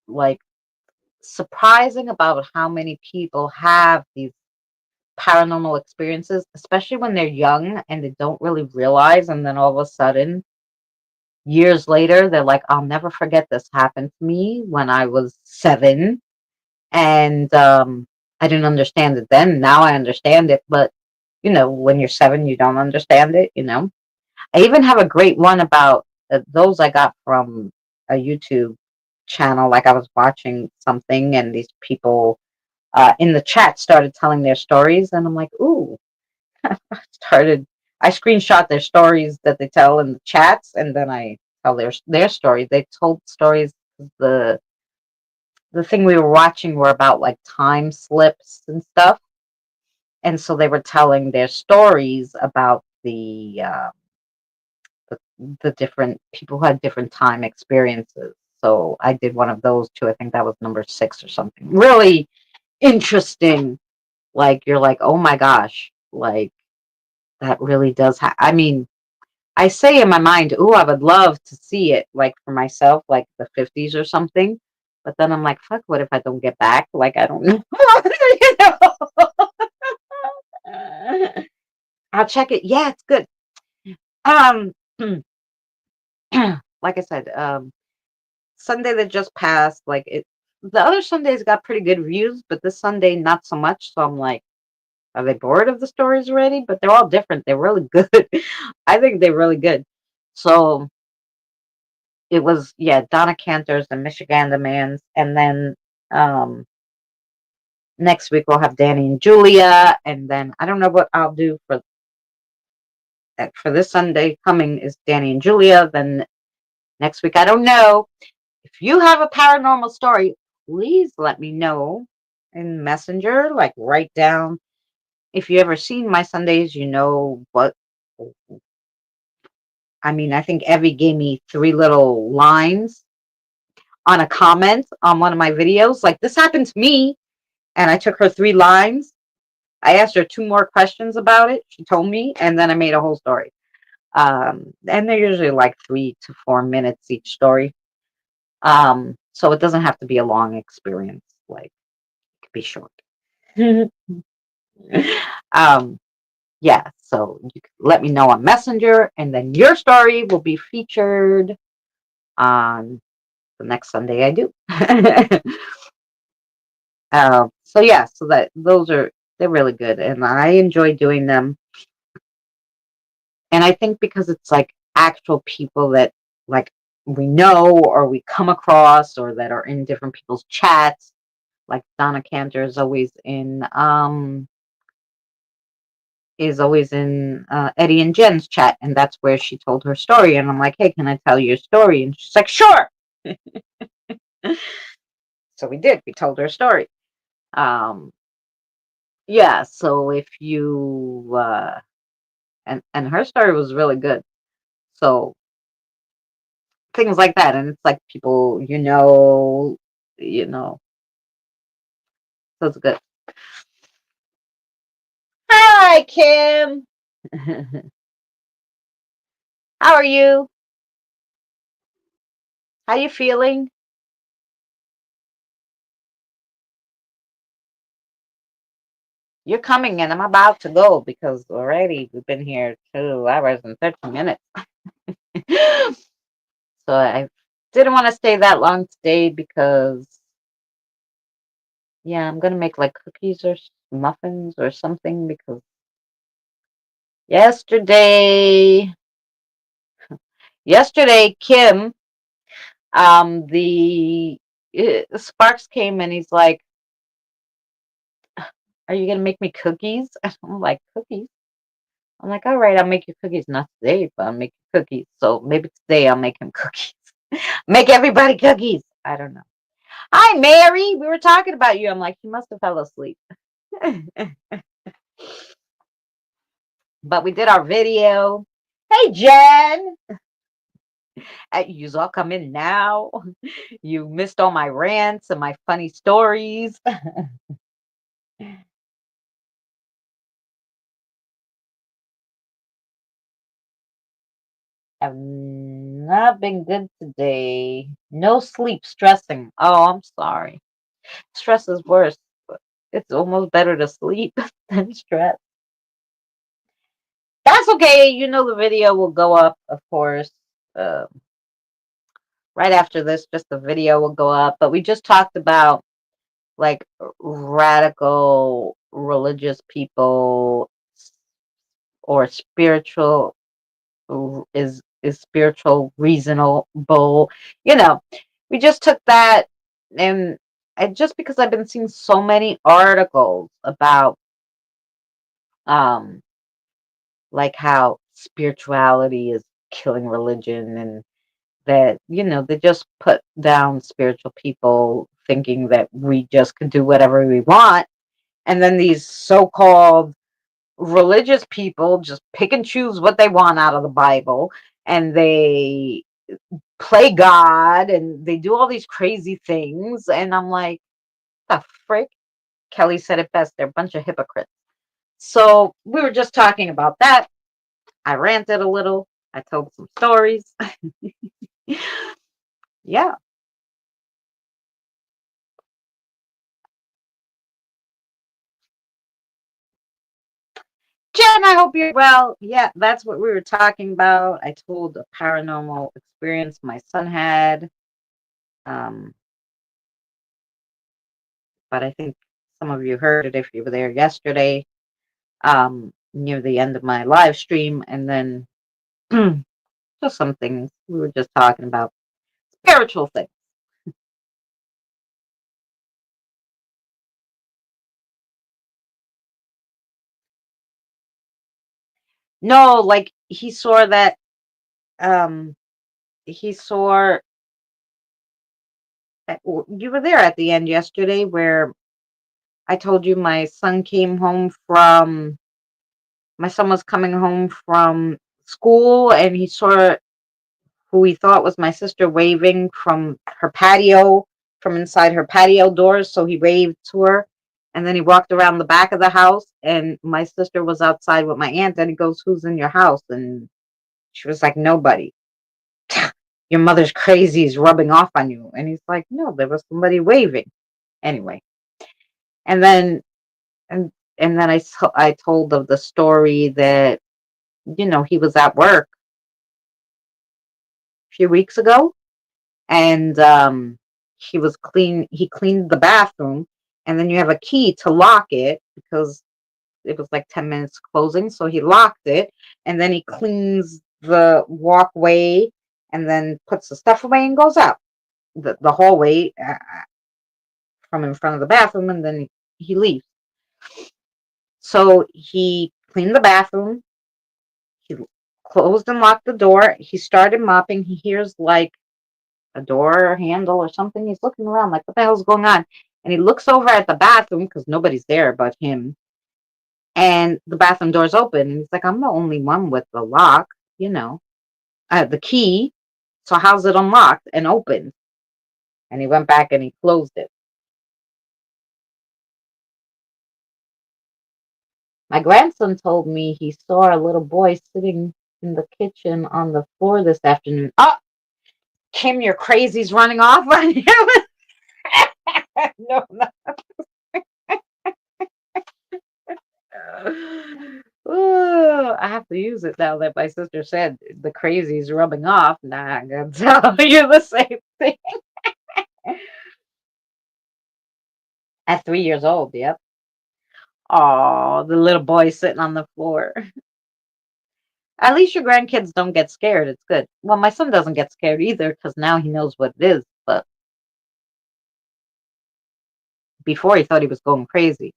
Like surprising about how many people have these paranormal experiences, especially when they're young and they don't really realize, and then all of a sudden years later, they're like, I'll never forget this happened to me when I was 7. And I didn't understand it then. Now I understand it. But, when you're 7, you don't understand it. I even have a great one about those I got from a YouTube channel. Like I was watching something and these people in the chat started telling their stories. And I'm like, ooh, started. I screenshot their stories that they tell in the chats, and then I tell their stories. They told stories. The the thing we were watching were about like time slips and stuff, and so they were telling their stories about the, the different people who had different time experiences. So I did one of those too. I think that was number 6 or something. Really interesting. Like you're like, oh my gosh, like that really does. I mean, I say in my mind, "Ooh, I would love to see it, like, for myself, like, the '50s or something." But then I'm like, "Fuck, what if I don't get back?" Like, I don't know. You know? I'll check it. Yeah, it's good. Um, like I said, Sunday that just passed, like, the other Sundays got pretty good reviews, but this Sunday, not so much. So I'm like, are they bored of the stories already? But they're all different. They're really good. I think they're really good. So it was, yeah, Donna Cantor's and Michigan Demands, and then um next week we'll have Danny and Julia, and then I don't know what I'll do for this Sunday coming is Danny and Julia. Then next week I don't know. If you have a paranormal story, please let me know in Messenger. Like write down if you ever seen my Sundays, you know I mean, I think Evie gave me 3 little lines on a comment on one of my videos. Like, this happened to me. And I took her 3 lines. I asked her 2 more questions about it. She told me, and then I made a whole story. And they're usually like 3 to 4 minutes each story. So it doesn't have to be a long experience. Like, it could be short. um, yeah, so you can let me know on Messenger, and then your story will be featured on the next Sunday I do. So yeah, so that they're really good, and I enjoy doing them. And I think because it's like actual people that like we know or we come across or that are in different people's chats. Like Donna Cantor is always in Eddie and Jen's chat, and that's where she told her story. And I'm like, hey, can I tell your story? And she's like, sure. So we did. We told her story. Um, yeah. So if you and her story was really good. So things like that, and it's like people you know. So it's good. Hi, Kim. How are you? How you feeling? You're coming, and I'm about to go because already we've been here 2 hours and 30 minutes. So I didn't want to stay that long today because, yeah, I'm gonna make like cookies or muffins or something because yesterday, Kim, the Sparks came and he's like, "Are you gonna make me cookies?" And I'm like, "Cookies." I'm like, all right, I'll make you cookies. Not today, but I'll make you cookies. So maybe today I'll make him cookies. Make everybody cookies. I don't know. Hi, Mary. We were talking about you. I'm like, he must have fell asleep. But we did our video. Hey, Jen. You all come in now. You missed all my rants and my funny stories. I've not been good today. No sleep, stressing. Oh, I'm sorry. Stress is worse. But it's almost better to sleep than stress. That's okay. The video will go up, of course, uh, right after this. Just the video will go up. But we just talked about like radical religious people or spiritual is spiritual reasonable. You know, we just took that and just because I've been seeing so many articles about um like how spirituality is killing religion and that they just put down spiritual people thinking that we just can do whatever we want, and then these so-called religious people just pick and choose what they want out of the Bible, and they play God and they do all these crazy things, and I'm like, the frick. Kelly said it best, they're a bunch of hypocrites. So we were just talking about that. I ranted a little. I told some stories. Yeah. Jen, I hope you're well. Yeah, that's what we were talking about. I told a paranormal experience my son had. Um, but I think some of you heard it if you were there yesterday, near the end of my live stream. And then just some things we were just talking about, spiritual things. No, like he saw that um he saw you were there at the end yesterday where I told you my son was coming home from school, and he saw who he thought was my sister waving from her patio, from inside her patio doors. So he waved to her. And then he walked around the back of the house, and my sister was outside with my aunt. And he goes, "Who's in your house?" And she was like, "Nobody." "Your mother's crazy, is rubbing off on you." And he's like, "No, there was somebody waving." Anyway, and then and and then I told of the story that he was at work a few weeks ago, and he cleaned the bathroom, and then you have a key to lock it because it was like 10 minutes closing, so he locked it, and then he cleans the walkway, and then puts the stuff away and goes out the hallway, from in front of the bathroom, and then he leaves. So he cleaned the bathroom, he closed and locked the door, he started mopping, he hears like a door handle or something. He's looking around like, what the hell's going on? And he looks over at the bathroom because nobody's there but him. And the bathroom door's open. And he's like, I'm the only one with the lock, the key. So how's it unlocked and open? And he went back and he closed it. My grandson told me he saw a little boy sitting in the kitchen on the floor this afternoon. Oh, Kim, your crazy's running off on him. No, no. Ooh, I have to use it now that my sister said the crazy's rubbing off. Nah, I'm gonna tell you the same thing. At 3 years old, yep. Oh, the little boy sitting on the floor. At least your grandkids don't get scared. It's good. Well, my son doesn't get scared either because now he knows what it is. But before he thought he was going crazy.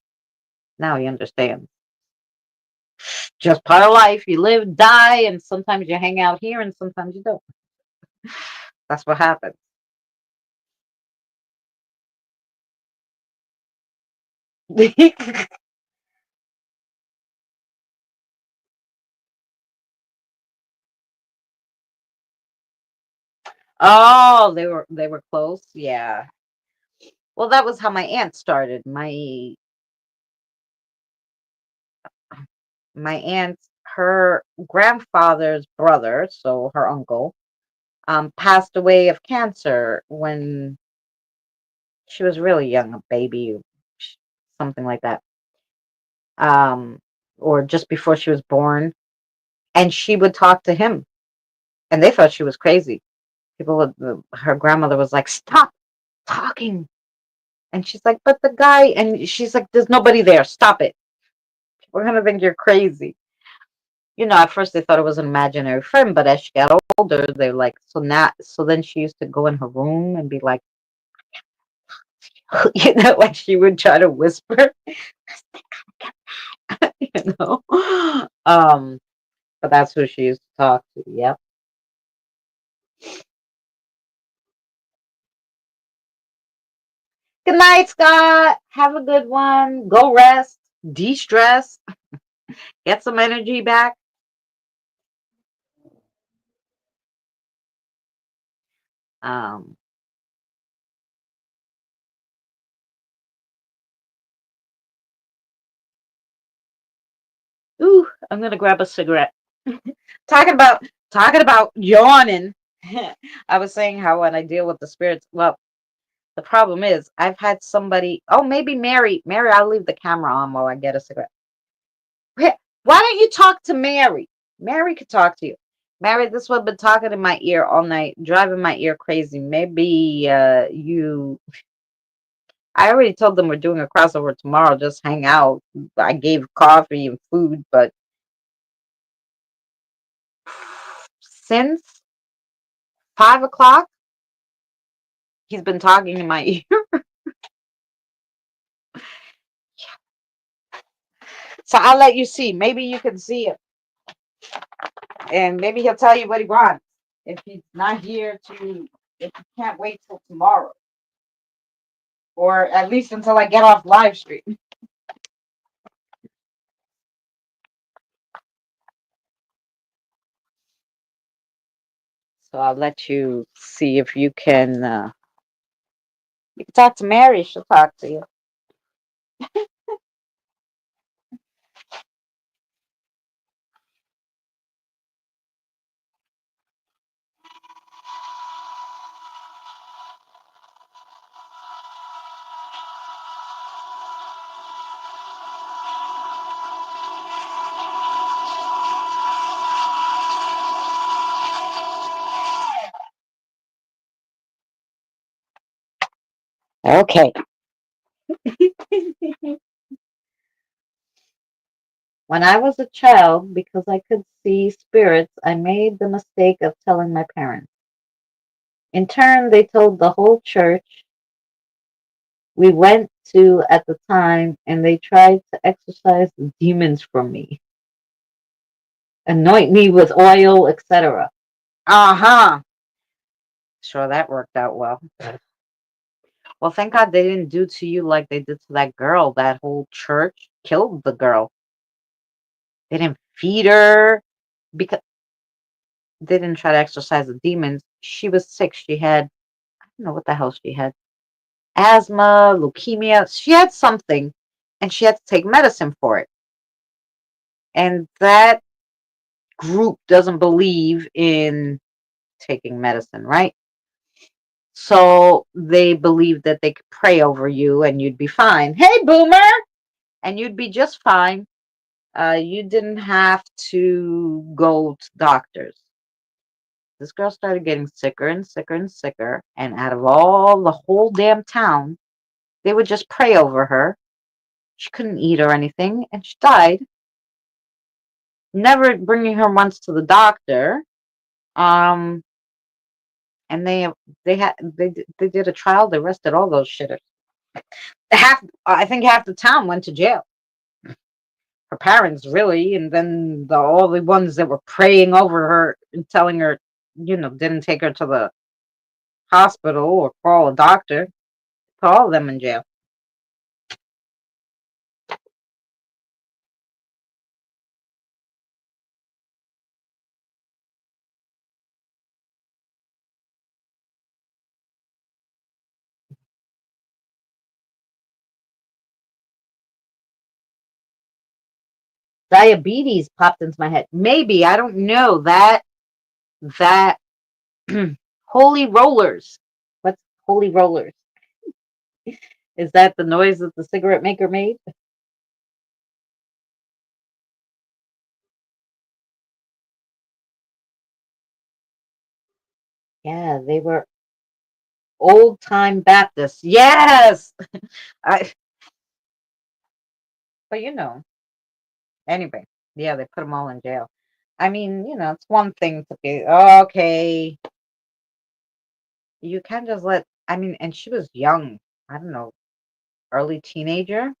Now he understands. Just part of life. You live, die, and sometimes you hang out here and sometimes you don't. That's what happens. Oh, they were close. Yeah. Well, that was how my aunt started. My aunt, her grandfather's brother, so her uncle, passed away of cancer when she was really young, a baby, something like that. Um, or just before she was born, and she would talk to him, and they thought she was crazy. Her grandmother was like, "Stop talking," and she's like, "But the guy," and she's like, "There's nobody there. Stop it. We're gonna think you're crazy." At first they thought it was an imaginary friend, but as she got older, they're like, so then she used to go in her room and be like, like she would try to whisper, you know. Um, but that's who she used to talk to. Yep. Good night, Scott. Have a good one. Go rest, de-stress, get some energy back. Um, Ooh, I'm gonna grab a cigarette. talking about talking about yawning. I was saying how when I deal with the spirits, well, the problem is I've had somebody. Oh, maybe Mary. Mary, I'll leave the camera on while I get a cigarette. Why don't you talk to Mary? Mary could talk to you. Mary, this one been talking in my ear all night, driving my ear crazy. Maybe you. I already told them we're doing a crossover tomorrow. Just hang out. I gave coffee and food, but since 5 o'clock, he's been talking in my ear. So I'll let you see. Maybe you can see it, and maybe he'll tell you what he wants. If he's not here if he can't wait till tomorrow, or at least until I get off live stream. So I'll let you see if you can talk to Mary. She'll talk to you. Okay. When I was a child, because I could see spirits, I made the mistake of telling my parents. In turn, they told the whole church we went to at the time, and they tried to exorcise the demons from me, anoint me with oil, etc. Uh-huh. Sure, that worked out well. Well, thank God they didn't do to you like they did to that girl. That whole church killed the girl. They didn't feed her because they didn't try to exorcise the demons. She was sick. She had, I don't know what the hell she had, asthma, leukemia. She had something, and she had to take medicine for it. And that group doesn't believe in taking medicine, right? So they believed that they could pray over you and you'd be fine. Hey, boomer! And you'd be just fine. You didn't have to go to doctors. This girl started getting sicker and sicker and sicker, and out of all the whole damn town, they would just pray over her. She couldn't eat or anything, and she died. Never bringing her once to the doctor. Um, and they did a trial. They arrested all those shitters. I think half the town went to jail. Her parents, really, and then all the ones that were praying over her and telling her, didn't take her to the hospital or call a doctor. Put all of them in jail. Diabetes popped into my head. Maybe, I don't know. That holy rollers. What's holy rollers? Is that the noise that the cigarette maker made? Yeah, they were old time Baptists. Yes. I but anyway, yeah, they put them all in jail. I mean, it's one thing to be okay. You can't just let. I mean, and she was young. I don't know, early teenager.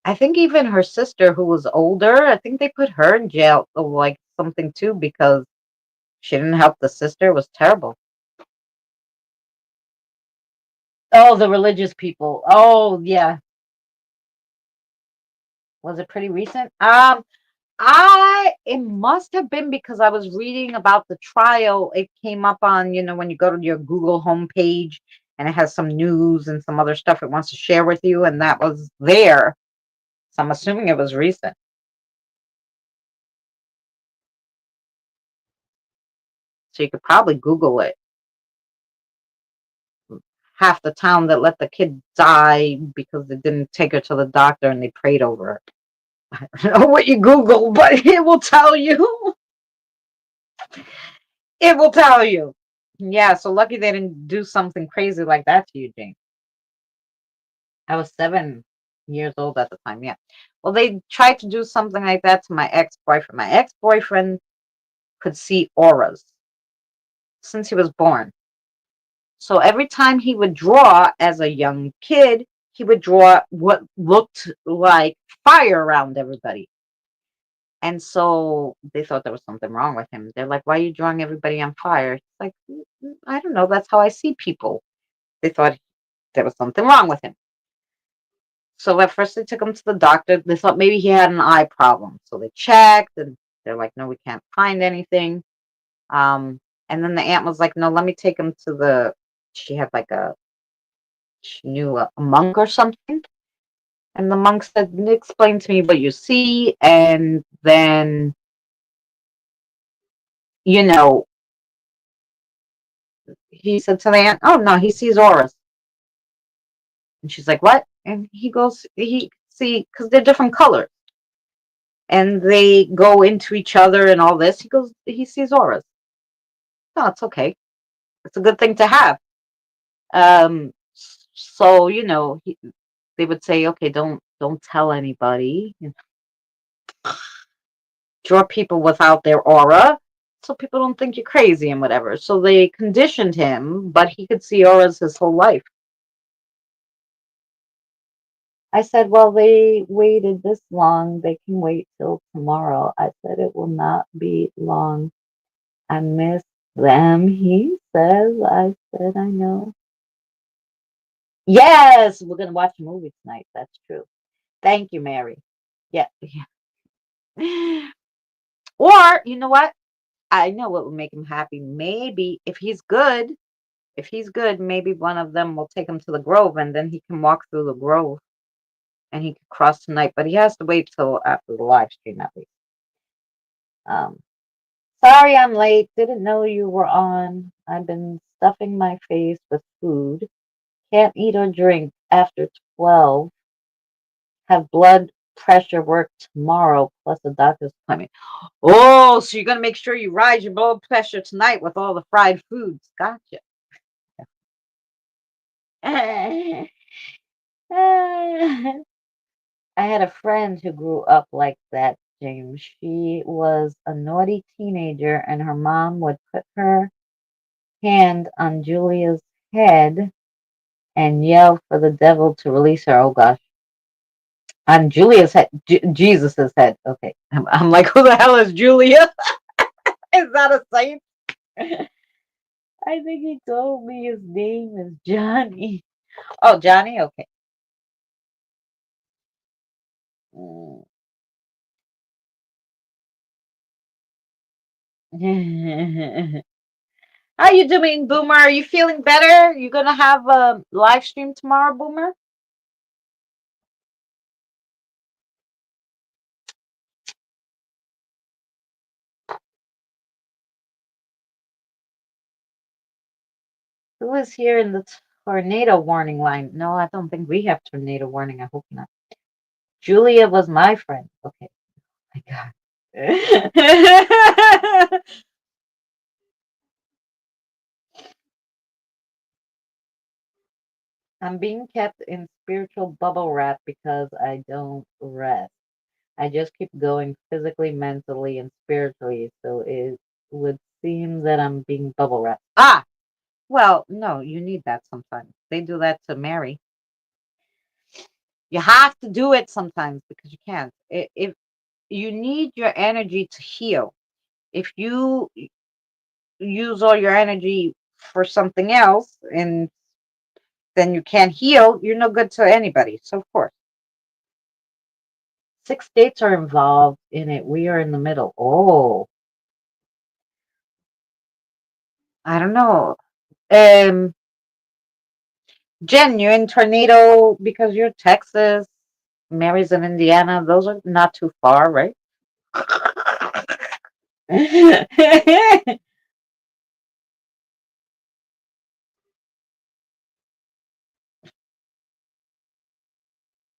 I think even her sister, who was older, I think they put her in jail, or like something too, because she didn't help the sister. It was terrible. Oh, the religious people. Oh, yeah. Was it pretty recent? It must have been because I was reading about the trial. It came up on, when you go to your Google homepage and it has some news and some other stuff it wants to share with you, and that was there. So I'm assuming it was recent. So you could probably Google it. Half the town that let the kid die because they didn't take her to the doctor and they prayed over her. I don't know what you Google, but it will tell you. It will tell you. Yeah, so lucky they didn't do something crazy like that to you, Jane. I was 7 years old at the time, yeah. Well, they tried to do something like that to my ex-boyfriend. My ex-boyfriend could see auras since he was born. So every time he would draw as a young kid, he would draw what looked like fire around everybody. And so they thought there was something wrong with him. They're like, why are you drawing everybody on fire? It's like, I don't know. That's how I see people. They thought there was something wrong with him. So at first they took him to the doctor. They thought maybe he had an eye problem. So they checked and they're like, no, we can't find anything. And then the aunt was like, "No, let me take him to the." She had like she knew a monk or something, and the monk said, "Explain to me what you see," and then you know he said to the aunt, "Oh no, he sees auras." And she's like, "What?" And he goes, "He see because they're different colors, and they go into each other and all this." He goes, "He sees auras." No, it's okay. It's a good thing to have. Um, so they would say, "Okay, don't tell anybody. Draw people without their aura, so people don't think you're crazy and whatever." So they conditioned him, but he could see auras his whole life. I said, "Well, they waited this long. They can wait till tomorrow." I said, "It will not be long. I miss them," he says. I said, "I know." Yes, we're going to watch a movie tonight. That's true. Thank you, Mary. Yeah. Yeah. Or, you know what? I know what would make him happy. Maybe if he's good, maybe one of them will take him to the grove and then he can walk through the grove and he can cross tonight. But he has to wait till after the live stream at least. Um, Sorry I'm late. Didn't know you were on. I've been stuffing my face with food. Can't eat or drink after 12. Have blood pressure work tomorrow plus a doctor's appointment. Oh, so you're going to make sure you rise your blood pressure tonight with all the fried foods. Gotcha. I had a friend who grew up like that, James. She was a naughty teenager, and her mom would put her hand on Julia's head and yell for the devil to release her. Oh gosh. On Julia's head, Jesus's head. Okay. I'm like, who the hell is Julia? Is that a saint? I think he told me his name is Johnny. Oh, Johnny? Okay. Mm. How you doing, Boomer? Are you feeling better? You gonna have a live stream tomorrow, Boomer? Who is here in the tornado warning line? No, I don't think we have tornado warning. I hope not. Julia was my friend. Okay. My God. I'm being kept in spiritual bubble wrap because I don't rest. I just keep going physically, mentally, and spiritually. So it would seem that I'm being bubble wrapped. Ah, well, no, you need that sometimes. They do that to Mary. You have to do it sometimes because you can't. If you need your energy to heal, if you use all your energy for something else and then you can't heal, you're no good to anybody. So, of course, 6 states are involved in it. We are in the middle. Oh, I don't know. Um, Jen, you're in Tornado because you're Texas. Mary's in Indiana. Those are not too far, right?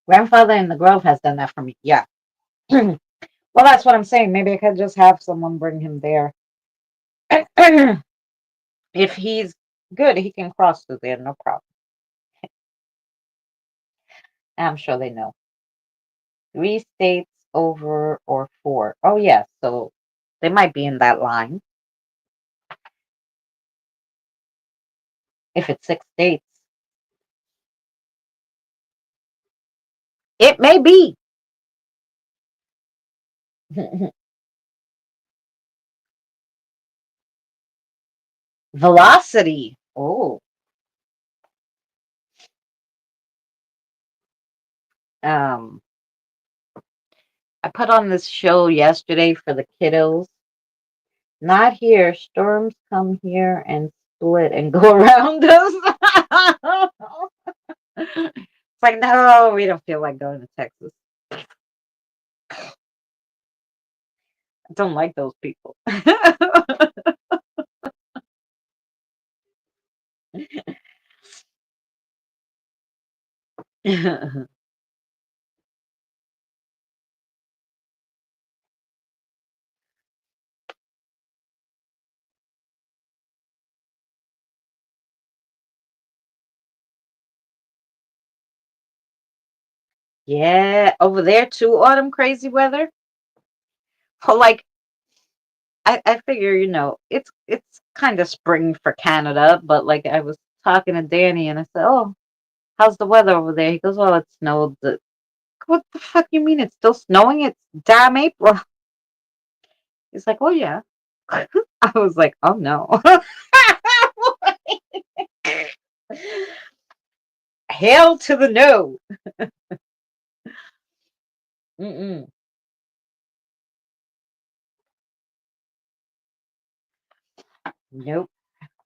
Grandfather in the Grove has done that for me. Yeah. Well, that's what I'm saying. Maybe I could just have someone bring him there. If he's good, he can cross through there, no problem. I'm sure they know. 3 states over or four. Oh, yes. So they might be in that line. If it's 6 states, it may be. Velocity. Oh, um, I put on this show yesterday for the kiddos. Not here. Storms come here and split and go around us. It's like, no, we don't feel like going to Texas. I don't like those people. Yeah, over there too, autumn crazy weather. Well, like I figure, it's kind of spring for Canada, but like I was talking to Danny and I said, "Oh, how's the weather over there?" He goes, "Oh, it snowed." What the fuck you mean it's still snowing? It's damn April. He's like, "Oh yeah." I was like, "Oh no." Hell to the no. Mm-mm. Nope.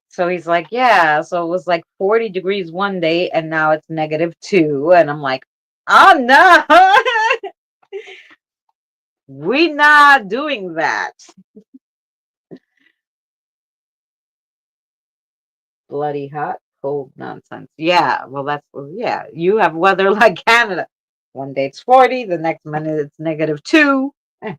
So he's like, yeah. So it was like 40 degrees one day and now it's -2. And I'm like, oh no, we not doing that. Bloody hot, cold nonsense. Yeah. Well, yeah. You have weather like Canada. One day it's 40, the next minute it's -2. Eh,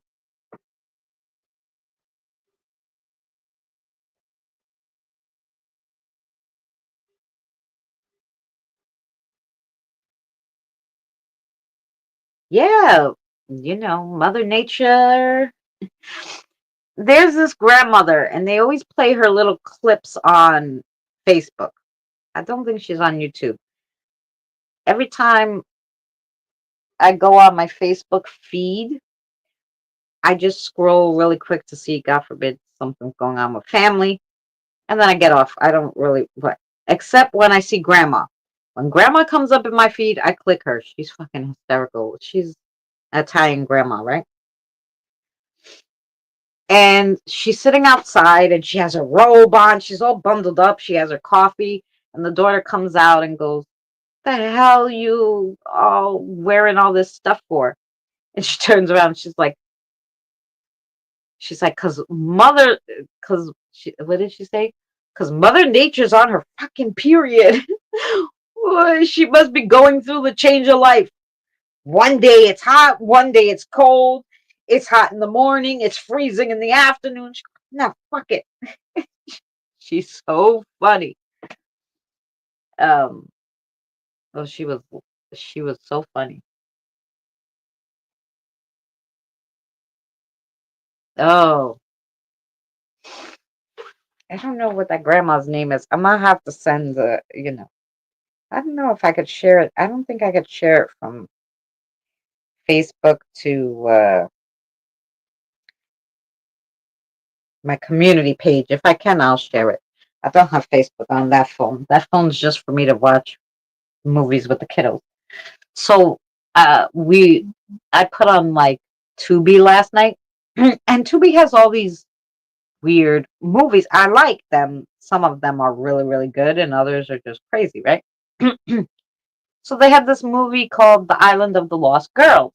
yeah. Mother Nature. There's this grandmother, and they always play her little clips on Facebook. I don't think she's on YouTube. Every time I go on my Facebook feed, I just scroll really quick to see, God forbid, something's going on with family, and then I get off. I don't really, what, except when I see grandma. When grandma comes up in my feed, I click her. She's fucking hysterical. She's Italian grandma, right? And she's sitting outside and she has her robe on. She's all bundled up. She has her coffee. And the daughter comes out and goes, "The hell you all wearing all this stuff for?" And she turns around and she's like, what did she say? Because Mother Nature's on her fucking period. Boy, she must be going through the change of life. One day it's hot, one day it's cold. It's hot in the morning, it's freezing in the afternoon. No, fuck it. She's so funny. Um, oh, she was so funny. Oh, I don't know what that grandma's name is. I'm gonna have to send I don't know if I could share it. I don't think I could share it from Facebook to my community page. If I can, I'll share it. I don't have Facebook on that phone. That phone's just for me to watch movies with the kiddos. So I put on like Tubi last night, and Tubi has all these weird movies. I like them. Some of them are really, really good, and others are just crazy, right? So they have this movie called The Island of the Lost Girls.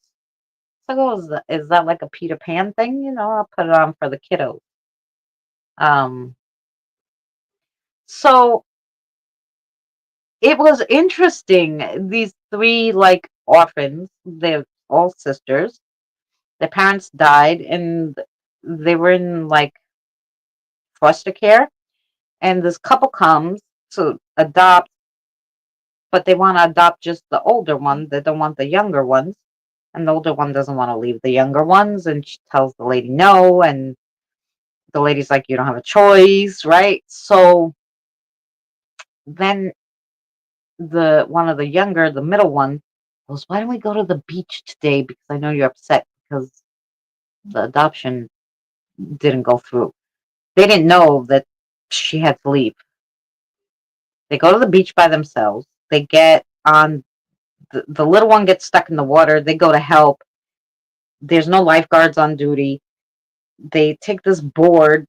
So is that like a Peter Pan thing? I'll put it on for the kiddos. Um, so it was interesting. These three like orphans, they're all sisters. Their parents died, and they were in like foster care. And this couple comes to adopt, but they want to adopt just the older one. They don't want the younger ones. And the older one doesn't want to leave the younger ones. And she tells the lady no. And the lady's like, "You don't have a choice," right? So then the middle one goes, "Why don't we go to the beach today? Because I know you're upset because the adoption didn't go through." They didn't know that she had to leave. They go to the beach by themselves. They get on the little one gets stuck in the water. They go to help. There's no lifeguards on duty. They take this board.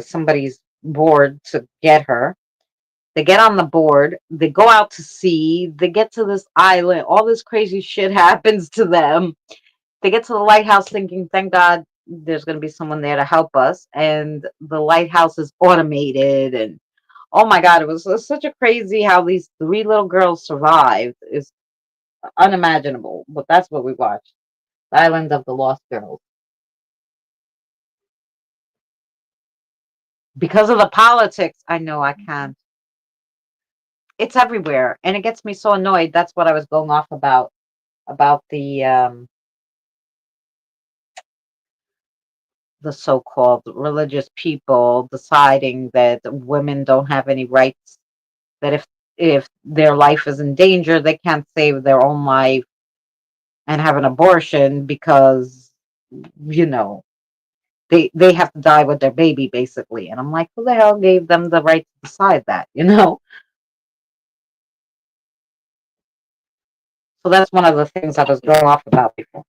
somebody's board to get her. They get on the board, they go out to sea, they get to this island, all this crazy shit happens to them. They get to the lighthouse thinking, thank God there's going to be someone there to help us. And the lighthouse is automated. And oh my God, it was such a crazy how these three little girls survived is unimaginable. But that's what we watched. The Island of the Lost Girls. Because of the politics, I know I can't. It's everywhere. And it gets me so annoyed. That's what I was going off about the so-called religious people deciding that women don't have any rights, that if their life is in danger, they can't save their own life and have an abortion because you know they have to die with their baby basically. And I'm like, who the hell gave them the right to decide that? So that's one of the things I was going off about before.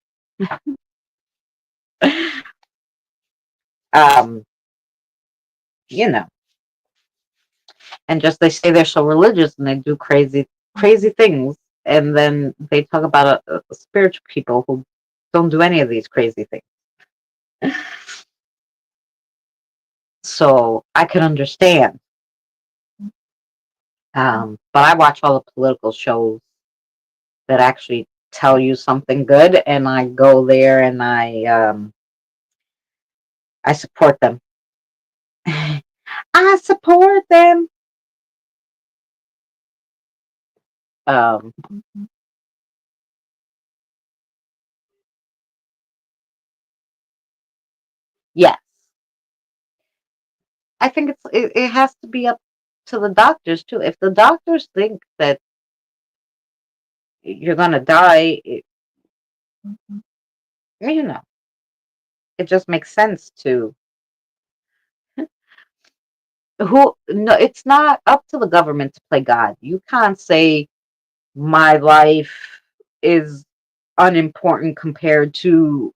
um you know and just they say they're so religious and they do crazy things, and then they talk about spiritual people who don't do any of these crazy things. So I can understand. But I watch all the political shows that actually tell you something good, and I go there and I support them. I support them. Um, yes, I think it has to be up to the doctors too. If the doctors think that you're gonna die, you know, it just makes sense to who. No, it's not up to the government to play God. You can't say my life is unimportant compared to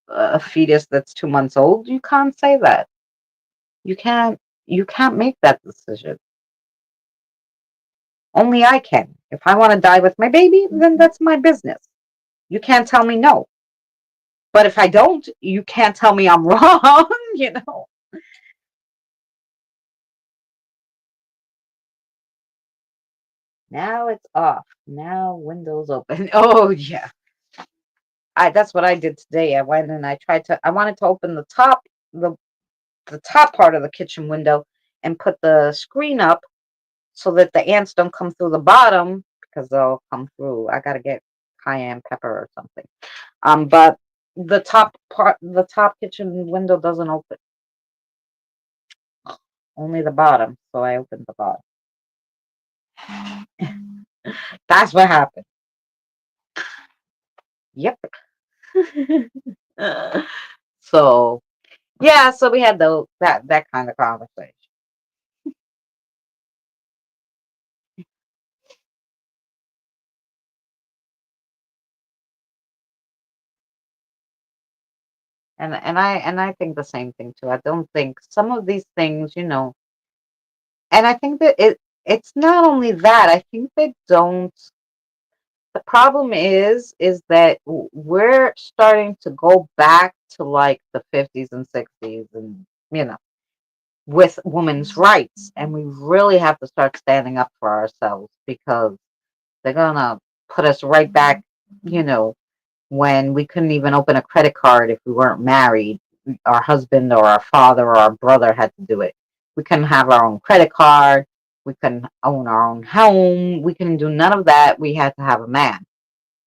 a fetus that's 2 months old. You can't say that. You can't. You can't make that decision. Only I can. If I want to die with my baby, then that's my business. You can't tell me no. But if I don't, you can't tell me I'm wrong. you know. Now it's off. Now Windows open. Oh yeah. That's what I did today. I went and I wanted to open the top part of the kitchen window and put the screen up so that the ants don't come through the bottom because they'll come through. I gotta get cayenne pepper or something. But the top kitchen window doesn't open. Only the bottom. So I opened the bottom. That's what happened. Yep. So yeah, so we had that kind of conversation. And I think the same thing too. I don't think some of these things, and I think that it's not only that. I think they don't. The problem is that we're starting to go back to like the 50s and 60s, and with women's rights, and we really have to start standing up for ourselves because they're gonna put us right back, you know, when we couldn't even open a credit card if we weren't married. Our husband or our father or our brother had to do it. We couldn't have our own credit card. We couldn't own our own home. We couldn't do none of that. We had to have a man.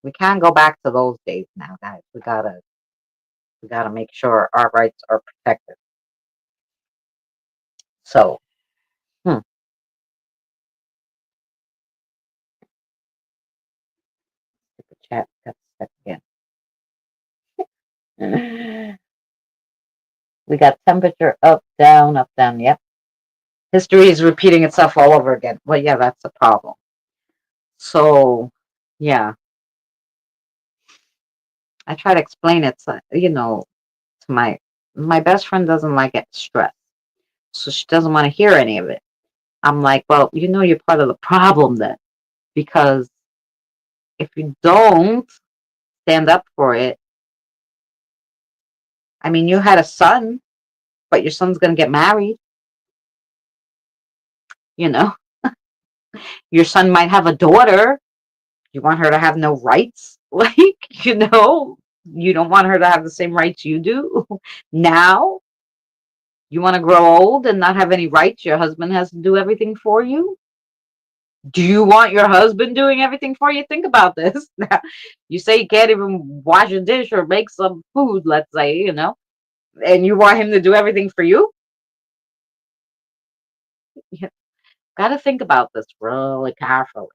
We can't go back to those days now, guys. We gotta make sure our rights are protected. So, hmm, the chat got stuck again. We got temperature up, down, up, down. Yep. History is repeating itself all over again. Well, yeah, that's a problem. So, yeah, I try to explain it to my best friend doesn't like it stress. So she doesn't want to hear any of it. I'm like, well, you're part of the problem then, because if you don't stand up for it, I mean, you had a son, but your son's going to get married, you know? Your son might have a daughter. You want her to have no rights? Like, you don't want her to have the same rights you do now? You want to grow old and not have any rights? Your husband has to do everything for you? Do you want your husband doing everything for you? Think about this. You say you can't even wash a dish or make some food, let's say, and you want him to do everything for you? You got to think about this really carefully.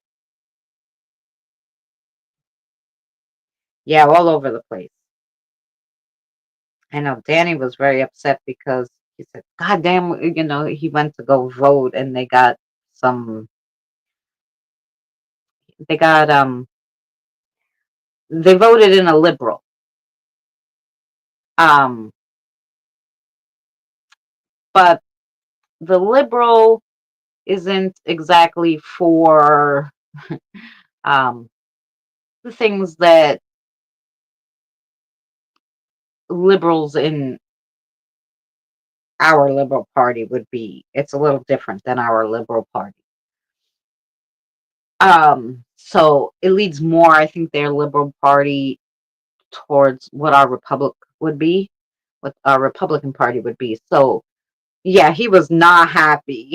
Yeah, all over the place. I know Danny was very upset because he said, God damn, he went to go vote and some, they got, they voted in a liberal. Um, but the liberal isn't exactly for um, the things that liberals in our liberal party would be. It's a little different than our liberal party. So it leads more, I think, their liberal party towards what our republic would be, what our Republican Party would be. So yeah, he was not happy.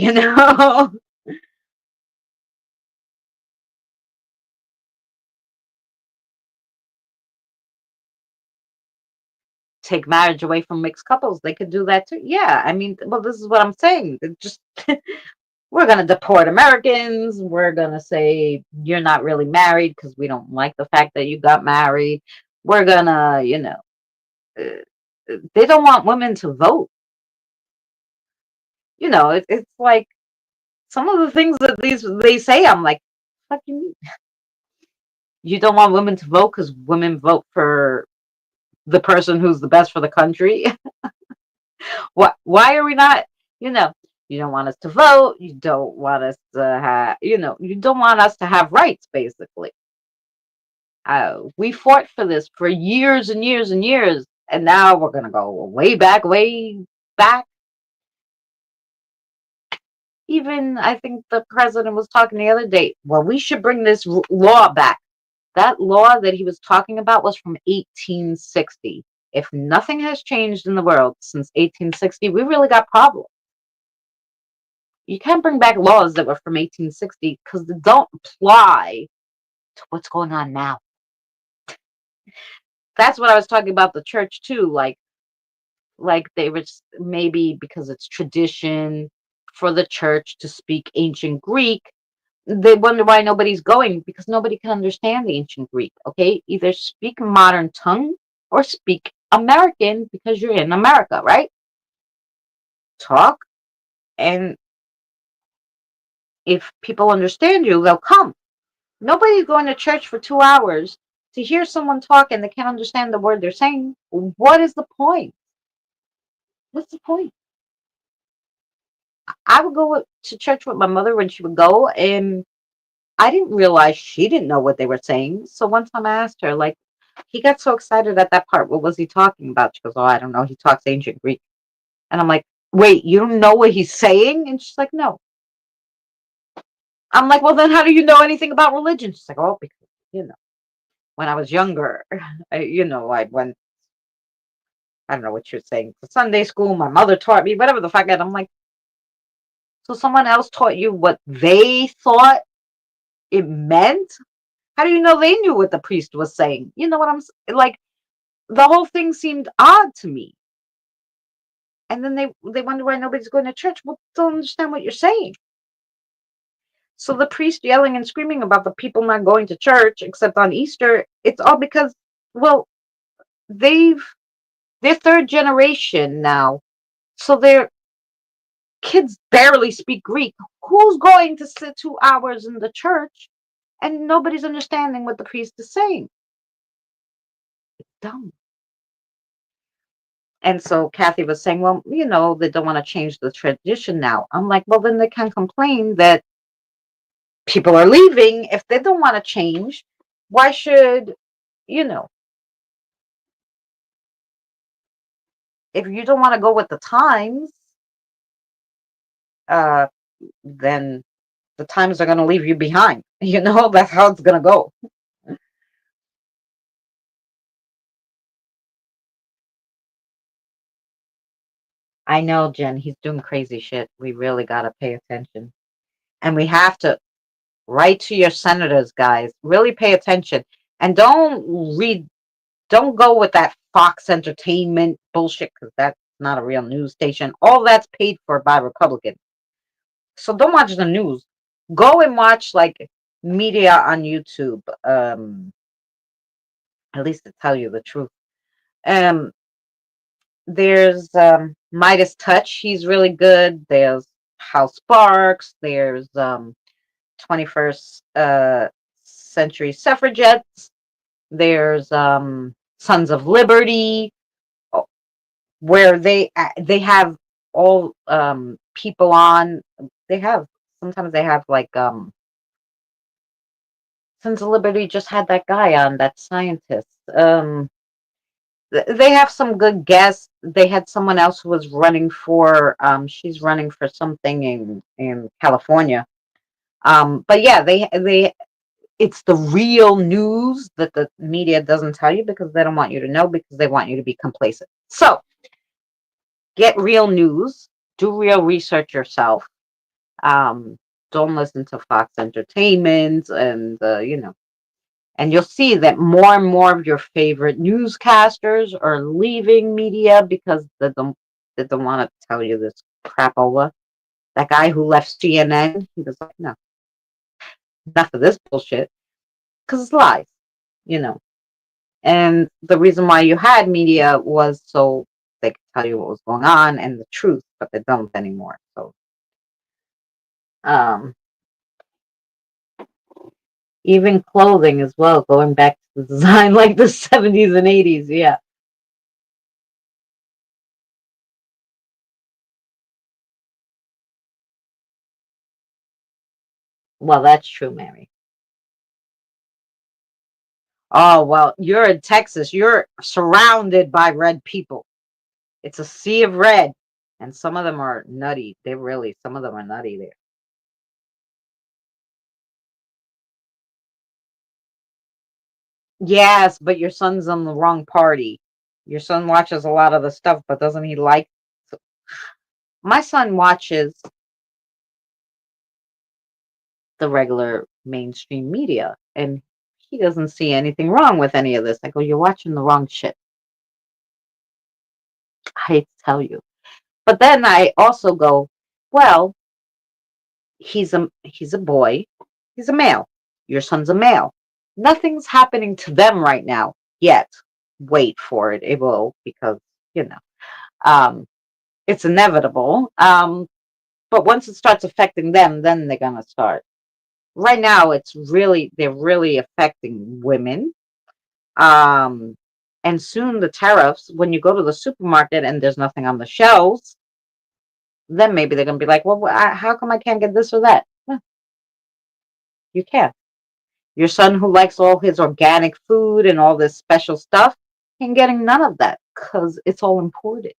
Take marriage away from mixed couples. They could do that too. Yeah, I mean, well, this is what I'm saying. Just we're gonna deport Americans. We're gonna say you're not really married because we don't like the fact that you got married. We're gonna, they don't want women to vote. It's like some of the things that they say. I'm like, fuck you mean? You don't want women to vote because women vote for the person who's the best for the country. Why are we not, you know, you don't want us to vote. You don't want us to have, you don't want us to have rights, basically. We fought for this for years and years and years. And now we're going to go way back. Even I think the president was talking the other day. Well, we should bring this law back. That law that he was talking about was from 1860. If nothing has changed in the world since 1860, we really got problems. You can't bring back laws that were from 1860 because they don't apply to what's going on now. That's what I was talking about the church too. Like they were maybe because it's tradition for the church to speak ancient Greek. They wonder why nobody's going because nobody can understand the ancient Greek. Okay, either speak modern tongue or speak American because you're in America, right? Talk, and if people understand you, they'll come. Nobody's going to church for 2 hours to hear someone talk and they can't understand the word they're saying. What is the point? What's the point? I would go to church with my mother when she would go, and I didn't realize she didn't know what they were saying. So one time I asked her, like, he got so excited at that part. What was he talking about? She goes, oh, I don't know. He talks ancient Greek. And I'm like, wait, you don't know what he's saying? And she's like, no. I'm like, well, then how do you know anything about religion? She's like, oh, because, when I was younger, I went, I don't know what you're saying, to Sunday school. My mother taught me, whatever the fuck. And I'm like, so someone else taught you what they thought it meant? How do you know they knew what the priest was saying? You know what I'm like? The whole thing seemed odd to me. And then they wonder why nobody's going to church. Well, don't understand what you're saying. So the priest yelling and screaming about the people not going to church except on Easter, it's all because, well, they're third generation now. So their kids barely speak Greek. Who's going to sit 2 hours in the church and nobody's understanding what the priest is saying? It's dumb. And so Kathy was saying, well, they don't want to change the tradition now. I'm like, well, then they can complain that people are leaving. If they don't want to change, why should, you know, if you don't want to go with the times, uh, then the times are going to leave you behind. That's how it's going to go. I know, Jen, he's doing crazy shit. We really got to pay attention. And we have to write to your senators, guys. Really pay attention. And don't go with that Fox Entertainment bullshit, because that's not a real news station. All that's paid for by Republicans. So don't watch the news. Go and watch like media on YouTube. At least to tell you the truth. Um, there's Midas Touch. He's really good. There's Hal Sparks. There's 21st Century Suffragettes. There's Sons of Liberty, where they have all people on. They have sometimes they have like Sons of Liberty just had that guy on, that scientist. They have some good guests. They had someone else who was running for she's running for something in California. But yeah, they it's the real news that the media doesn't tell you, because they don't want you to know, because they want you to be complacent. So get real news, do real research yourself. Um, don't listen to Fox Entertainment, and and you'll see that more and more of your favorite newscasters are leaving media because they don't want to tell you this crapola. That guy who left CNN, he was like, no, enough of this bullshit, because it's lies, you know. And the reason why you had media was so they could tell you what was going on and the truth, but they don't anymore. So, um, even clothing as well, going back to the design like the 70s and 80s. Yeah. Well, that's true, Mary. Oh, well, you're in Texas. You're surrounded by red people. It's a sea of red. And some of them are nutty. Some of them are nutty there. Yes, but your son's on the wrong party. Your son watches a lot of the stuff, but doesn't he like? My son watches the regular mainstream media, and he doesn't see anything wrong with any of this. I go, you're watching the wrong shit. I hate to tell you. But then I also go, well, he's a boy. He's a male. Your son's a male. Nothing's happening to them right now yet. Wait for it. It will, because, you know, um, it's inevitable. But once it starts affecting them, then they're gonna start. Right now, they're really affecting women. Um, and soon the tariffs, when you go to the supermarket and there's nothing on the shelves, then maybe they're gonna be like, well, how come I can't get this or that? Well, you can. Your son, who likes all his organic food and all this special stuff, ain't getting none of that because it's all imported.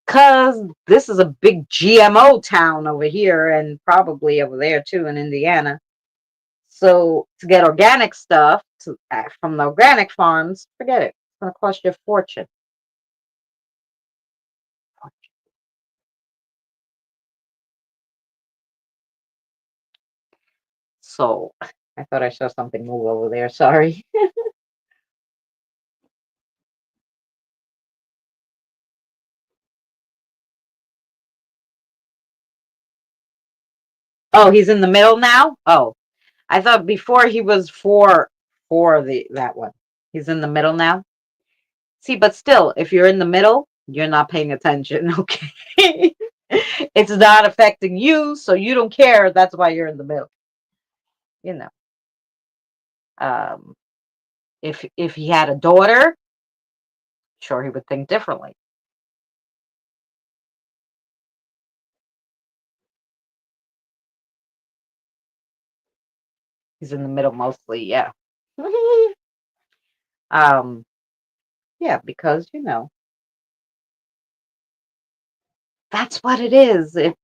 Because this is a big GMO town over here, and probably over there too in Indiana. So to get organic stuff from the organic farms, forget it. It's going to cost you a fortune. So I thought I saw something move over there. Sorry. Oh, he's in the middle now? Oh, I thought before he was for the that one. He's in the middle now. See, but still, if you're in the middle, you're not paying attention, okay? It's not affecting you, so you don't care. That's why you're in the middle. You know. Um, if he had a daughter, Sure, he would think differently. He's in the middle mostly, yeah. um, yeah, because that's what it is. There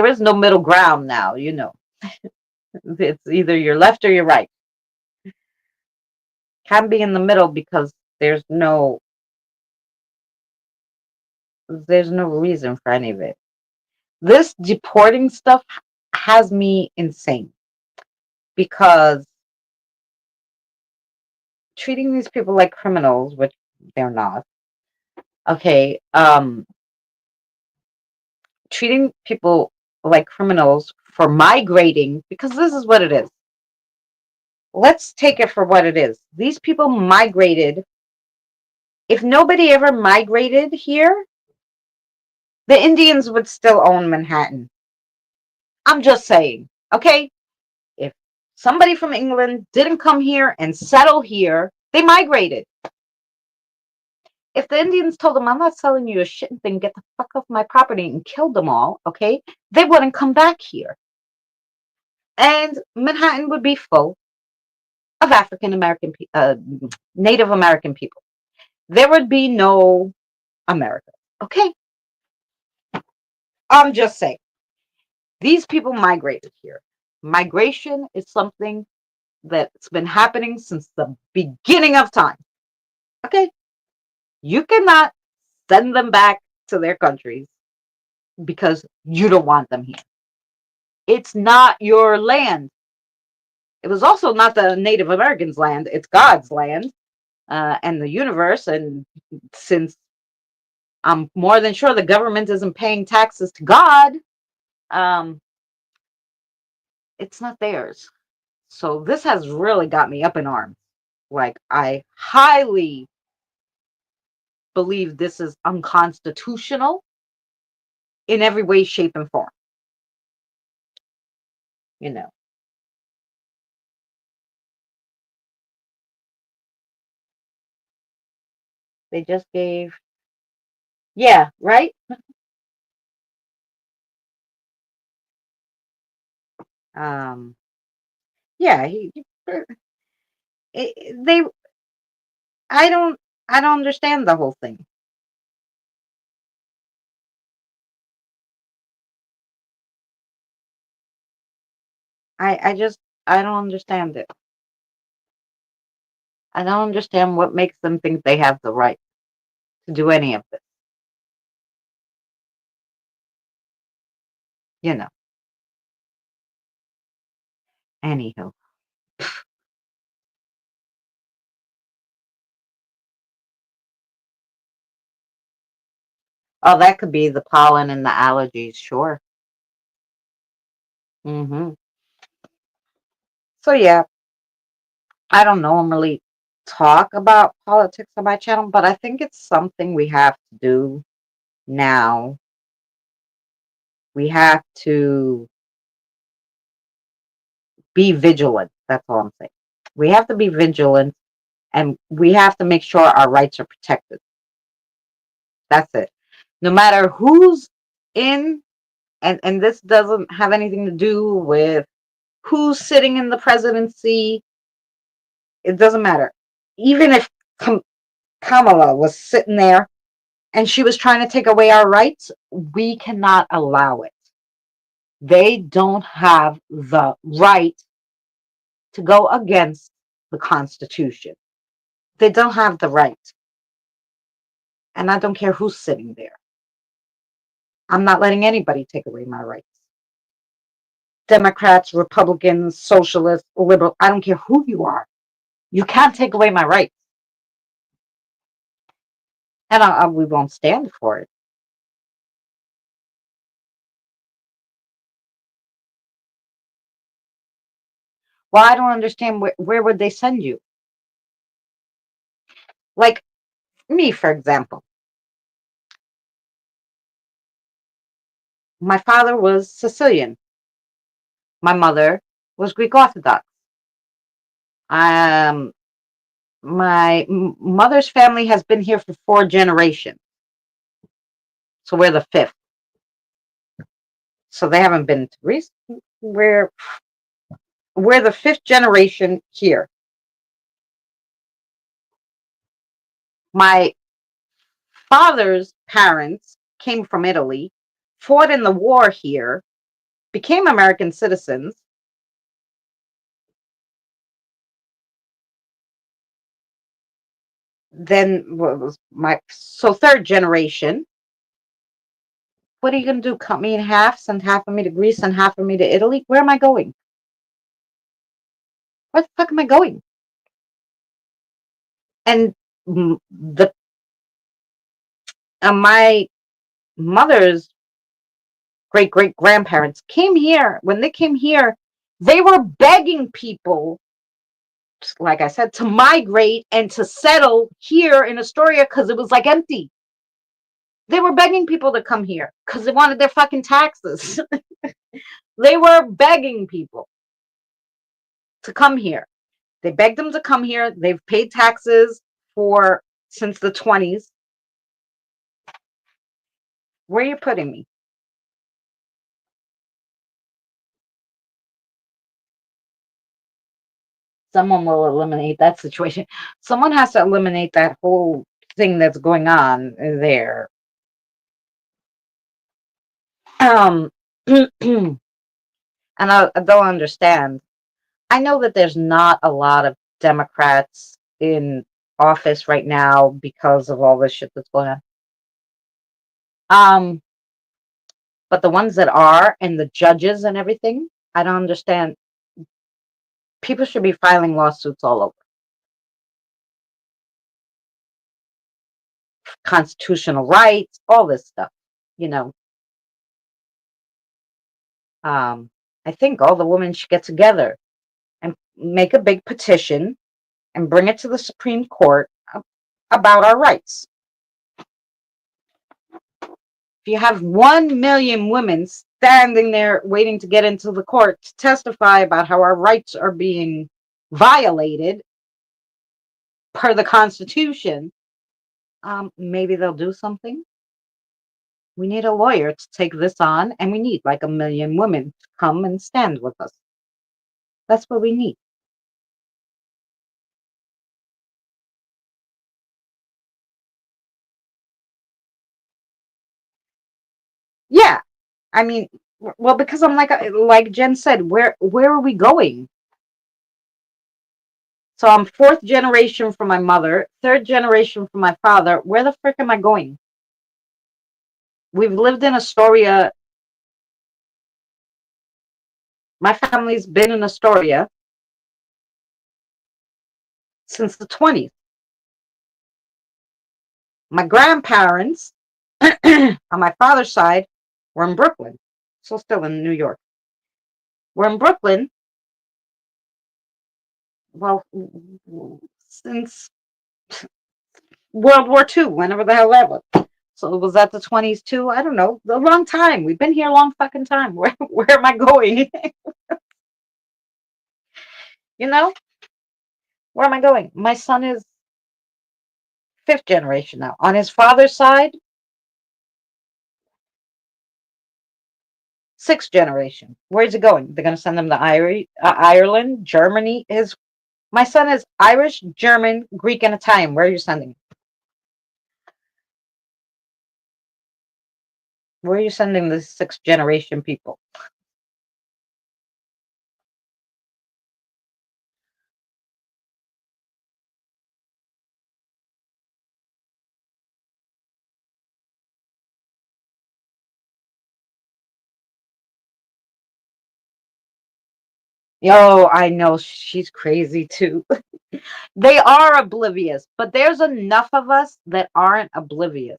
is no middle ground now. It's either you're left or you're right. Can't be in the middle because there's no there's no reason for any of it. This deporting stuff has me insane because treating these people like criminals, which they're not, okay, treating people like criminals for migrating, because this is what it is. Let's take it for what it is. These people migrated. If nobody ever migrated here, the Indians would still own Manhattan. I'm just saying, okay? If somebody from England didn't come here and settle here, they migrated. If the Indians told them, I'm not selling you a shit thing, get the fuck off my property, and killed them all, okay, they wouldn't come back here. And Manhattan would be full of African American, Native American people. There would be no America, okay? I'm just saying. These people migrated here. Migration is something that's been happening since the beginning of time, okay? You cannot send them back to their countries because you don't want them here. It's not your land. It was also not the Native Americans' land. It's God's land and the universe. And since I'm more than sure the government isn't paying taxes to God, um, it's not theirs. So this has really got me up in arms. Like, I highly believe this is unconstitutional in every way, shape, and form. You know, they just gave, yeah, right? Um, yeah, they, I don't, I don't understand the whole thing. I don't understand it. I don't understand what makes them think they have the right to do any of this. You know, anywho. Oh, that could be the pollen and the allergies, sure. Hmm. So yeah, I don't normally talk about politics on my channel, but I think it's something we have to do now. We have to be vigilant. That's all I'm saying. We have to be vigilant and we have to make sure our rights are protected. That's it. No matter who's in, and this doesn't have anything to do with who's sitting in the presidency. It doesn't matter. Even if Kamala was sitting there and she was trying to take away our rights, we cannot allow it. They don't have the right to go against the Constitution. They don't have the right. And I don't care who's sitting there. I'm not letting anybody take away my rights. Democrats, Republicans, socialists, liberal, I don't care who you are. You can't take away my rights. And we won't stand for it. Well, I don't understand where would they send you? Like me, for example. My father was Sicilian. My mother was Greek Orthodox. Um, My mother's family has been here for 4 generations. So we're the fifth. So they haven't been to Greece. We're the fifth generation here. My father's parents came from Italy, fought in the war here, became American citizens. Then what was third generation. What are you going to do? Cut me in half, send half of me to Greece and half of me to Italy? Where am I going? Where the fuck am I going? And the my mother's great great grandparents came here. When they came here, they were begging people, like I said, to migrate and to settle here in Astoria because it was like empty. They were begging people to come here because they wanted their fucking taxes. They were begging people to come here. They begged them to come here. They've paid taxes for since the 20s. Where are you putting me? Someone will eliminate that situation. Someone has to eliminate that whole thing that's going on there. And I don't understand. I know that there's not a lot of Democrats in office right now because of all this shit that's going on. But the ones that are, and the judges and everything, I don't understand. People should be filing lawsuits all over. Constitutional rights, all this stuff, you know. I think all the women should get together and make a big petition and bring it to the Supreme Court about our rights. If you have 1 million women standing there waiting to get into the court to testify about how our rights are being violated per the Constitution, maybe they'll do something. We need a lawyer to take this on, and we need like 1 million women to come and stand with us. That's what we need. Yeah, I mean, well, because I'm like Jen said, where are we going? So I'm fourth generation from my mother, third generation from my father. Where the frick am I going? We've lived in Astoria. My family's been in Astoria since the 20s. My grandparents on my father's side were in Brooklyn, so still in New York. We're in Brooklyn, well, since World War II, whenever the hell that was. So was that the 20s too? I don't know. A long time. We've been here a long fucking time. Where am I going? You know? Where am I going? My son is fifth generation now. On his father's side, sixth generation. Where's he going? They're going to send him to Ireland, Germany. My son is Irish, German, Greek, and Italian. Where are you sending him? Where are you sending the sixth generation people? Oh, I know she's crazy too. They are oblivious, but there's enough of us that aren't oblivious.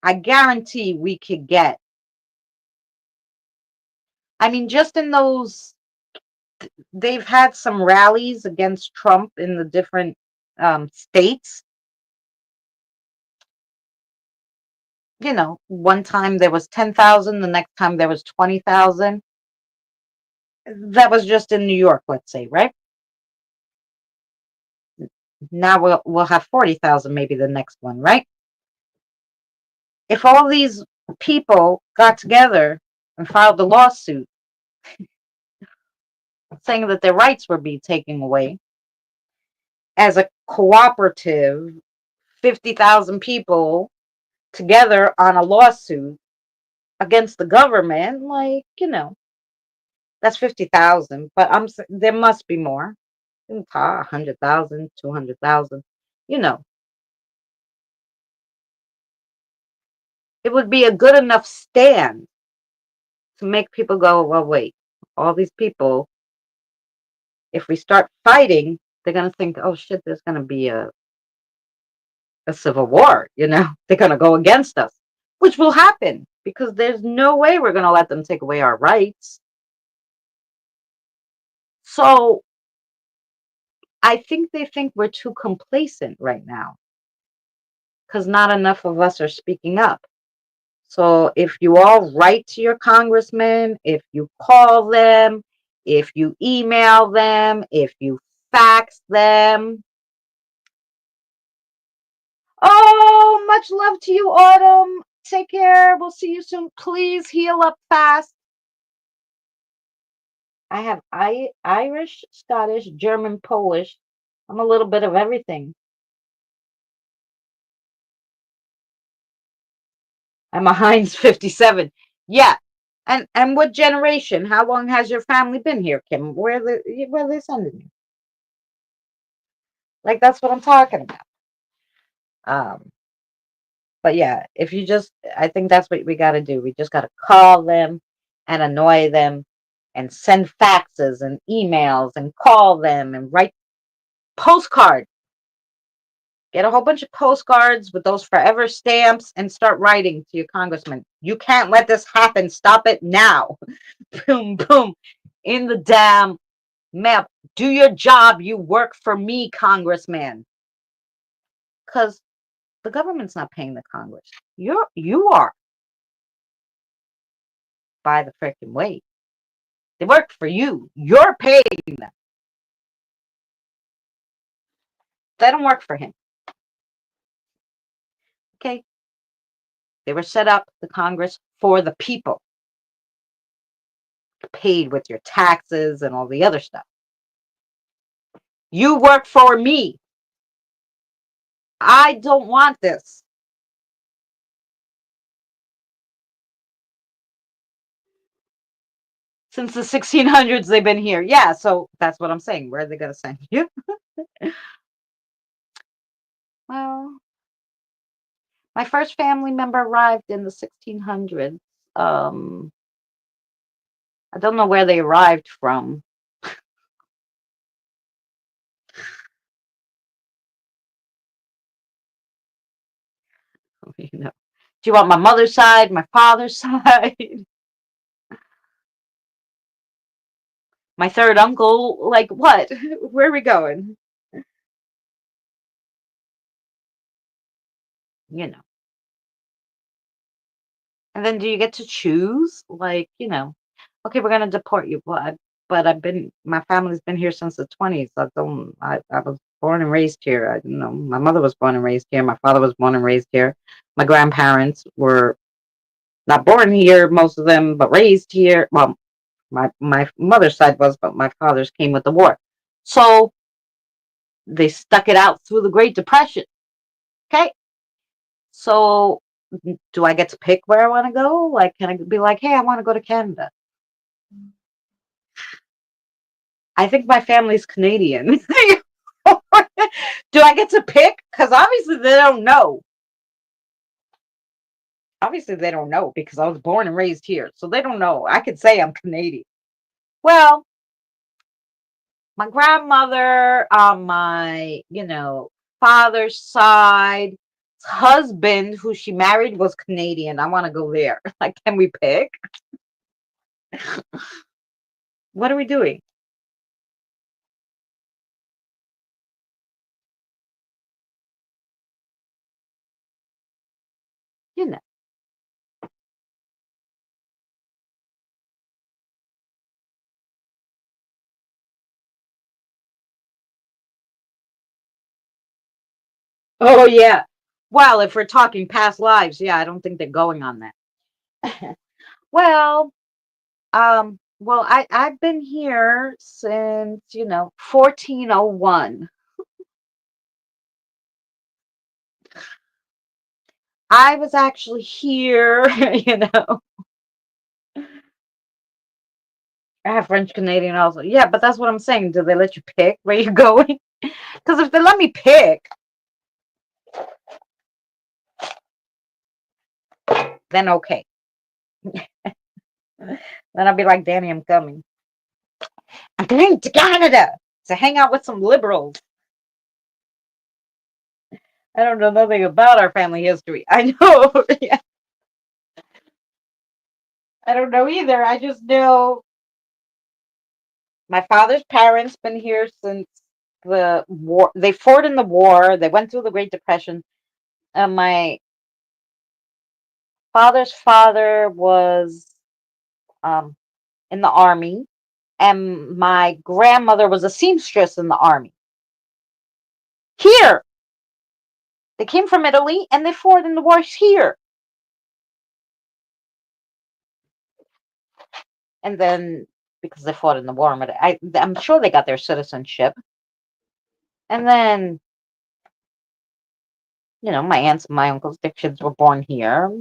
I guarantee we could get. I mean, just in those, they've had some rallies against Trump in the different states. You know, one time there was 10,000, the next time there was 20,000. That was just in New York, let's say, right? Now we'll have 40,000, maybe the next one, right? If all these people got together and filed a lawsuit saying that their rights were being taken away as a cooperative, 50,000 people together on a lawsuit against the government, like, that's 50,000, but there must be more. 100,000, 200,000, you know, it would be a good enough stand to make people go, well, wait, all these people, if we start fighting, they're going to think, oh shit, there's going to be a civil war, they're going to go against us, which will happen because there's no way we're going to let them take away our rights. So I think they think we're too complacent right now because not enough of us are speaking up. So if you all write to your congressman, if you call them, if you email them, if you fax them. Oh, much love to you, Autumn. Take care. We'll see you soon. Please heal up fast. I have Irish, Scottish, German, Polish. I'm a little bit of everything. I'm a Heinz 57. Yeah. And what generation? How long has your family been here, Kim? Where are they sending you? Like, that's what I'm talking about. But yeah, I think that's what we got to do. We just got to call them and annoy them and send faxes and emails and call them and write postcards. Get a whole bunch of postcards with those forever stamps and start writing to your congressman. You can't let this happen. Stop it now. Boom, boom. In the damn map. Do your job. You work for me, congressman. Because the government's not paying the Congress. You are, by the freaking way. They work for you. You're paying them. They don't work for him. Okay? They were set up, the Congress, for the people. Paid with your taxes and all the other stuff. You work for me. I don't want this. Since the 1600s, they've been here. Yeah, so that's what I'm saying. Where are they going to send you? Well, my first family member arrived in the 1600s. I don't know where they arrived from. Do you want my mother's side, my father's side, my third uncle? Like what? Where are we going? You know. And then do you get to choose? Like, okay, we're gonna deport you, but my family's been here since the 20s. I was born and raised here. My mother was born and raised here. My father was born and raised here. My grandparents were not born here, most of them, but raised here. Well, my mother's side was, but my father's came with the war. So they stuck it out through the Great Depression. Okay. So do I get to pick where I want to go? Like, can I be like, hey, I want to go to Canada? I think my family's Canadian. Do I get to pick? Because obviously they don't know. Obviously they don't know because I was born and raised here. So they don't know. I could say I'm Canadian. Well, my grandmother on my, father's side, husband who she married was Canadian. I want to go there. Like, can we pick? What are we doing? You know. Oh yeah. Well, if we're talking past lives, yeah, I don't think they're going on that. Well, I've been here since, 1401. I was actually here, I have French Canadian also. Yeah, but that's what I'm saying. Do they let you pick where you're going? Because if they let me pick, then okay. Then I'll be like, Danny, I'm coming. I'm going to Canada to hang out with some liberals. I don't know nothing about our family history. I know. Yeah, I don't know either. I just know my father's parents been here since the war. They fought in the war. They went through the Great Depression. My father's father was um, in the army, and my grandmother was a seamstress in the army. Here, they came from Italy, and they fought in the wars here. And then because they fought in the war, but I'm sure they got their citizenship. And then my aunts and my uncles, their kids were born here.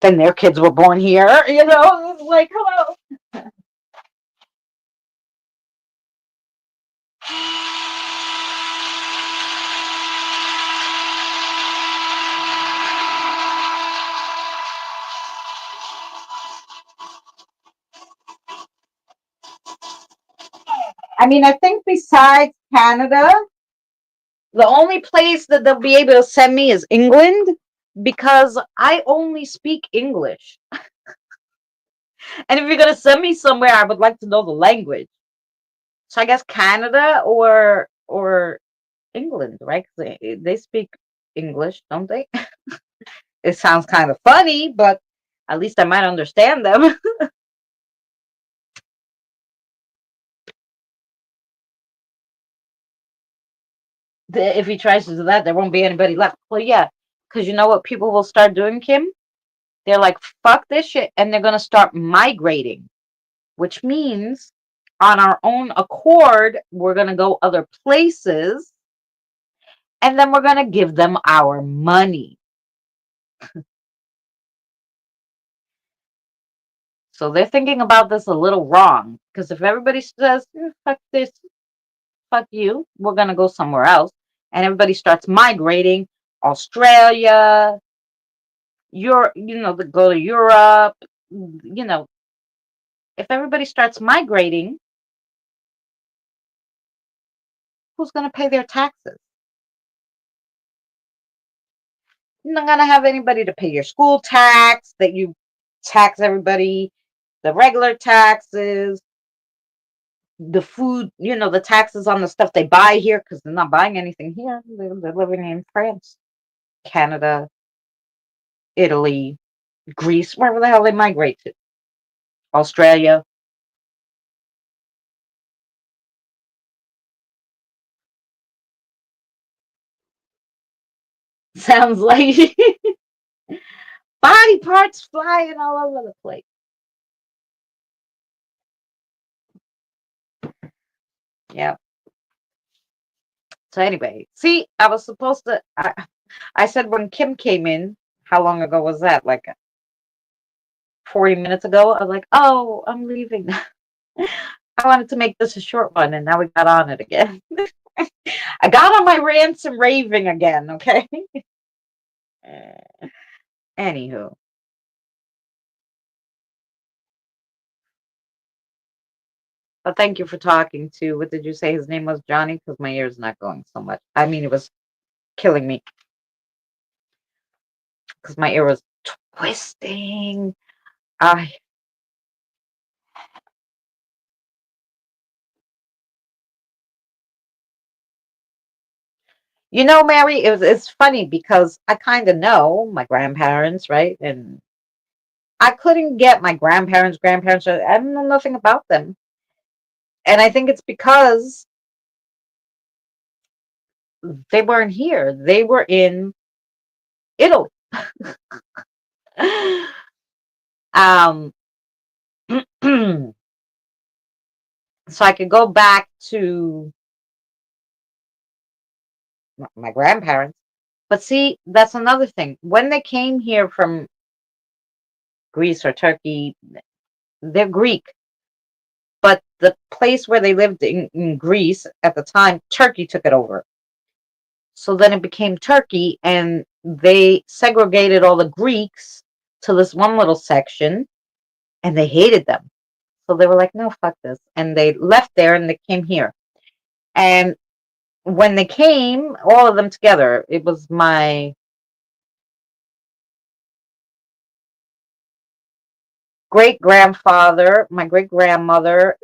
Then their kids were born here. It's like, hello. I mean, I think besides Canada, the only place that they'll be able to send me is England because I only speak English. And if you're going to send me somewhere, I would like to know the language. So I guess Canada or England, right? 'Cause they speak English, don't they? It sounds kind of funny, but at least I might understand them. If he tries to do that, there won't be anybody left. Well, yeah, because you know what people will start doing, Kim? They're like, fuck this shit, and they're gonna start migrating, which means on our own accord, we're gonna go other places, and then we're gonna give them our money. So they're thinking about this a little wrong. Because if everybody says, fuck this, fuck you, we're going to go somewhere else, and everybody starts migrating, Australia, Europe, they go to Europe, if everybody starts migrating, who's going to pay their taxes? You're not going to have anybody to pay your school tax, that you tax everybody, the regular taxes, the food, the taxes on the stuff they buy here because they're not buying anything here. They're living in France, Canada, Italy, Greece, wherever the hell they migrate to, Australia. Sounds like body parts flying all over the place. Yeah. So anyway, see, I was supposed to. I said when Kim came in, how long ago was that? Like 40 minutes ago. I was like, oh, I'm leaving. I wanted to make this a short one, and now we got on it again. I got on my rants and raving again, okay? Anywho, but thank you for talking to, what did you say his name was, Johnny? Because my ear's not going so much. I mean, it was killing me because my ear was twisting. I, Mary, it's funny because I kind of know my grandparents, right? And I couldn't get my grandparents. I don't know nothing about them. And I think it's because they weren't here. They were in Italy. um, so I could go back to my grandparents. But see, that's another thing. When they came here from Greece or Turkey, they're Greek. But the place where they lived in Greece at the time, Turkey took it over. So then it became Turkey, and they segregated all the Greeks to this one little section, and they hated them. So they were like, no, fuck this. And they left there and they came here. And when they came, all of them together, it was my great grandfather, my great grandmother,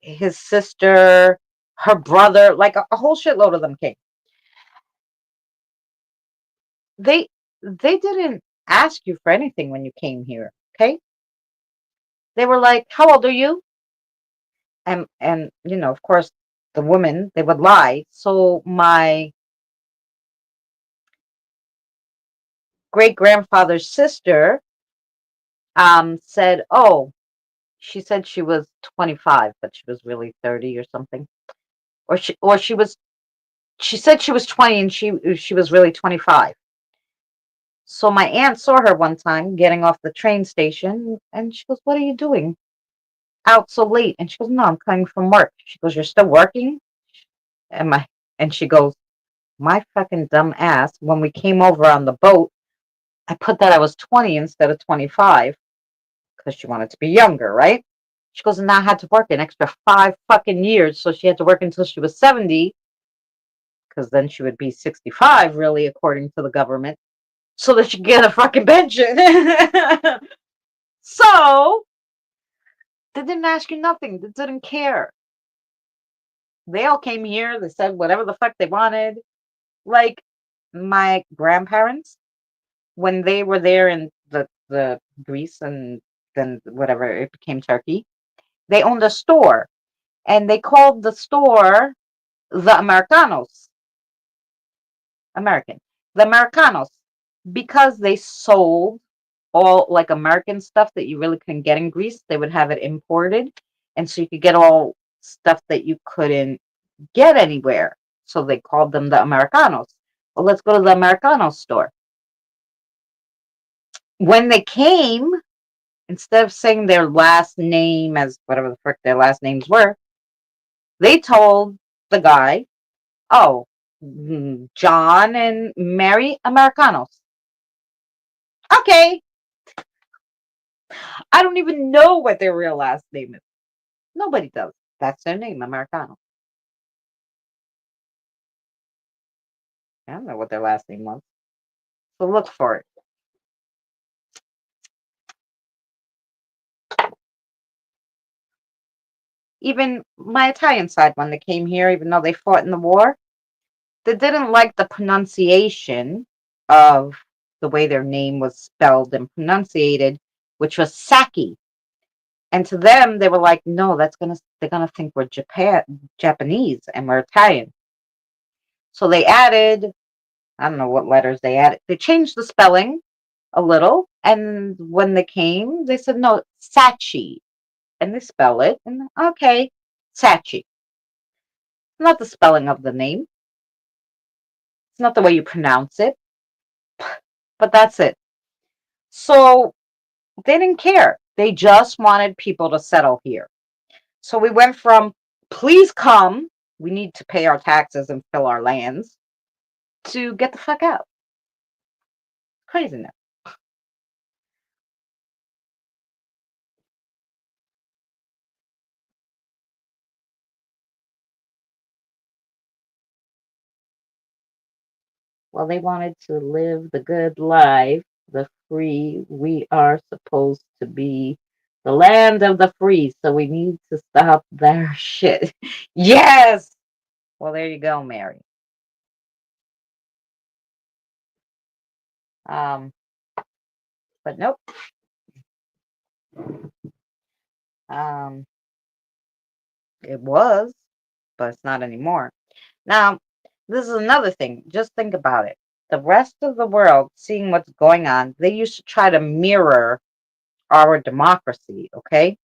his sister, her brother, like a whole shitload of them came. They they didn't ask you for anything when you came here, okay? They were like, "How old are you?" And of course, the women, they would lie. So my great grandfather's sister said, "Oh, she said she was 25, but she was really 30 or something. Or she said she was 20 and she was really 25." So my aunt saw her one time getting off the train station and she goes, "What are you doing out so late?" And she goes, "No, I'm coming from work." She goes, "You're still working?" And my and she goes, "My fucking dumb ass, when we came over on the boat, I put that I was 20 instead of 25 because she wanted to be younger, right?" She goes, "And now I had to work an extra 5 fucking years, so she had to work until she was 70, because then she would be 65, really, according to the government, so that she could get a fucking pension." So they didn't ask you nothing. They didn't care. They all came here. They said whatever the fuck they wanted. Like my grandparents, when they were there in the Greece and then whatever it became Turkey, they owned a store and they called the store the Americanos. American. The Americanos. Because they sold all like American stuff that you really couldn't get in Greece, they would have it imported. And so you could get all stuff that you couldn't get anywhere. So they called them the Americanos. Well, let's go to the Americanos store. When they came, instead of saying their last name as whatever the frick their last names were, they told the guy, "Oh, John and Mary Americanos." Okay, I don't even know what their real last name is. Nobody does. That's their name, Americano. I don't know what their last name was. So look for it. Even my Italian side, when they came here, even though they fought in the war, they didn't like the pronunciation of the way their name was spelled and pronunciated, which was Saki. And to them, they were like, "No, they're gonna think we're Japanese and we're Italian." So they added, I don't know what letters they added. They changed the spelling a little, and when they came, they said, "No, Sachi," and they spell it, and okay, Sachi. Not the spelling of the name. It's not the way you pronounce it, but that's it. So they didn't care. They just wanted people to settle here. So we went from, "Please come, we need to pay our taxes and fill our lands," to "Get the fuck out." Craziness. Well, they wanted to live the good life, the free. We are supposed to be the land of the free, so we need to stop their shit. Yes! Well, there you go, Mary. Um, but nope. Um, it was, but it's not anymore. Now, This is another thing. Just think about it. The rest of the world, seeing what's going on, they used to try to mirror our democracy, okay?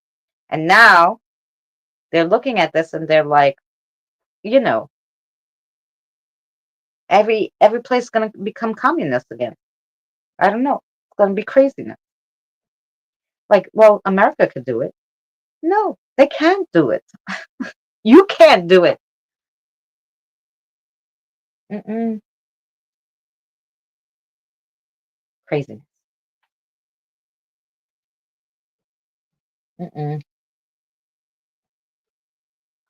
And now they're looking at this and they're like, you know, every place is gonna become communist again. I don't know. It's gonna be craziness. Like, well, America could do it. No, they can't do it. You can't do it. Mm-mm. Craziness. Mm-mm.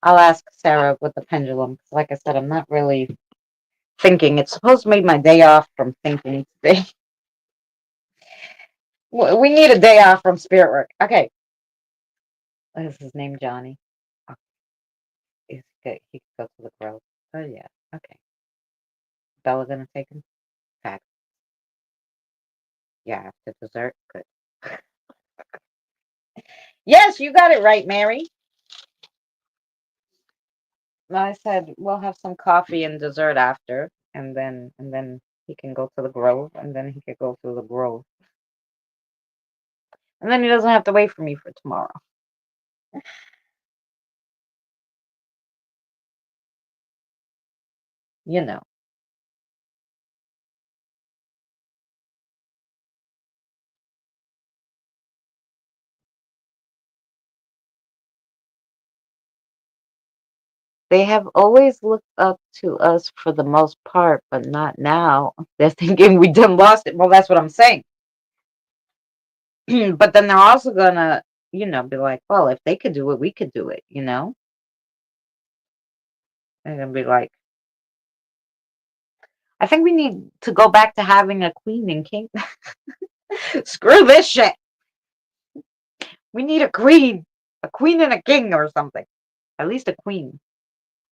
I'll ask Sarah with the pendulum because, like I said, I'm not really thinking. It's supposed to make my day off from thinking today. We need a day off from spirit work. Okay. Is his name Johnny? Oh, he's good. He could go to the grove. Oh, yeah. Okay. Bella gonna take him? Back. Yeah, after dessert. Good. Yes, you got it right, Mary. I said we'll have some coffee and dessert after, and then he can go to the grove, and then he could go to the grove, and then he doesn't have to wait for me for tomorrow. You know, they have always looked up to us for the most part, but not now. They're thinking we done lost it. Well, that's what I'm saying. But then they're also gonna, be like, well, if they could do it, we could do it. They're gonna be like, I think we need to go back to having a queen and king. Screw this shit. We need a queen and a king or something. At least a queen.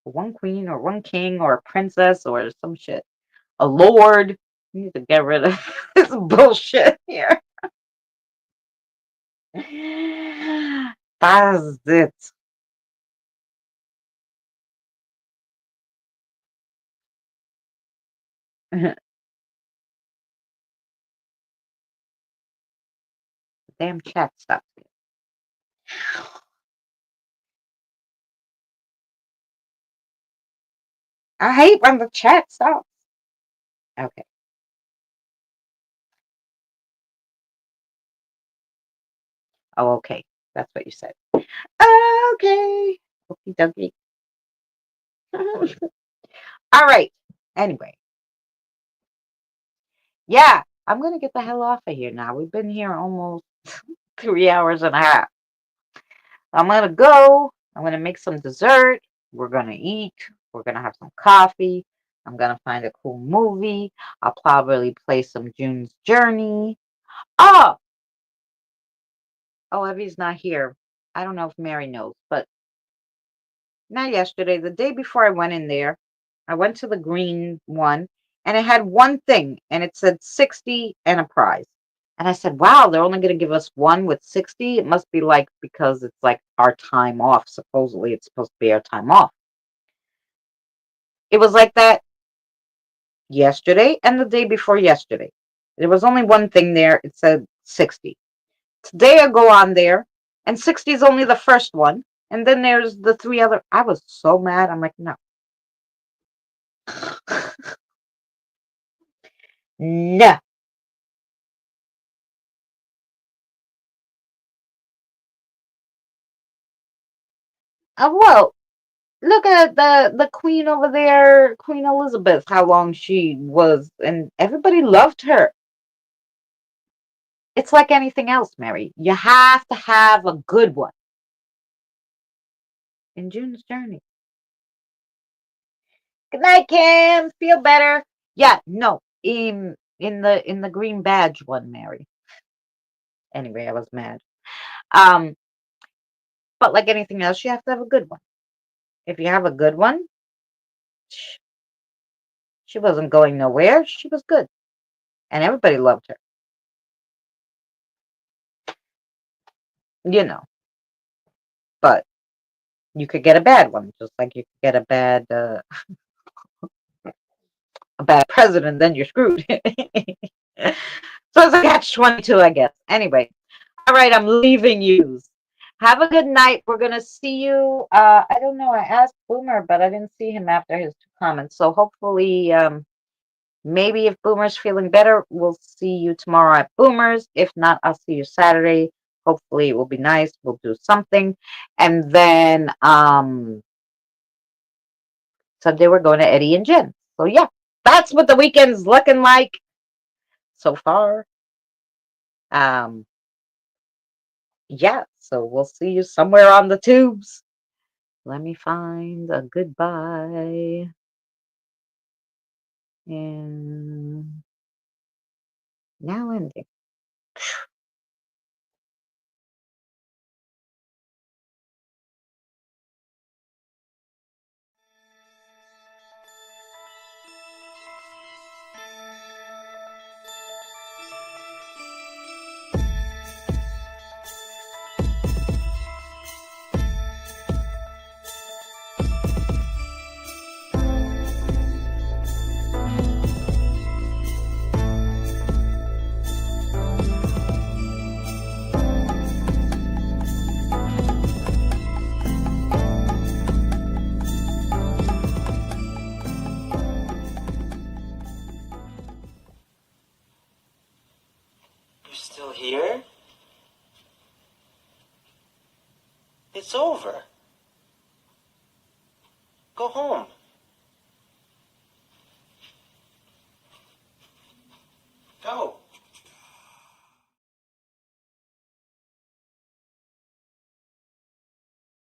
One queen or one king or a princess or some shit. A lord. We need to get rid of this bullshit here. That's it. Damn chat stopped. I hate when the chat stops. Okay. Oh, okay. That's what you said. Okay. Okie dokie. All right. Anyway, yeah, I'm gonna get the hell off of here now. We've been here almost 3 hours and a half. I'm gonna go. I'm gonna make some dessert. We're gonna eat. We're gonna have some coffee. I'm gonna find a cool movie. I'll probably play some June's Journey. Oh, oh, Evie's not here. I don't know if Mary knows, but not yesterday. The day before I went in there, I went to the green one, and it had one thing, and it said 60 and a prize. And I said, wow, they're only going to give us one with 60. It must be like because it's like our time off. Supposedly, it's supposed to be our time off. It was like that yesterday and the day before yesterday. There was only one thing there. It said 60. Today I go on there, and 60 is only the first one. And then there's the three other. I was so mad. I'm like, no. No. Well, look at the queen over there, Queen Elizabeth, how long she was, and everybody loved her. It's like anything else, Mary. You have to have a good one. In June's Journey. Good night, Kim. Feel better. Yeah, no. In the green badge one, Mary. Anyway, I was mad. Um, but like anything else, you have to have a good one. If you have a good one, she wasn't going nowhere. She was good, and everybody loved her. You know, but you could get a bad one, just like you could get a bad. a bad president, then you're screwed. So it's a catch-22, I guess. Anyway, all right, I'm leaving you. Have a good night. We're gonna see you. I don't know. I asked Boomer, but I didn't see him after his 2 comments. So hopefully, maybe if Boomer's feeling better, we'll see you tomorrow at Boomer's. If not, I'll see you Saturday. Hopefully it will be nice. We'll do something. And then Sunday we're going to Eddie and Jen. So yeah, that's what the weekend's looking like so far. Yeah, so we'll see you somewhere on the tubes. Let me find a goodbye. And now ending. You're still here? It's over. Go home.